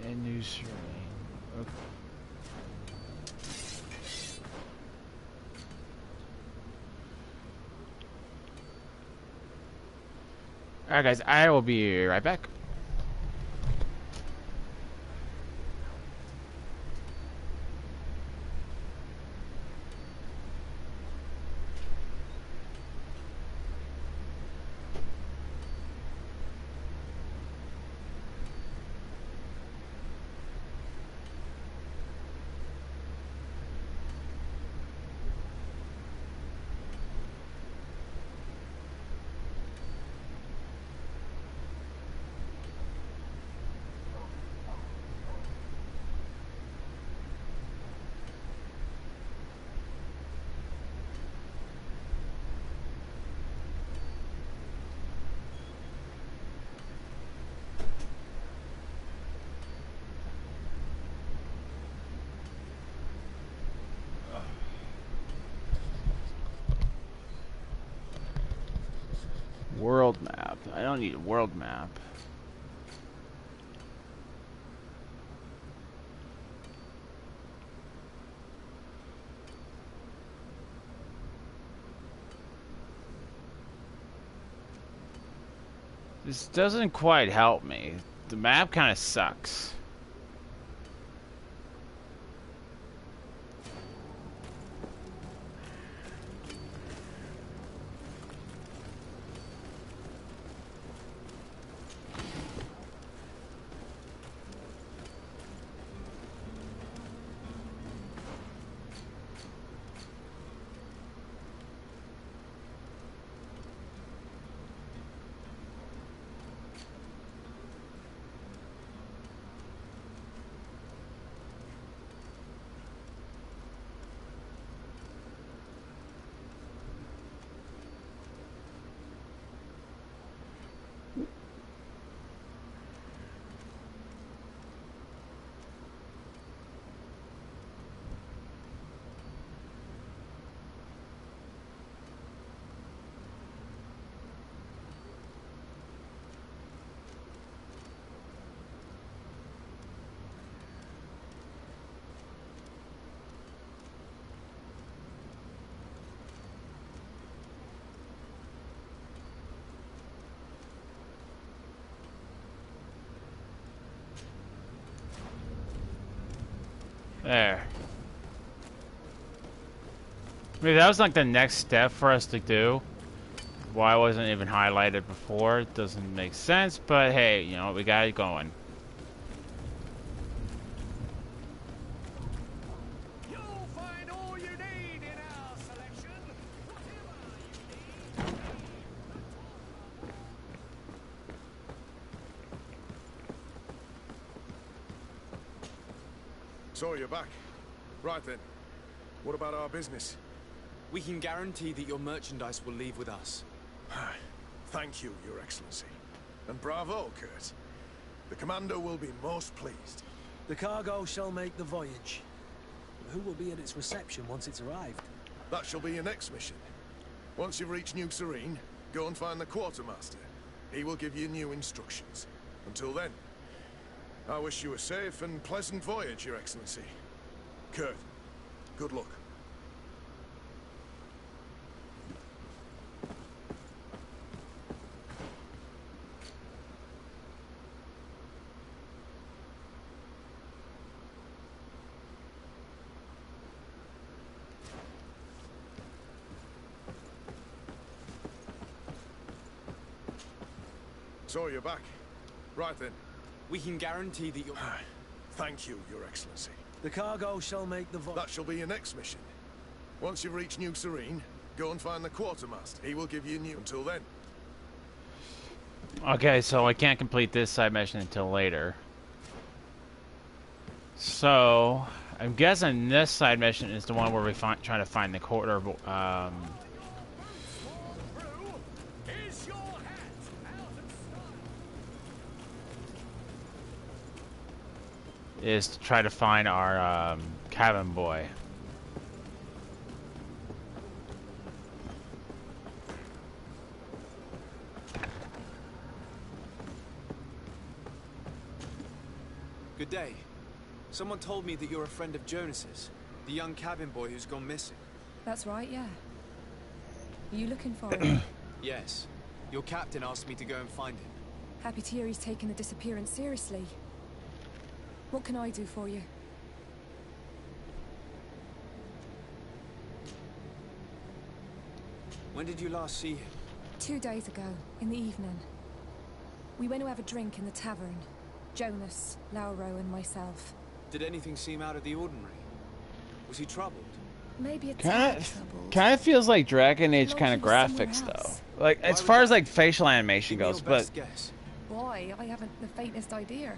And news ring. Okay. Alright guys, I will be right back. World map. I don't need a world map. This doesn't quite help me. The map kind of sucks. There. Maybe that was like the next step for us to do. Why wasn't even highlighted before? It doesn't make sense, but hey, you know, we got it going. You'll find all you need in our selection. Whatever you need. So you're back. Right then. What about our business? We can guarantee that your merchandise will leave with us. Thank you, Your Excellency. And bravo, Kurt. The Commander will be most pleased. The cargo shall make the voyage. Who will be at its reception once it's arrived? That shall be your next mission. Once you've reached New Serene, go and find the Quartermaster. He will give you new instructions. Until then, I wish you a safe and pleasant voyage, Your Excellency. Kurt, good luck. So you're back. Right then. We can guarantee that you'll... Thank you, Your Excellency. The cargo shall make the voyage. That shall be your next mission. Once you've reached New Serene, go and find the Quartermaster. He will give you new... Until then. Okay, so I can't complete this side mission until later. So, I'm guessing this side mission is the one where we trying to find the quarter... is to try to find our cabin boy. Good day. Someone told me that you're a friend of Jonas's, the young cabin boy who's gone missing. That's right, yeah. Are you looking for him? Yes. Your captain asked me to go and find him. Happy to hear he's taken the disappearance seriously. What can I do for you? When did you last see him? 2 days ago, in the evening. We went to have a drink in the tavern. Jonas, Lauro, and myself. Did anything seem out of the ordinary? Was he troubled? Maybe a tad troubled. Kind of feels like Dragon Age kind of graphics, though. Like, as far as like facial animation goes, but... Boy, I haven't the faintest idea.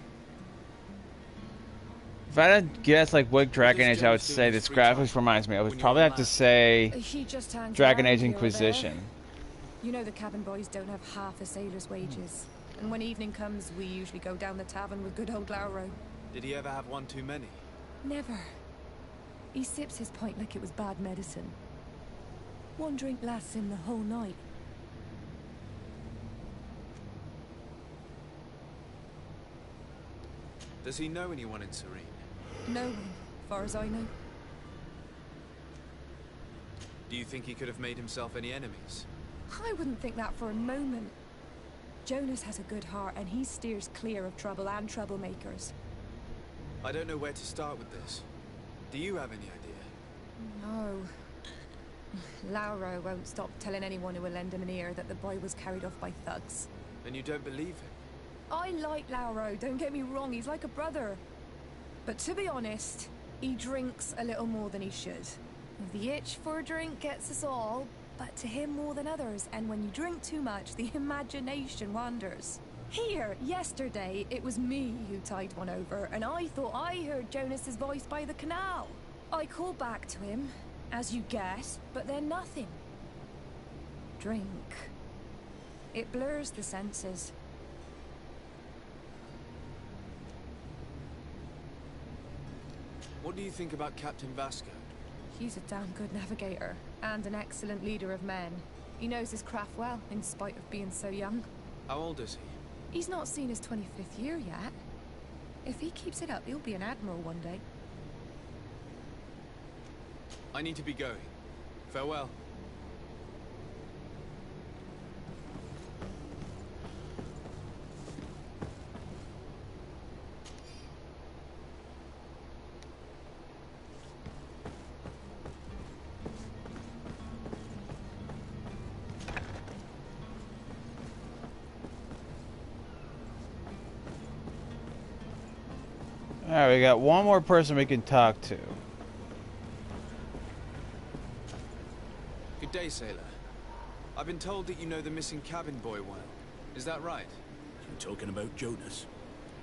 If I had to guess like what Dragon Age I would say this graphics reminds me, I would probably have to say Dragon Age Inquisition. You know the cabin boys don't have half a sailor's wages. And when evening comes, we usually go down the tavern with good old Lauro. Did he ever have one too many? Never. He sips his pint like it was bad medicine. One drink lasts him the whole night. Does he know anyone in Serene? No one, far as I know. Do you think he could have made himself any enemies? I wouldn't think that for a moment. Jonas has a good heart and he steers clear of trouble and troublemakers. I don't know where to start with this. Do you have any idea? No. Lauro won't stop telling anyone who will lend him an ear that the boy was carried off by thugs. And you don't believe him? I like Lauro, don't get me wrong, he's like a brother. But to be honest, he drinks a little more than he should. The itch for a drink gets us all, but to him more than others, and when you drink too much, the imagination wanders. Here, yesterday, it was me who tied one over, and I thought I heard Jonas's voice by the canal. I called back to him, as you guessed, but then nothing. Drink. It blurs the senses. What do you think about Captain Vasco? He's a damn good navigator, and an excellent leader of men. He knows his craft well, in spite of being so young. How old is he? He's not seen his 25th year yet. If he keeps it up, he'll be an admiral one day. I need to be going. Farewell. Alright, we got one more person we can talk to. Good day, sailor. I've been told that you know the missing cabin boy well. Is that right? You talking about Jonas?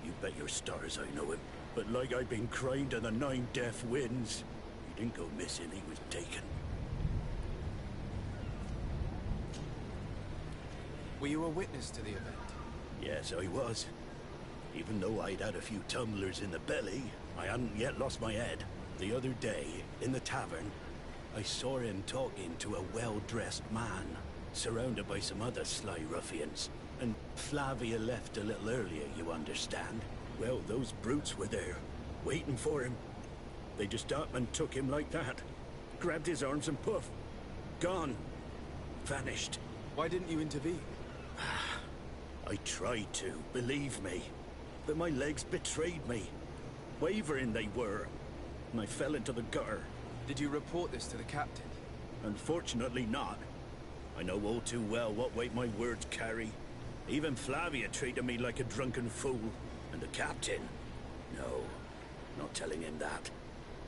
You bet your stars I know him. But like I've been crying to the 9 deaf winds, he didn't go missing, he was taken. Were you a witness to the event? Yes, I was. Even though I'd had a few tumblers in the belly, I hadn't yet lost my head. The other day, in the tavern, I saw him talking to a well-dressed man, surrounded by some other sly ruffians. And Flavia left a little earlier, you understand? Well, those brutes were there, waiting for him. They just up and took him like that. Grabbed his arms and poof. Gone. Vanished. Why didn't you intervene? I tried to, believe me. But my legs betrayed me. Wavering they were. And I fell into the gutter. Did you report this to the captain? Unfortunately not. I know all too well what weight my words carry. Even Flavia treated me like a drunken fool. And the captain? No, not telling him that.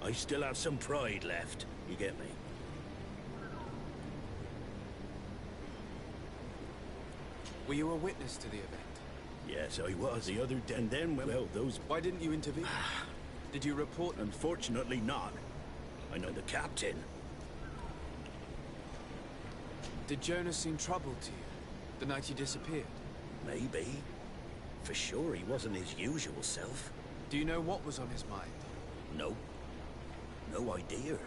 I still have some pride left. You get me? Were you a witness to the event? Yes, I was. The other day, and then, well, those... Why didn't you intervene? Did you report... Unfortunately not. I know the captain. Did Jonas seem troubled to you, the night he disappeared? Maybe. For sure, he wasn't his usual self. Do you know what was on his mind? No. No idea.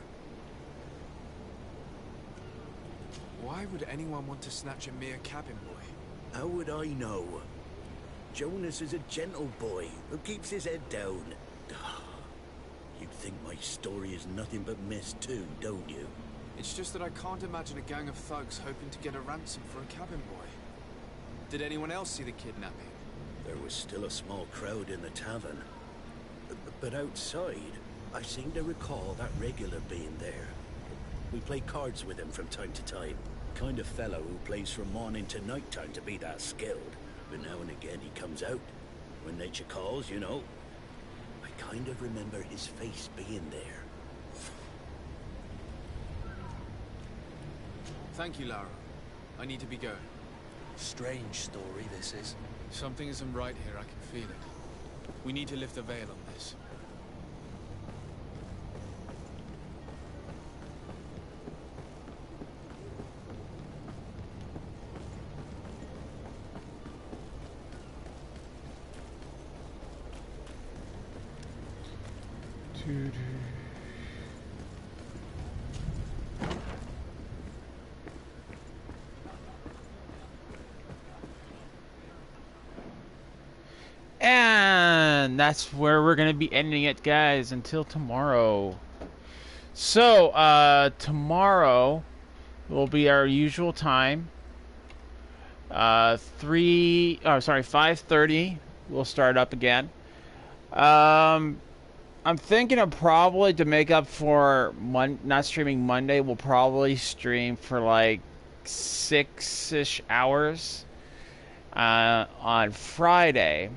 Why would anyone want to snatch a mere cabin boy? How would I know? Jonas is a gentle boy who keeps his head down. You'd think my story is nothing but mist too, don't you? It's just that I can't imagine a gang of thugs hoping to get a ransom for a cabin boy. Did anyone else see the kidnapping? There was still a small crowd in the tavern. But outside, I seem to recall that regular being there. We play cards with him from time to time. Kind of fellow who plays from morning to night time to be that skilled. But now and again he comes out. When nature calls, you know. I kind of remember his face being there. Thank you, Lara. I need to be going. Strange story, this is. Something isn't right here, I can feel it. We need to lift the veil on this. And that's where we're going to be ending it, guys, until tomorrow. So, tomorrow will be our usual time. 5:30, we'll start up again. I'm thinking of probably, to make up for not streaming Monday, we'll probably stream for like 6-ish hours on Friday.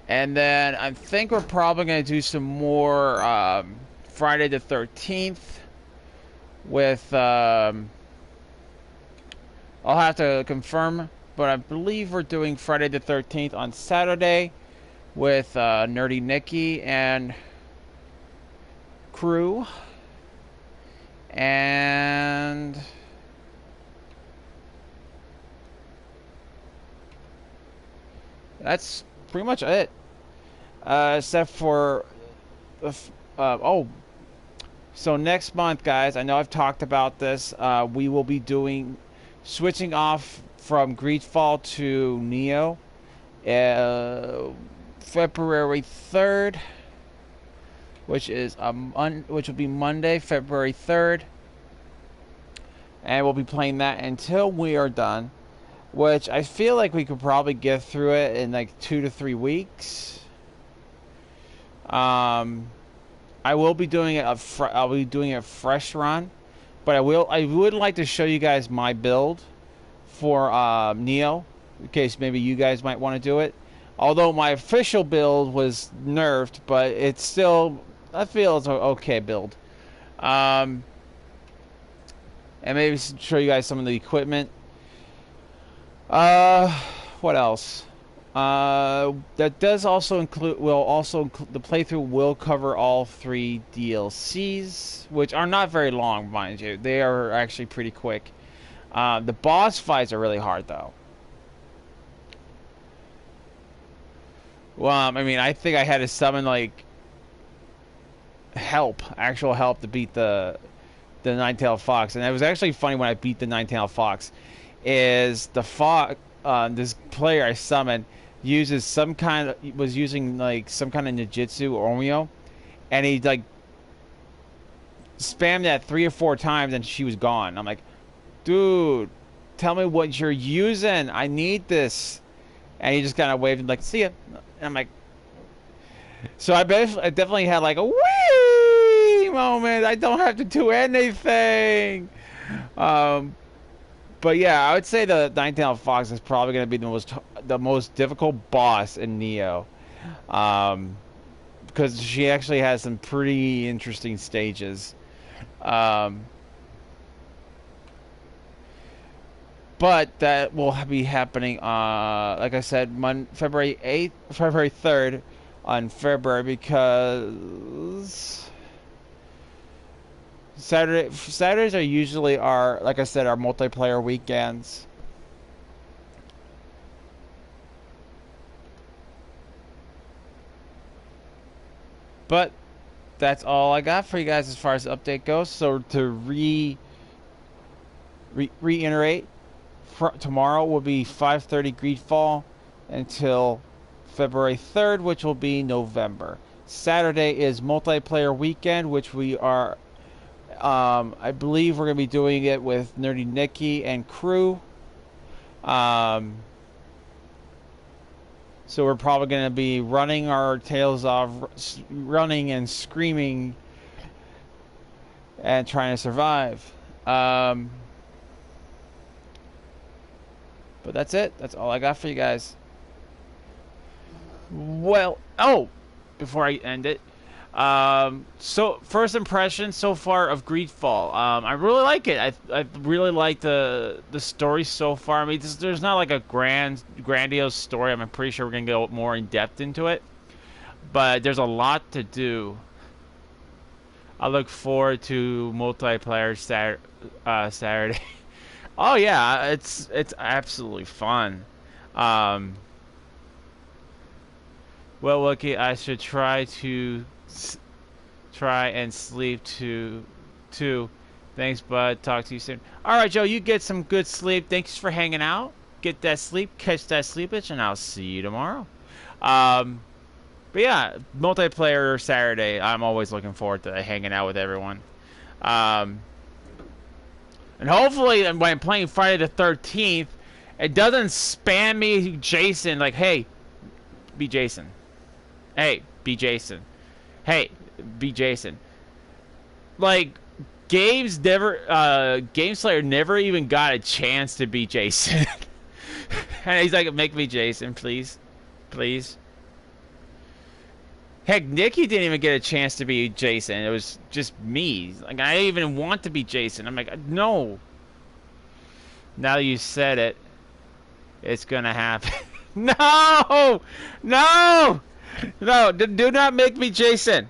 And then I think we're probably going to do some more Friday the 13th with... I'll have to confirm, but I believe we're doing Friday the 13th on Saturday with Nerdy Nikki and crew. And... that's pretty much it. Except for... so next month, guys, I know I've talked about this. We will be switching off from Greedfall to Neo. February 3rd, which will be Monday, February 3rd. And we'll be playing that until we are done. Which I feel like we could probably get through it in like 2 to 3 weeks. I will be doing a fresh run, but I would like to show you guys my build for Neo, in case maybe you guys might want to do it. Although my official build was nerfed, but it's still, I feel it's an okay build. And maybe show you guys some of the equipment. What else? That does also include, the playthrough will cover all 3 DLCs, which are not very long, mind you. They are actually pretty quick. The boss fights are really hard, though. Well, I mean, I think I had to summon, like, actual help to beat the Nine-Tailed Fox. And it was actually funny when I beat the Nine-Tailed Fox, is the fox, this player I summoned uses was using, like, some kind of ninjutsu or omio, and he, like, spammed that 3 or 4 times, and she was gone. I'm like, dude, tell me what you're using. I need this. And he just kind of waved and like, see ya. And I'm like, so I definitely had like a wee moment. I don't have to do anything. But yeah, I would say the Nine-Tailed Fox is probably going to be the most difficult boss in Neo, because she actually has some pretty interesting stages. But that will be happening, like I said, February 3rd on February, because Saturdays are usually like I said, our multiplayer weekends. But that's all I got for you guys as far as the update goes. So to reiterate, tomorrow will be 5:30 Greedfall until February 3rd, which will be November. Saturday is multiplayer weekend, which we are, I believe we're going to be doing it with Nerdy Nikki and crew. So we're probably going to be running our tails off, running and screaming and trying to survive. But that's it. That's all I got for you guys. Well, before I end it, so first impression so far of Greedfall. I really like it. I really like the story so far. I mean, there's not like a grandiose story. I'm pretty sure we're gonna go more in depth into it, but there's a lot to do. I look forward to multiplayer Saturday. Oh yeah, it's absolutely fun. Well, Wookie, I should try and sleep too. Thanks, bud. Talk to you soon. All right, Joe, you get some good sleep. Thanks for hanging out. Get that sleep, catch that sleepage, and I'll see you tomorrow. But yeah, multiplayer Saturday. I'm always looking forward to hanging out with everyone. And hopefully, when I'm playing Friday the 13th, it doesn't spam me Jason like, hey, be Jason. Hey, be Jason. Hey, be Jason. Like, GameSlayer never even got a chance to be Jason. And he's like, make me Jason, please. Please. Heck, Nikki didn't even get a chance to be Jason. It was just me. Like, I didn't even want to be Jason. I'm like, no. Now you said it, it's gonna happen. No! No! No, do not make me Jason.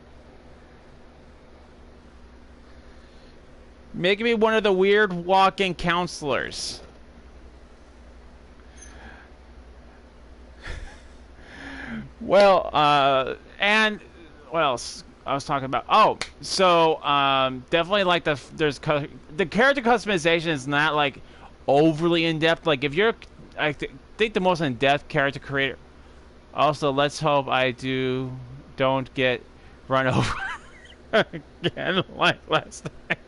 Make me one of the weird walking counselors. Well, and what else I was talking about? Oh, so definitely like the character customization is not like overly in depth. Like if you're, I think the most in depth character creator. Also, let's hope I don't get run over again like last time.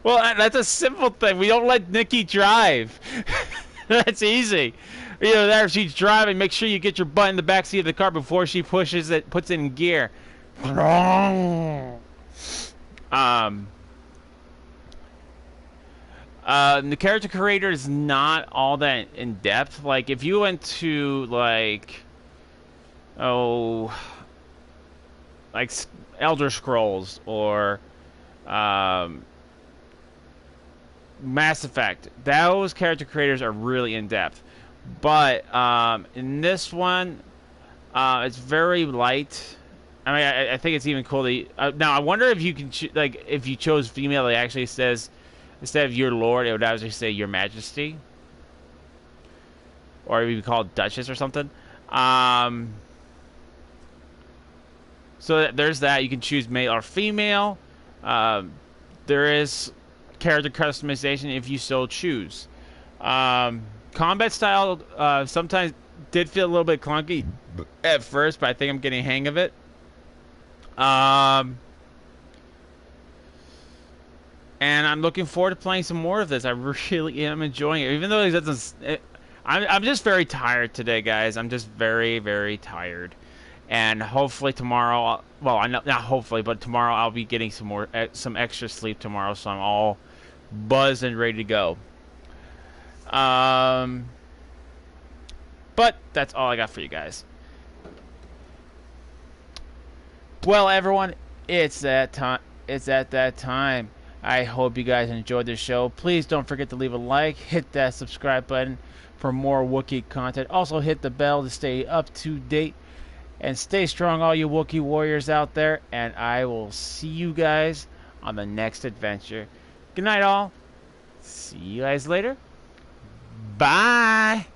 Well, that's a simple thing. We don't let Nikki drive. That's easy. You know, there she's driving. Make sure you get your butt in the back seat of the car before she puts it in gear. The character creator is not all that in depth. Like if you went to like oh, like Elder Scrolls or Mass Effect. Those character creators are really in depth, but in this one, it's very light. I mean, I think it's even cool that now I wonder if you can like if you chose female, it actually says instead of your lord, it would actually say your majesty, or if you call it duchess or something. So there's that. You can choose male or female. There is character customization if you so choose. Combat style sometimes did feel a little bit clunky at first, but I think I'm getting a hang of it. And I'm looking forward to playing some more of this. I really am enjoying it, even though it doesn't. I'm just very tired today, guys. I'm just very, very tired. And hopefully tomorrow, well, not hopefully, but tomorrow I'll be getting some extra sleep tomorrow, so I'm all buzzed and ready to go. But that's all I got for you guys. Well, everyone, it's that time. It's at that time. I hope you guys enjoyed the show. Please don't forget to leave a like, hit that subscribe button for more Wookiee content. Also, hit the bell to stay up to date. And stay strong, all you Wookiee warriors out there. And I will see you guys on the next adventure. Good night, all. See you guys later. Bye.